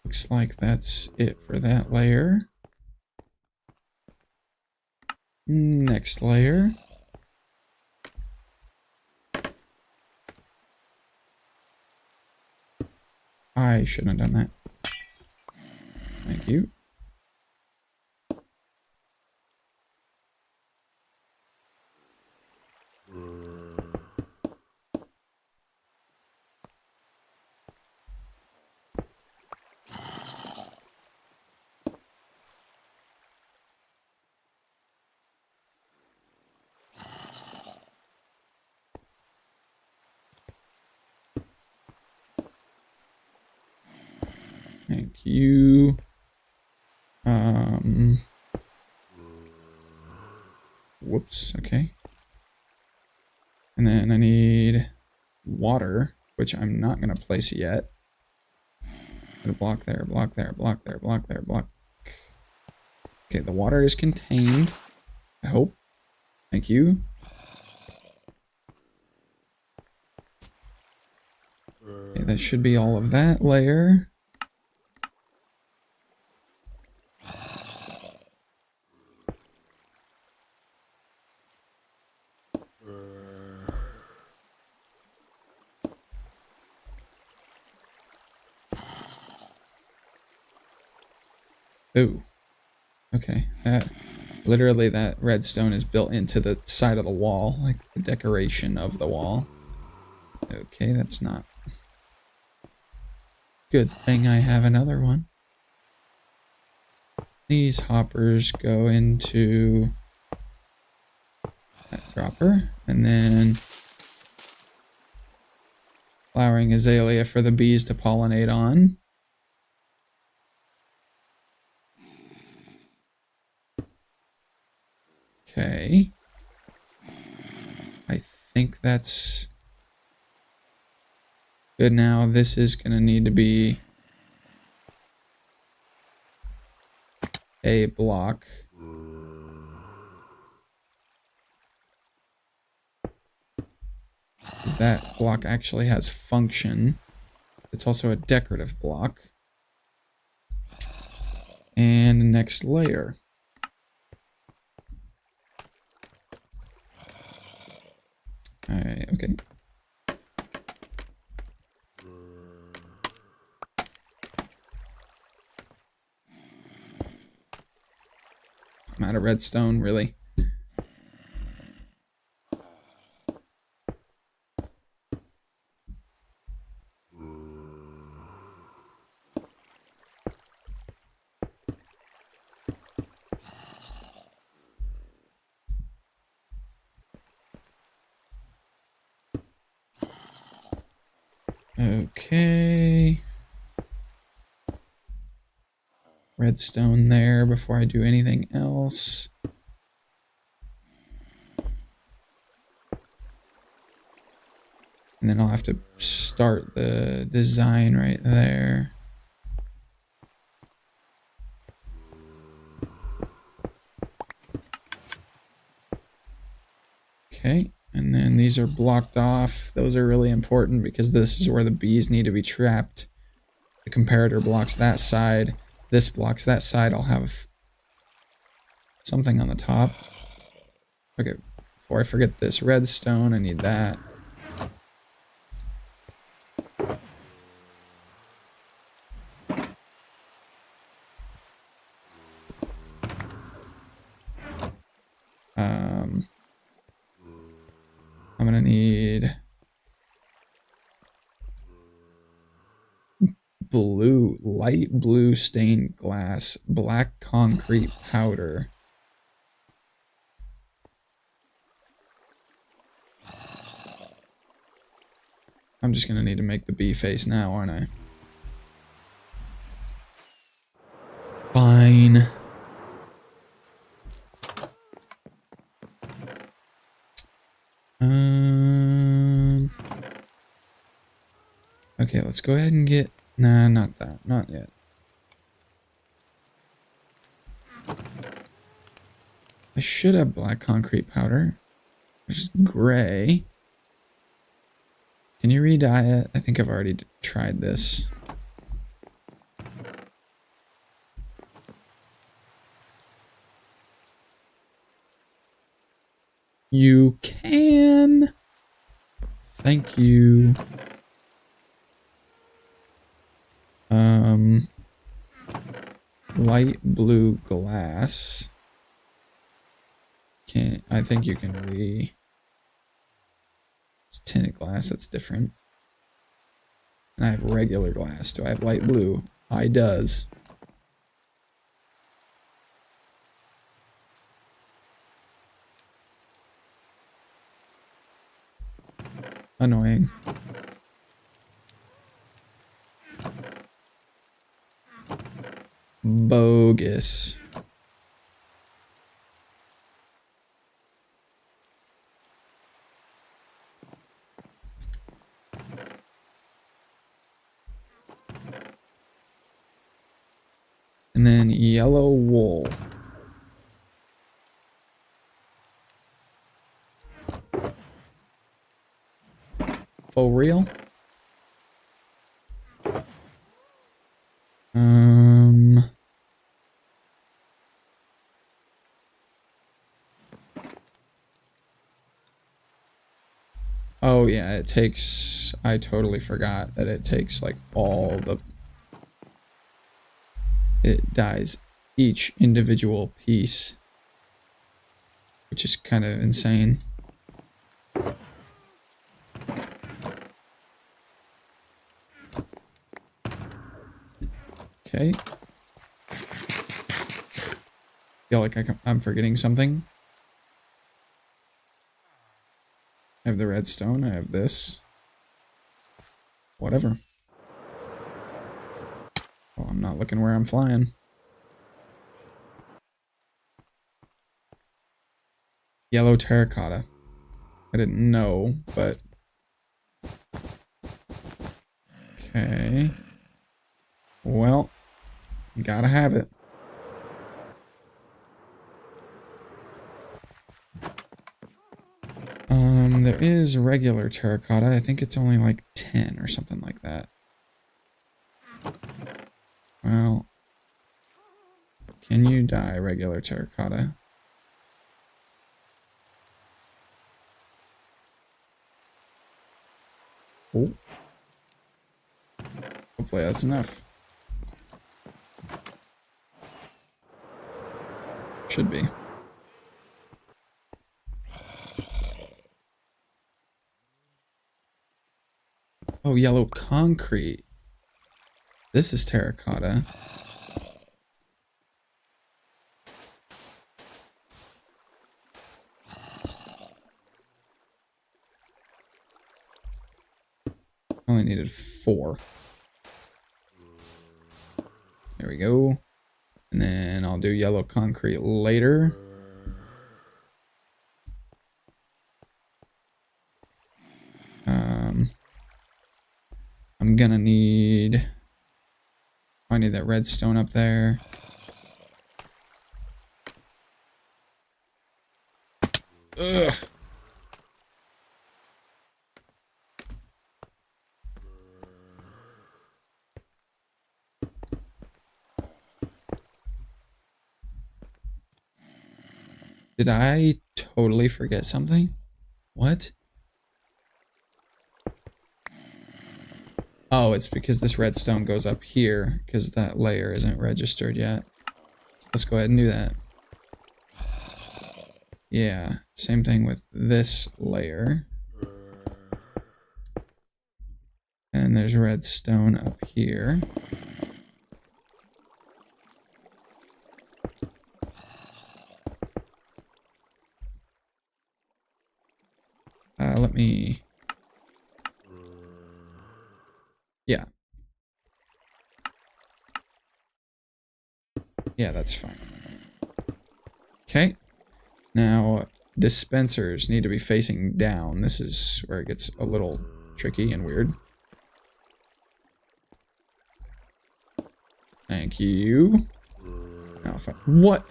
Looks like that's it for that layer. Next layer. I shouldn't have done that. Thank you. Thank you. Whoops, okay. And then I need water, which I'm not going to place yet. Put a block there, block there, block there, block there, block. Okay, the water is contained. I hope. Thank you. Okay, that should be all of that layer. Ooh. Okay, literally that redstone is built into the side of the wall, like the decoration of the wall. Okay, that's not... Good thing I have another one. These hoppers go into that dropper, and then flowering azalea for the bees to pollinate on. Okay. I think that's good now. This is going to need to be a block. Because that block actually has function. It's also a decorative block. And the next layer. Alright, okay. I'm out of redstone, really. Okay. Redstone there before I do anything else. And then I'll have to start the design right there. Okay, and then these are blocked off. Those are really important because this is where the bees need to be trapped. The comparator blocks that side. This blocks that side. I'll have something on the top. Okay, before I forget this redstone, I need that. I'm gonna need blue, light blue stained glass, black concrete powder. I'm just gonna need to make the bee face now, aren't I? Fine. Okay, let's go ahead and get... Nah, not that. Not yet. I should have black concrete powder. There's gray. Can you re-dye it? I think I've already tried this. You can. Thank you. Light blue glass. I think you can it's tinted glass, that's different. And I have regular glass. Do I have light blue? I does. Annoying. Bogus. And then yellow wool. For real? Oh yeah, it takes, I totally forgot that it takes like all the, it dyes each individual piece, which is kind of insane. Okay. Feel like I'm forgetting something. I have the redstone, I have this. Whatever. Oh, I'm not looking where I'm flying. Yellow terracotta. I didn't know, but... Okay. Well, gotta have it. There is regular terracotta. I think it's only like 10 or something like that. Well, can you dye regular terracotta? Oh. Hopefully that's enough. Should be. Oh, yellow concrete. This is terracotta. Only needed 4. There we go. And then I'll do yellow concrete later. I'm gonna need... I need that redstone up there. Ugh. Did I totally forget something? What? Oh, it's because this redstone goes up here because that layer isn't registered yet. Let's go ahead and do that. Yeah, same thing with this layer. And there's redstone up here. Let me... Yeah. Yeah, that's fine. Okay. Now, dispensers need to be facing down. This is where it gets a little tricky and weird. Thank you. Now if I... What?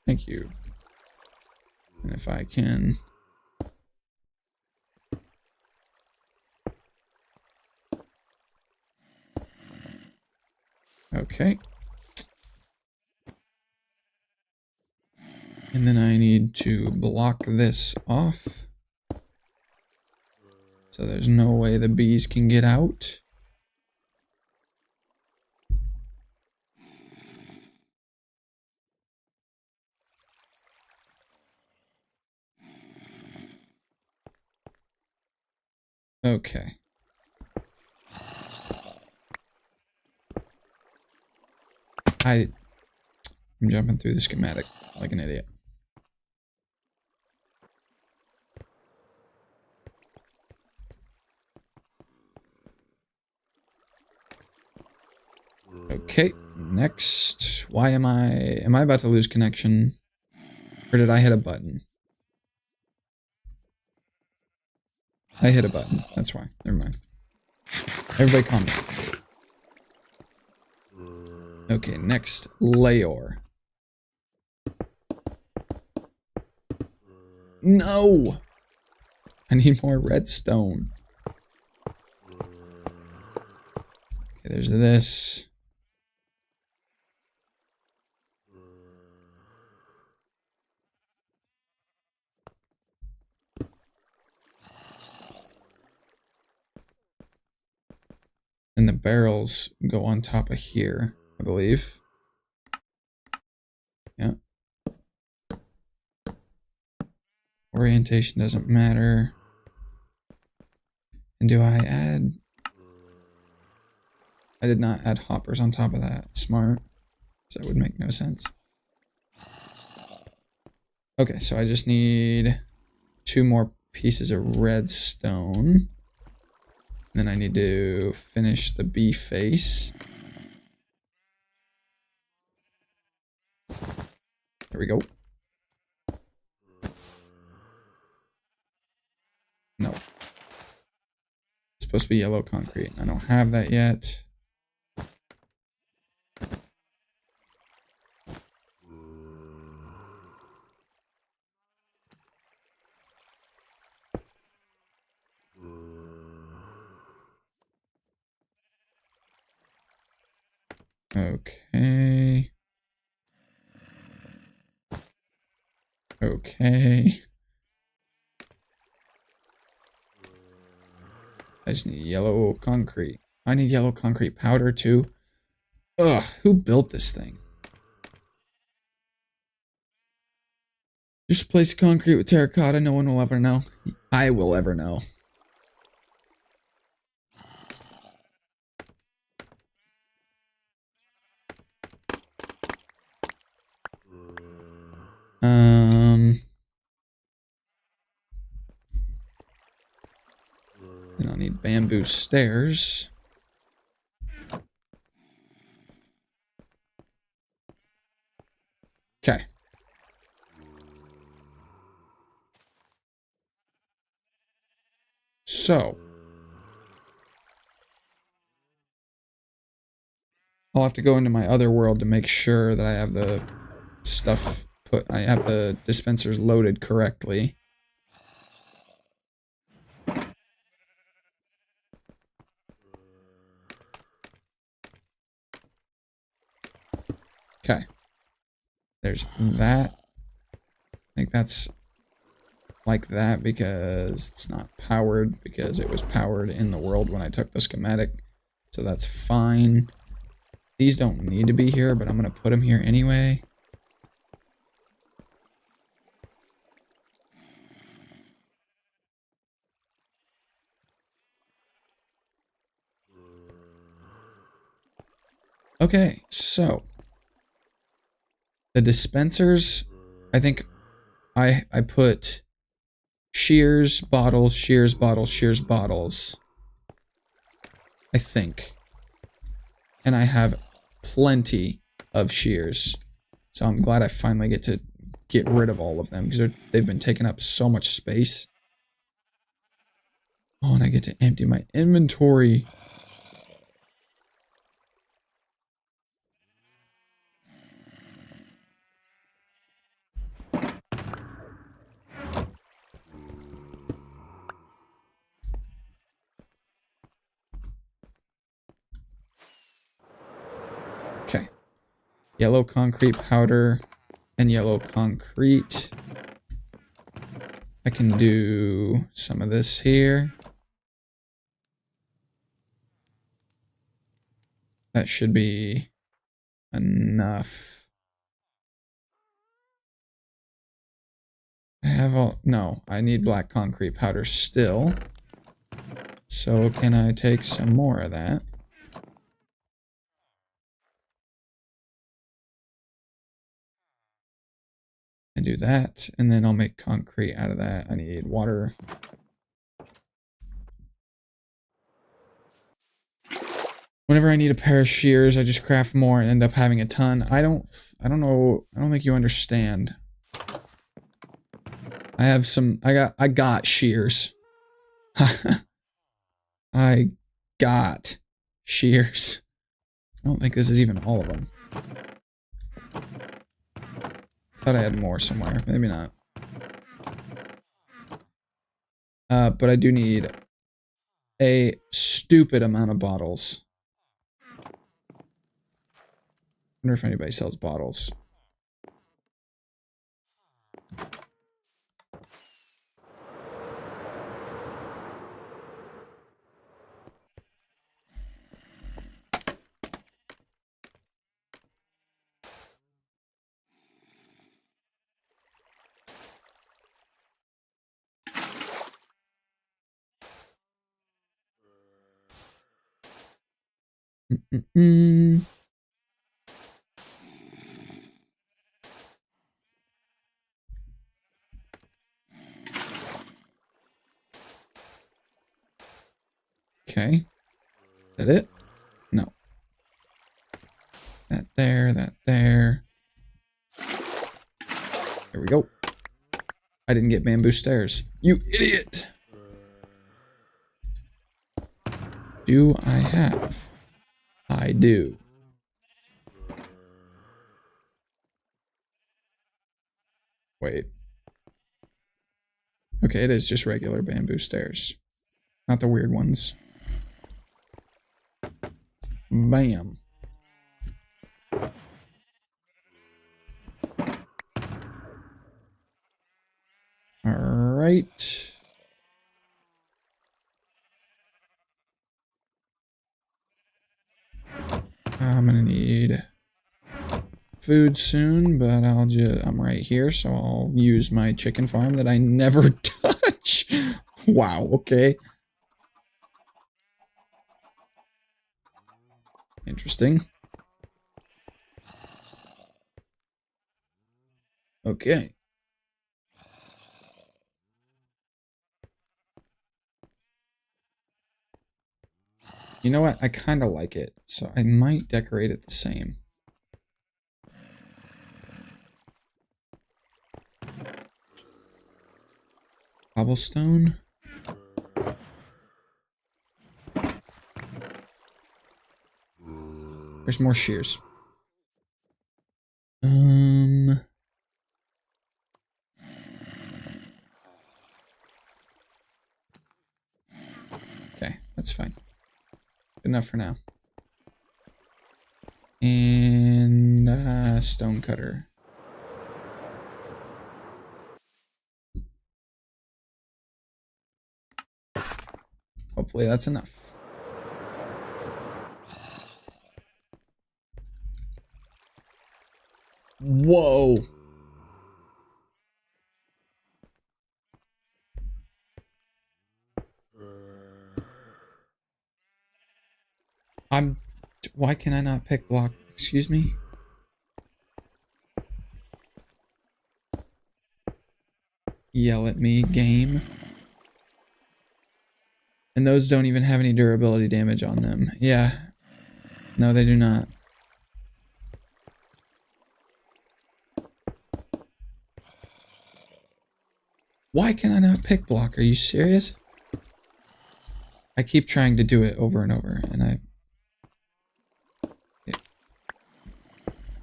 Thank you. And if I can... Okay. And then I need to block this off. So there's no way the bees can get out. Okay. I'm jumping through the schematic like an idiot. Okay, next. Why am I about to lose connection? Or did I hit a button? I hit a button, that's why. Never mind. Everybody calm down. Okay, next layer. No! I need more redstone. Okay, there's this. And the barrels go on top of here, I believe. Yeah. Orientation doesn't matter. And do I add... I did not add hoppers on top of that. Smart. So that would make no sense. Okay, so I just need 2 more pieces of redstone. Then I need to finish the bee face. There we go. No. It's supposed to be yellow concrete. I don't have that yet. Okay. Okay. I just need yellow concrete. I need yellow concrete powder too. Ugh, who built this thing? Just place concrete with terracotta, no one will ever know. I will ever know. Then I'll need bamboo stairs. Okay. So. I'll have to go into my other world to make sure that I have the stuff I have the dispensers loaded correctly. Okay. There's that. I think that's like that because it's not powered, because it was powered in the world when I took the schematic. So that's fine. These don't need to be here, but I'm going to put them here anyway. Okay, so the dispensers, I think I put shears, bottles, shears, bottles, shears, bottles. I think. And I have plenty of shears. So I'm glad I finally get to get rid of all of them because they've been taking up so much space. Oh, and I get to empty my inventory. Okay. Yellow concrete powder and yellow concrete. I can do some of this here. That should be enough. I have all... No, I need black concrete powder still. So can I take some more of that? And do that, and then I'll make concrete out of that. I need water. Whenever I need a pair of shears, I just craft more and end up having a ton. I don't know. I don't think you understand. I have some. I got shears. I got shears. I don't think this is even all of them. Thought I had more somewhere. Maybe not. But I do need a stupid amount of bottles. Wonder if anybody sells bottles. Okay. Is that it? No. That there, that there. There we go. I didn't get bamboo stairs. You idiot! Do I have? I do. Wait. Okay, it is just regular bamboo stairs. Not the weird ones. Bam. Alright. I'm gonna need food soon, but I'm right here, so I'll use my chicken farm that I never touch. Wow, okay. Interesting. Okay. You know what? I kind of like it, so I might decorate it the same. Cobblestone. There's more shears. Okay, that's fine. Good enough for now. And stone cutter. Hopefully that's enough. Whoa. Why can I not pick block? Excuse me? Yell at me, game. And those don't even have any durability damage on them. Yeah. No, they do not. Why can I not pick block? Are you serious? I keep trying to do it over and over, and I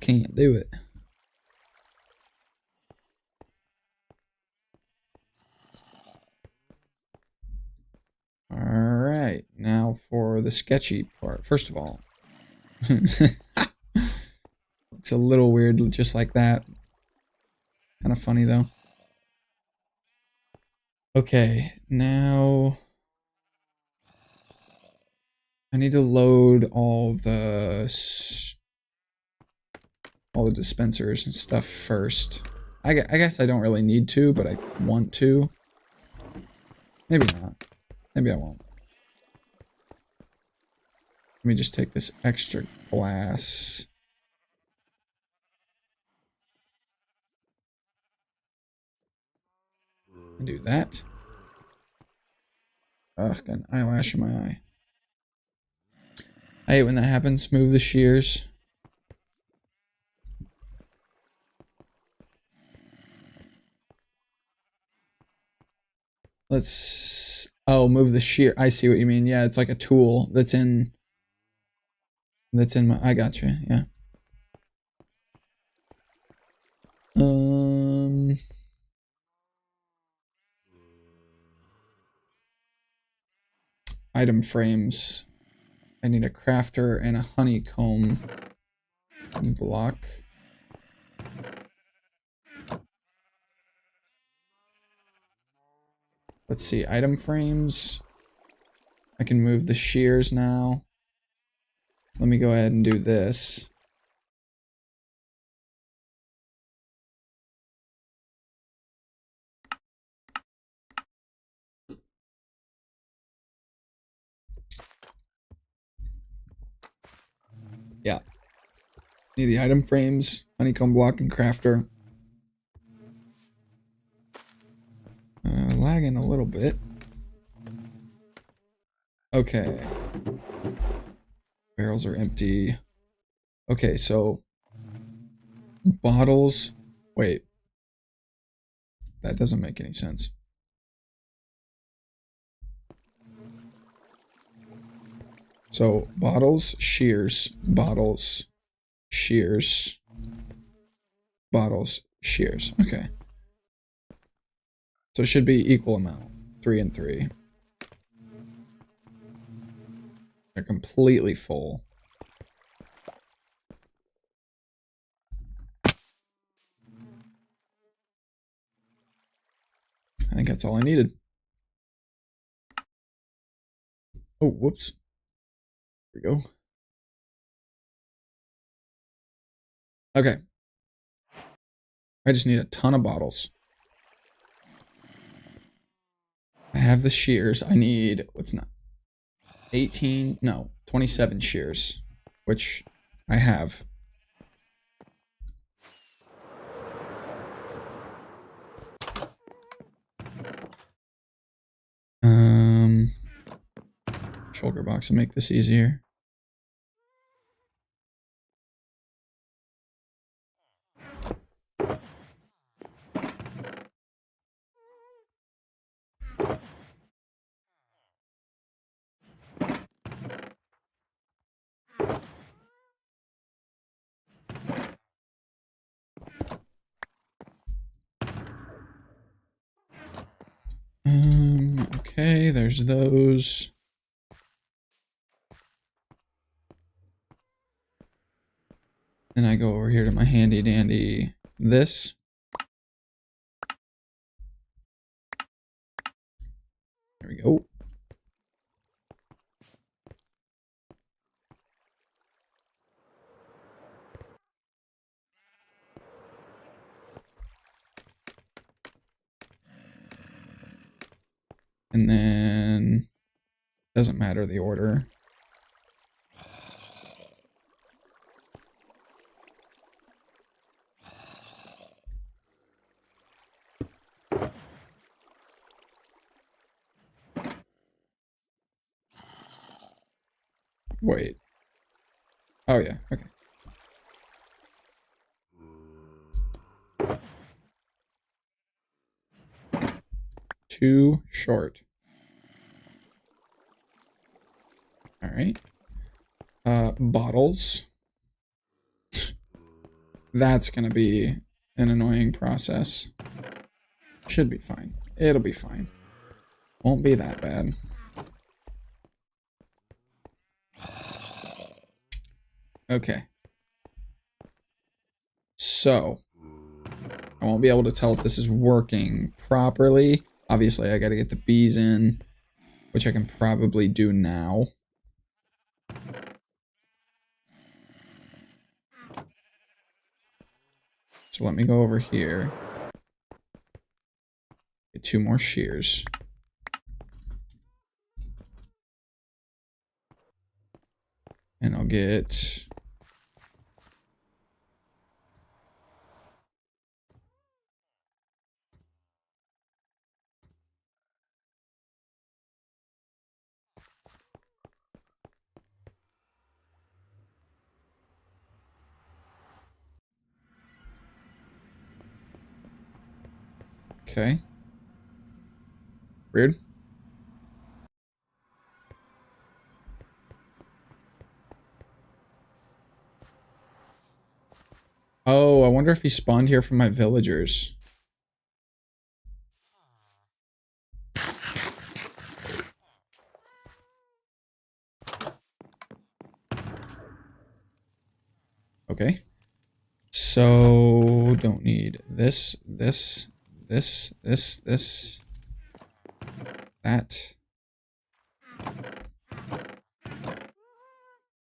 can't do it. Alright, now for the sketchy part. First of all, looks a little weird just like that. Kind of funny though. Okay, now I need to load all the dispensers and stuff first. I guess I don't really need to, but I want to. Maybe not. Maybe I won't. Let me just take this extra glass. And do that. Ugh, got an eyelash in my eye. I hate when that happens. Move the shears. Let's... Oh, move the shear. I see what you mean. Yeah, it's like a tool that's in my... I gotcha, yeah. Item frames. I need a crafter and a honeycomb block. Let's see, item frames. I can move the shears now. Let me go ahead and do this. Yeah. Need the item frames, honeycomb block, and crafter. Lagging a little bit. Okay. Barrels are empty. Okay, so bottles. Wait. That doesn't make any sense. So bottles, shears, bottles, shears, bottles, shears. Okay. So it should be equal amount. 3 and 3. They're completely full. I think that's all I needed. Oh, whoops. Here we go. Okay. I just need a ton of bottles. I have the shears. I need, what's not? 18, no, 27 shears, which I have. Shulker box to make this easier. Okay, there's those. Then I go over here to my handy dandy this. There we go. And then doesn't matter the order. Wait. Oh yeah, okay. Too short. All right. Bottles. That's gonna be an annoying process. Should be fine. It'll be fine. Won't be that bad. Okay. So, I won't be able to tell if this is working properly. Obviously, I gotta get the bees in, which I can probably do now. So let me go over here. Get 2 more shears. And I'll get... Okay. Weird. Oh, I wonder if he spawned here from my villagers. Okay. So, don't need this, this, this, that,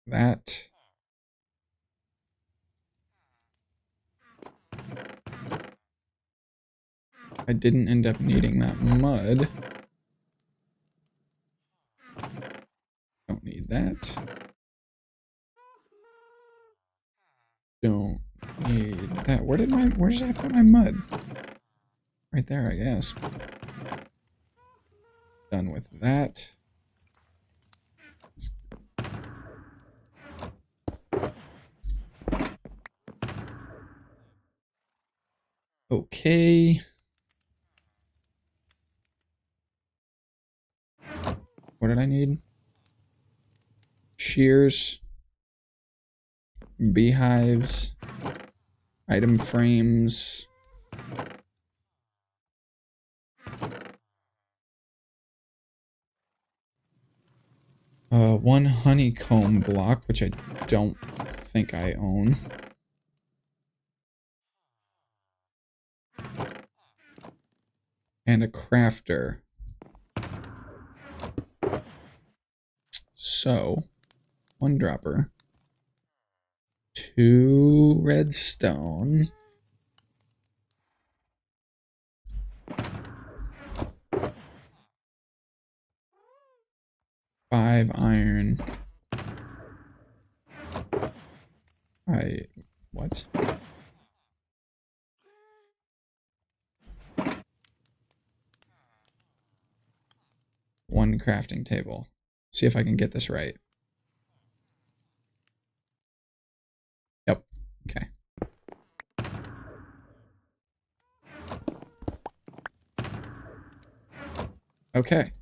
that. I didn't end up needing that mud. Don't need that. Don't need that. Where did I put my mud? Right there, I guess. Done with that. Okay. What did I need? Shears. Beehives. Item frames. One honeycomb block, which I don't think I own. And a crafter. So, one dropper. 2 redstone. 5 iron. What? One crafting table. See if I can get this right. Yep. Okay. Okay.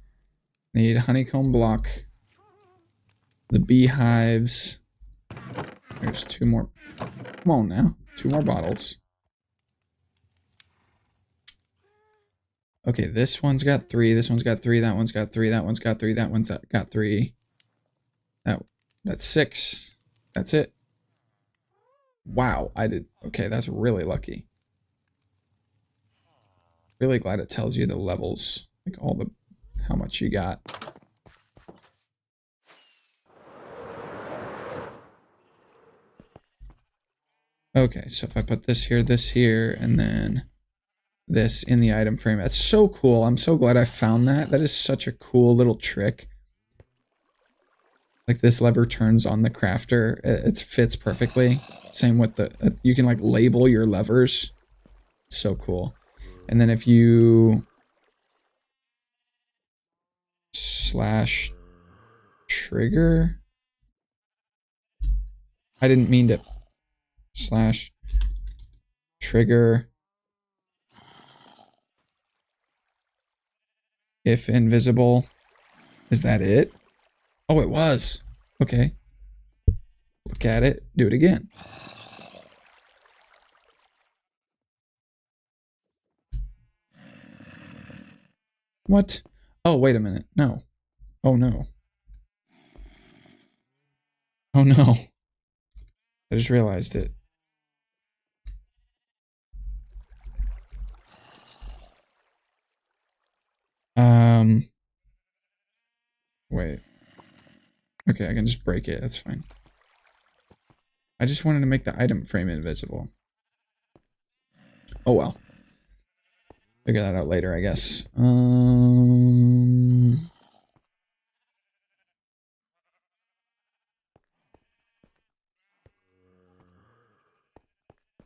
Need a honeycomb block. The beehives. There's 2 more. Come on now. 2 more bottles. Okay, this one's got 3. This one's got 3. That one's got 3. That one's got 3. That one's got 3. That's 6. That's it. Wow, I did. Okay, that's really lucky. Really glad it tells you the levels, like how much you got. Okay, so if I put this here, and then this in the item frame, that's so cool. I'm so glad I found that. That is such a cool little trick. Like this lever turns on the crafter. It fits perfectly. Same with you can like label your levers. It's so cool. And then if you slash trigger, I didn't mean to slash trigger if invisible. Is that it? Oh, it was. Okay. Look at it. Do it again. What? Oh, wait a minute. No. Oh, no. Oh, no. I just realized it. Wait. Okay, I can just break it. That's fine. I just wanted to make the item frame invisible. Oh, well. Figure that out later, I guess.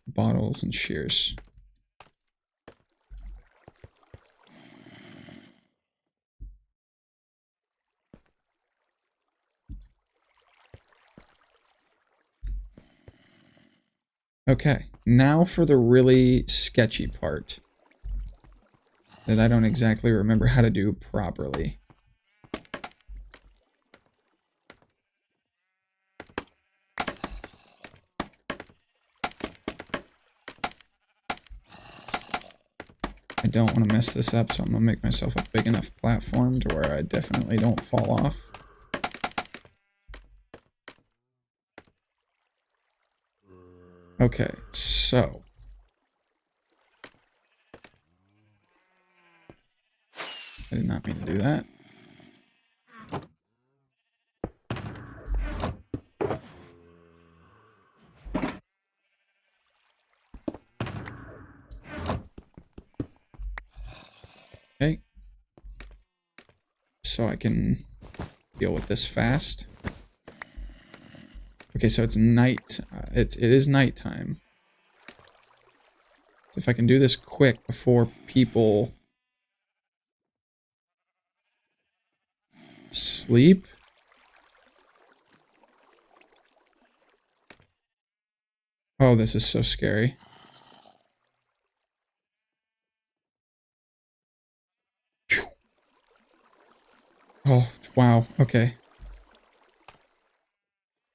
Bottles and shears. Okay, now for the really sketchy part that I don't exactly remember how to do properly. don't want to mess this up, so I'm going to make myself a big enough platform to where I definitely don't fall off. Okay, so. I did not mean to do that. Okay. So I can deal with this fast. Okay, so it's night. It is nighttime. So if I can do this quick before people sleep. Oh, this is so scary. Oh, wow. Okay.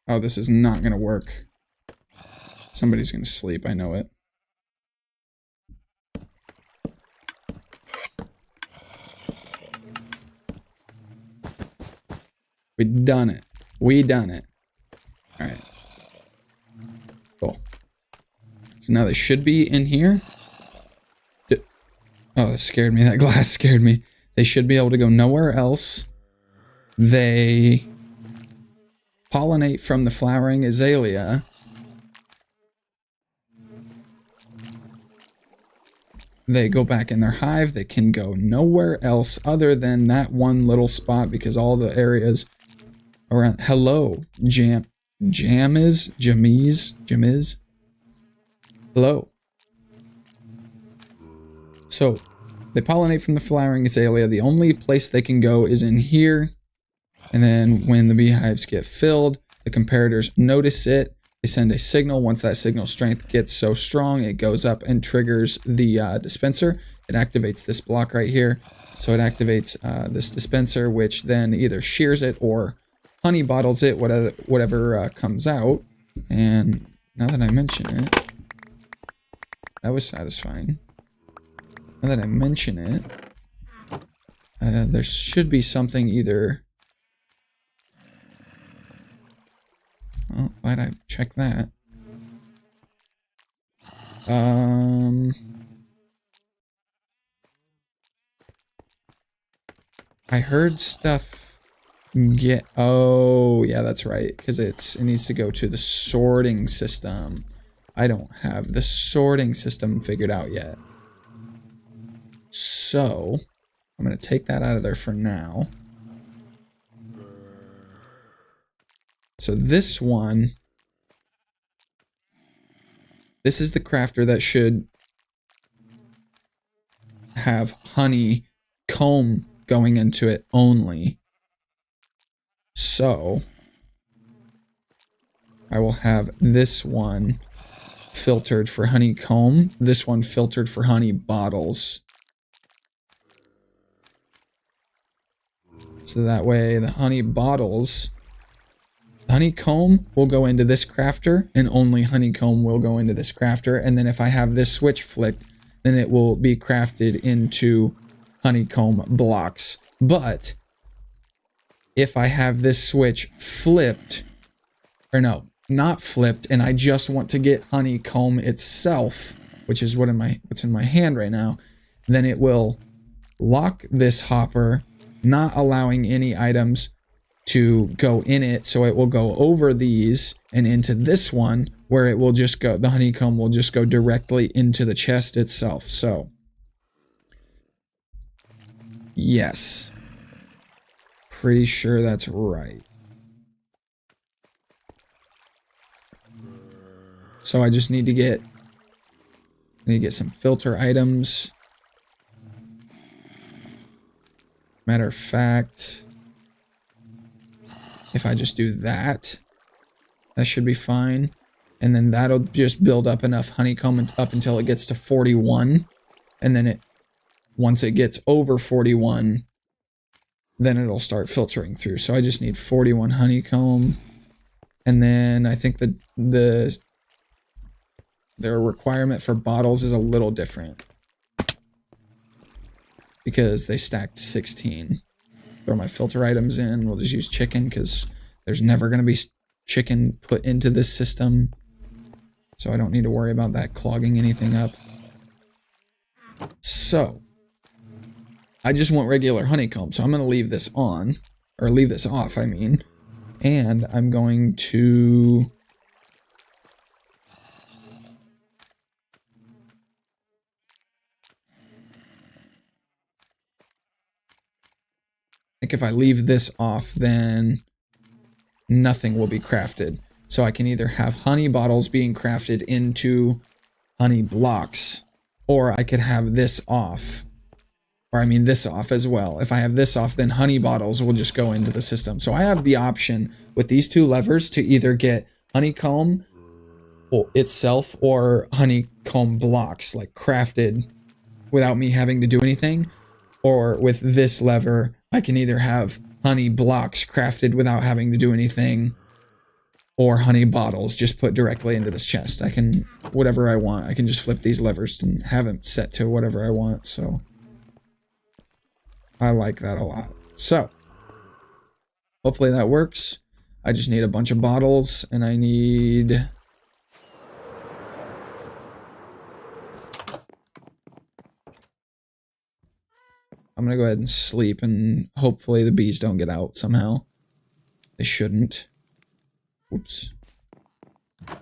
Oh, this is not going to work. Somebody's going to sleep. I know it. We done it. We done it. All right. Cool. So now they should be in here. Oh, that scared me. That glass scared me. They should be able to go nowhere else. They pollinate from the flowering azalea. They go back in their hive. They can go nowhere else other than that one little spot because all the areas around. Hello, Jamiz. Hello. So they pollinate from the flowering azalea. The only place they can go is in here. And then when the beehives get filled, the comparators notice it. They send a signal. Once that signal strength gets so strong, it goes up and triggers the dispenser. It activates this block right here. So it activates this dispenser, which then either shears it or honey bottles it, whatever comes out. And now that I mention it, that was satisfying. Now that I mention it, there should be something either. Well, glad I checked that. I heard stuff get. Oh, yeah, that's right. Because it needs to go to the sorting system. I don't have the sorting system figured out yet. So I'm going to take that out of there for now. So this one, this is the crafter that should have honey comb going into it only. So I will have this one filtered for honeycomb, this one filtered for honey bottles. So that way the honey bottles, honeycomb will go into this crafter and only honeycomb will go into this crafter. And then if I have this switch flicked, then it will be crafted into honeycomb blocks. But if I have this switch flipped, or no, not flipped, and I just want to get honeycomb itself, which is what's in my hand right now, then it will lock this hopper, not allowing any items to go in it, so it will go over these and into this one where it will just go, the honeycomb will just go directly into the chest itself. So yes, pretty sure that's right. So I just need to get some filter items. Matter of fact, if I just do that, that should be fine. And then that'll just build up enough honeycomb up until it gets to 41. And then once it gets over 41, then it'll start filtering through. So I just need 41 honeycomb. And then I think their requirement for bottles is a little different. because they stacked 16. Throw my filter items in. We'll just use chicken because there's never going to be chicken put into this system. So I don't need to worry about that clogging anything up. So I just want regular honeycomb. So I'm going to leave this on, or leave this off, I mean. And I'm going to... I think if I leave this off, then nothing will be crafted. So I can either have honey bottles being crafted into honey blocks, or I could have this off. Or I mean this off as well. If I have this off, then honey bottles will just go into the system. So I have the option with these two levers to either get honeycomb itself or honeycomb blocks, like crafted without me having to do anything. Or with this lever, I can either have honey blocks crafted without having to do anything, or honey bottles just put directly into this chest. I can, whatever I want, I can just flip these levers and have them set to whatever I want, so I like that a lot. So, hopefully that works. I just need a bunch of bottles, and I need... I'm gonna go ahead and sleep, and hopefully the bees don't get out somehow. They shouldn't. Oops. I'm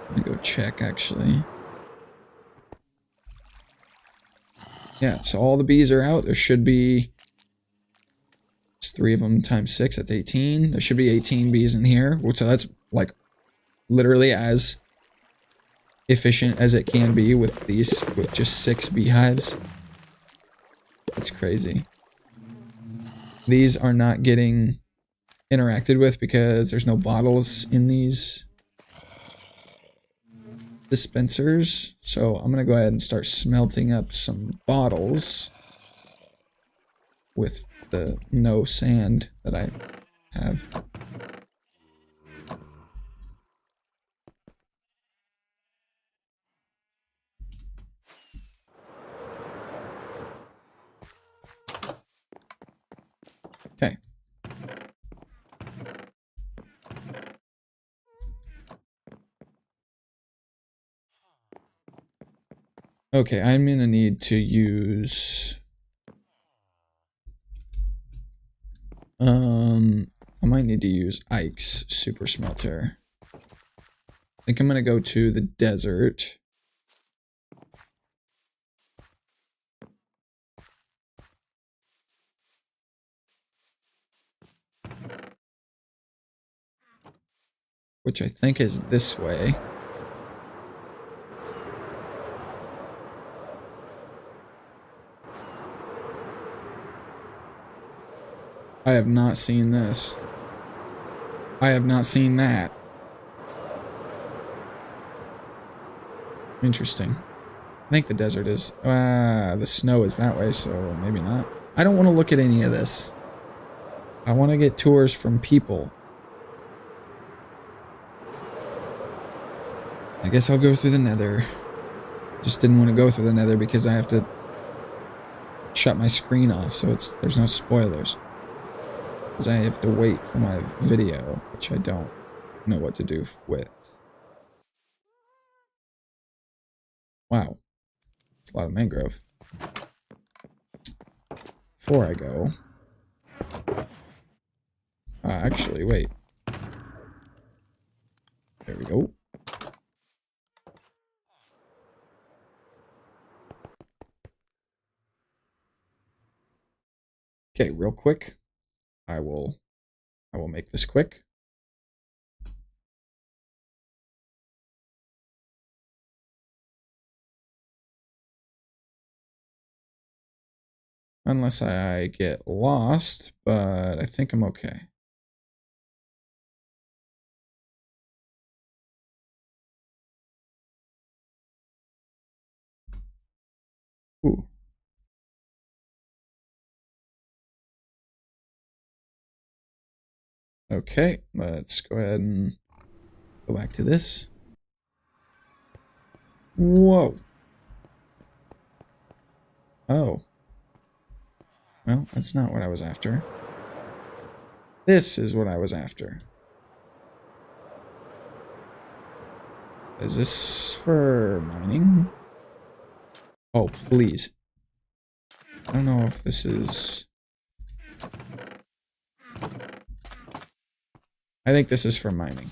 gonna go check, actually. Yeah, so all the bees are out. There should be... It's 3 of them times 6, that's 18. There should be 18 bees in here. So that's, like, literally as efficient as it can be with these, with just 6 beehives. That's crazy. These are not getting interacted with because there's no bottles in these dispensers. So I'm gonna go ahead and start smelting up some bottles with the no sand that I have. Okay. Okay, I'm gonna need to use... I might need to use Ike's super smelter. I think I'm gonna go to the desert. Which I think is this way. I have not seen this. I have not seen that. Interesting. I think the desert is... the snow is that way, so maybe not. I don't want to look at any of this. I want to get tours from people. I guess I'll go through the nether. Just didn't want to go through the nether because I have to shut my screen off, so there's no spoilers. Because I have to wait for my video, which I don't know what to do with. Wow. It's a lot of mangrove. Before I go... actually, wait. There we go. Okay, real quick. I will make this quick. Unless I get lost, but I think I'm okay. Ooh. Okay, let's go ahead and go back to this. Whoa. Oh. Well, that's not what I was after. This is what I was after. Is this for mining? Oh, please. I don't know if this is... I think this is for mining.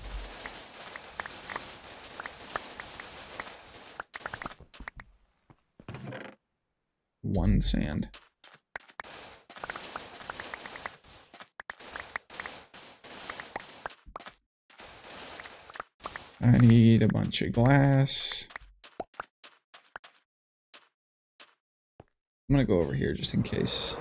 One sand. I need a bunch of glass. I'm gonna go over here just in case.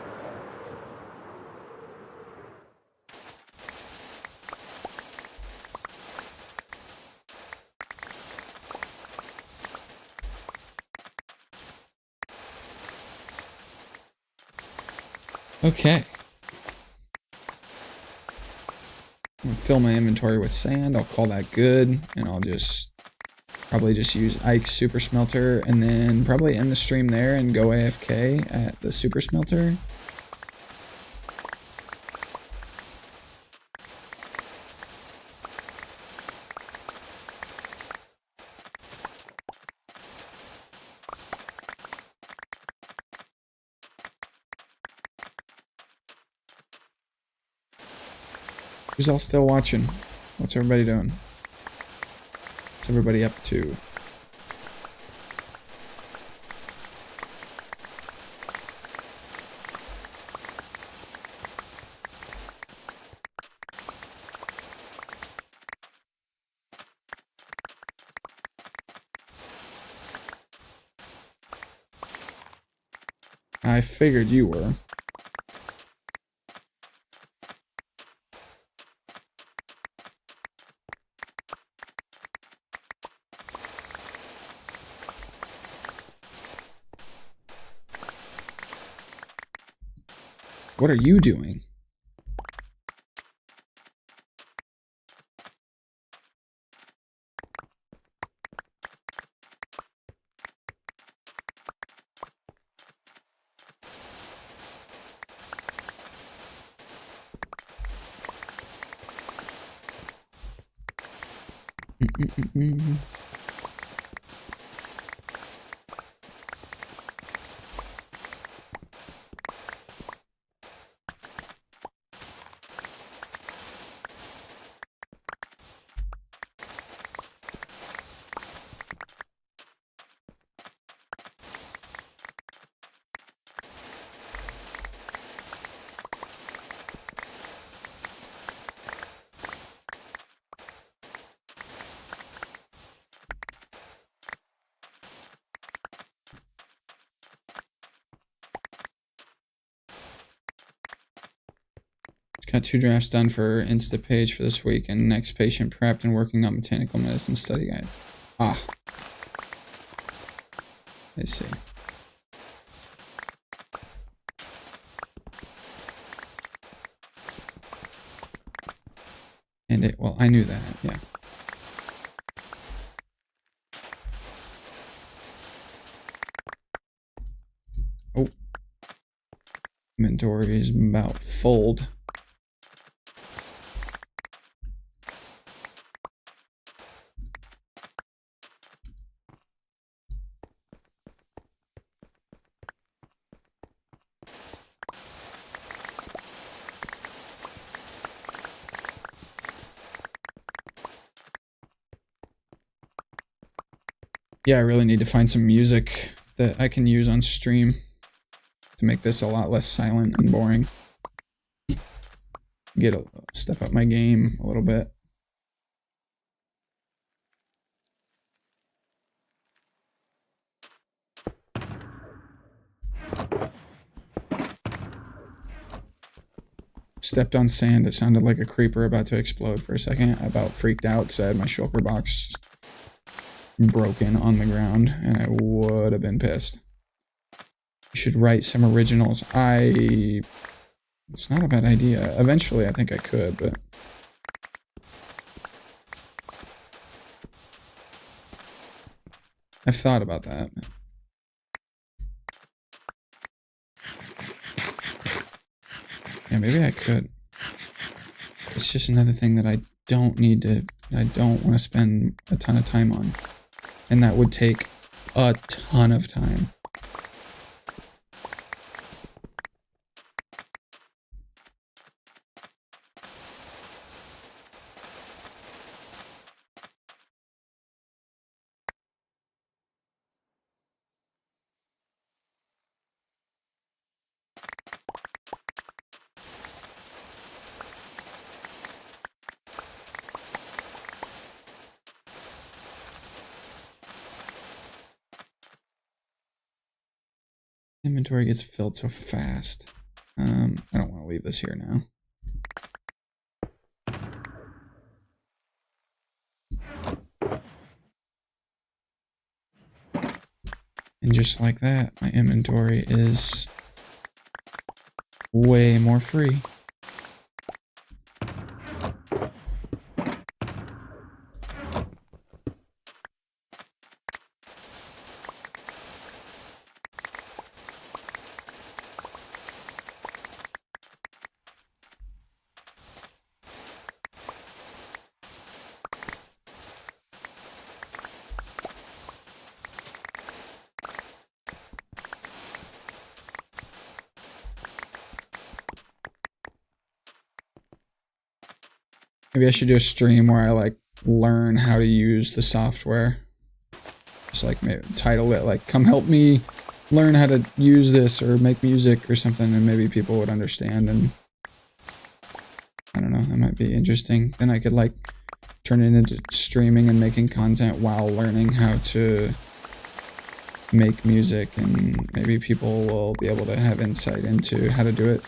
Okay. I'm gonna fill my inventory with sand. I'll call that good, and I'll just probably just use Ike's super smelter, and then probably end the stream there and go AFK at the super smelter. Who's all still watching? What's everybody doing? What's everybody up to? I figured you were. What are you doing? Got 2 drafts done for Instapage for this week, and next patient prepped and working on botanical medicine study guide. Ah. I see. And it, well, I knew that, yeah. Oh. Inventory is about full. Yeah, I really need to find some music that I can use on stream to make this a lot less silent and boring. Step up my game a little bit. Stepped on sand. It sounded like a creeper about to explode for a second. I about freaked out because I had my shulker box broken on the ground, and I would have been pissed. You should write some originals. It's not a bad idea. Eventually, I think I could, but... I've thought about that. Yeah, maybe I could. It's just another thing that I don't want to spend a ton of time on. And that would take a ton of time. Inventory gets filled so fast. I don't want to leave this here now. And just like that, my inventory is way more free. Maybe I should do a stream where I like learn how to use the software. Just like maybe title it like "Come help me learn how to use this" or make music or something, and maybe people would understand. And I don't know, that might be interesting. Then I could like turn it into streaming and making content while learning how to make music, and maybe people will be able to have insight into how to do it.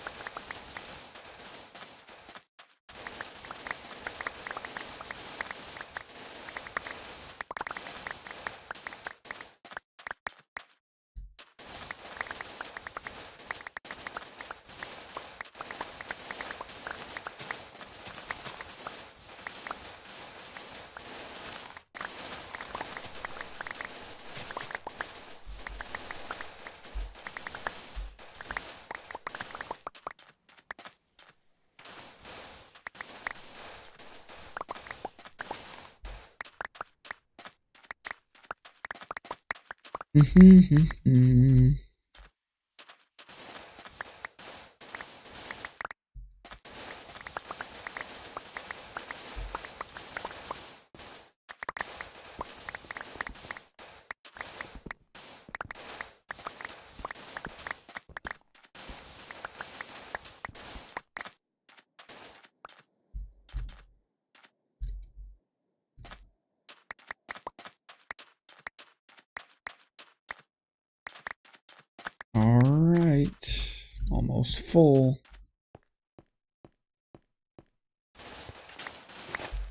All right, almost full.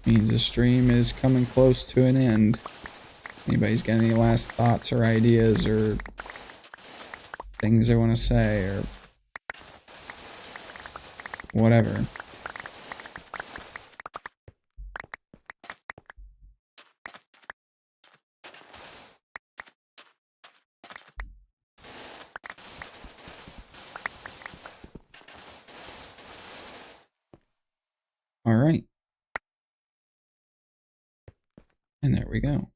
Means the stream is coming close to an end. Anybody's got any last thoughts or ideas or things they want to say or whatever? All right. And there we go.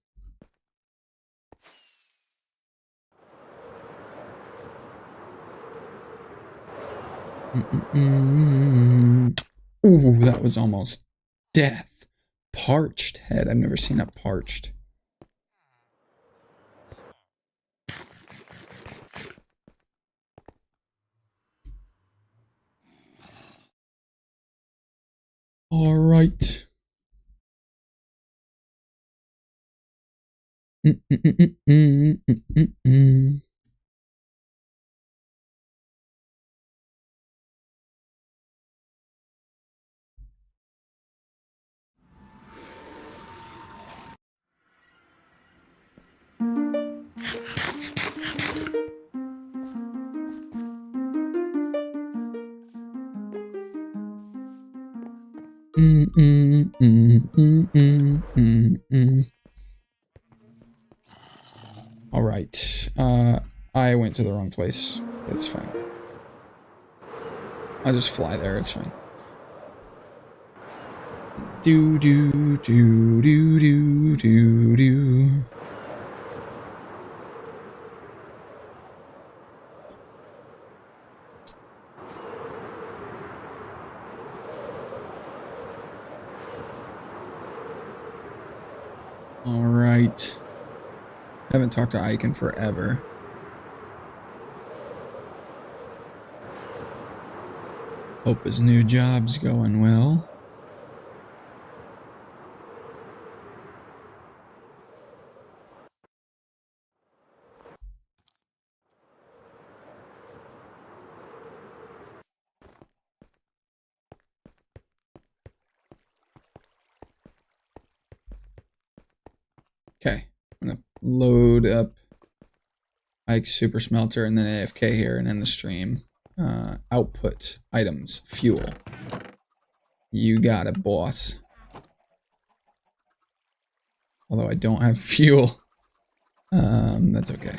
Ooh, that was almost death. Parched head. I've never seen a parched. All right. All right. I went to the wrong place. It's fine. I'll just fly there, it's fine. Do do do do do do do. All right. Haven't talked to Ike in forever. Hope his new job's going well. Okay, I'm gonna load up Ike's super smelter and then AFK here and end the stream. Output, items, fuel. You got it, boss. Although I don't have fuel. That's okay.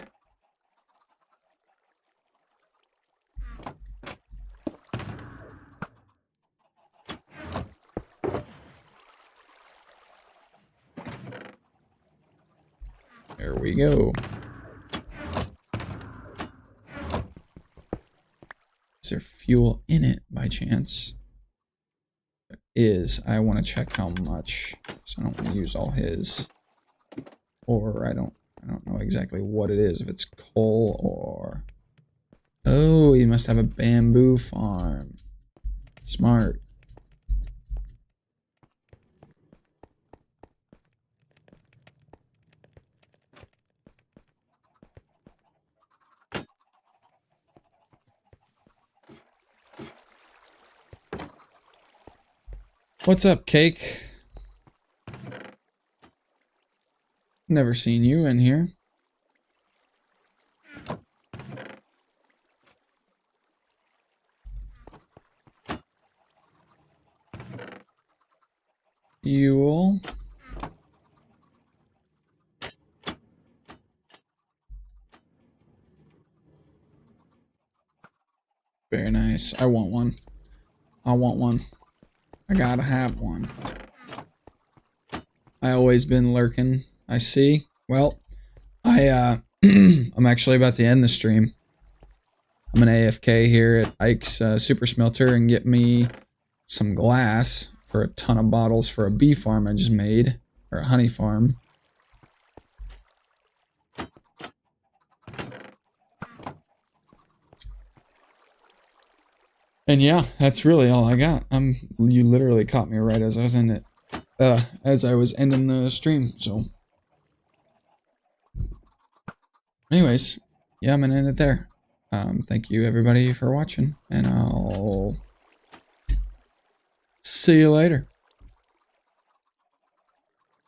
There we go. Is there fuel in it by chance? There is. I want to check how much. So I don't want to use all his. Or I don't know exactly what it is. If it's coal or... Oh, he must have a bamboo farm. Smart. What's up, Cake? Never seen you in here. Fuel. Very nice. I want one. I want one. I gotta have one. I always been lurking. I see. Well, I'm actually about to end the stream. I'm an AFK here at Ike's Super Smelter and get me some glass for a ton of bottles for a bee farm I just made, or a honey farm. And yeah, that's really all I got. You literally caught me right as I was ending the stream. So, anyways, yeah, I'm gonna end it there. Thank you everybody for watching, and I'll see you later.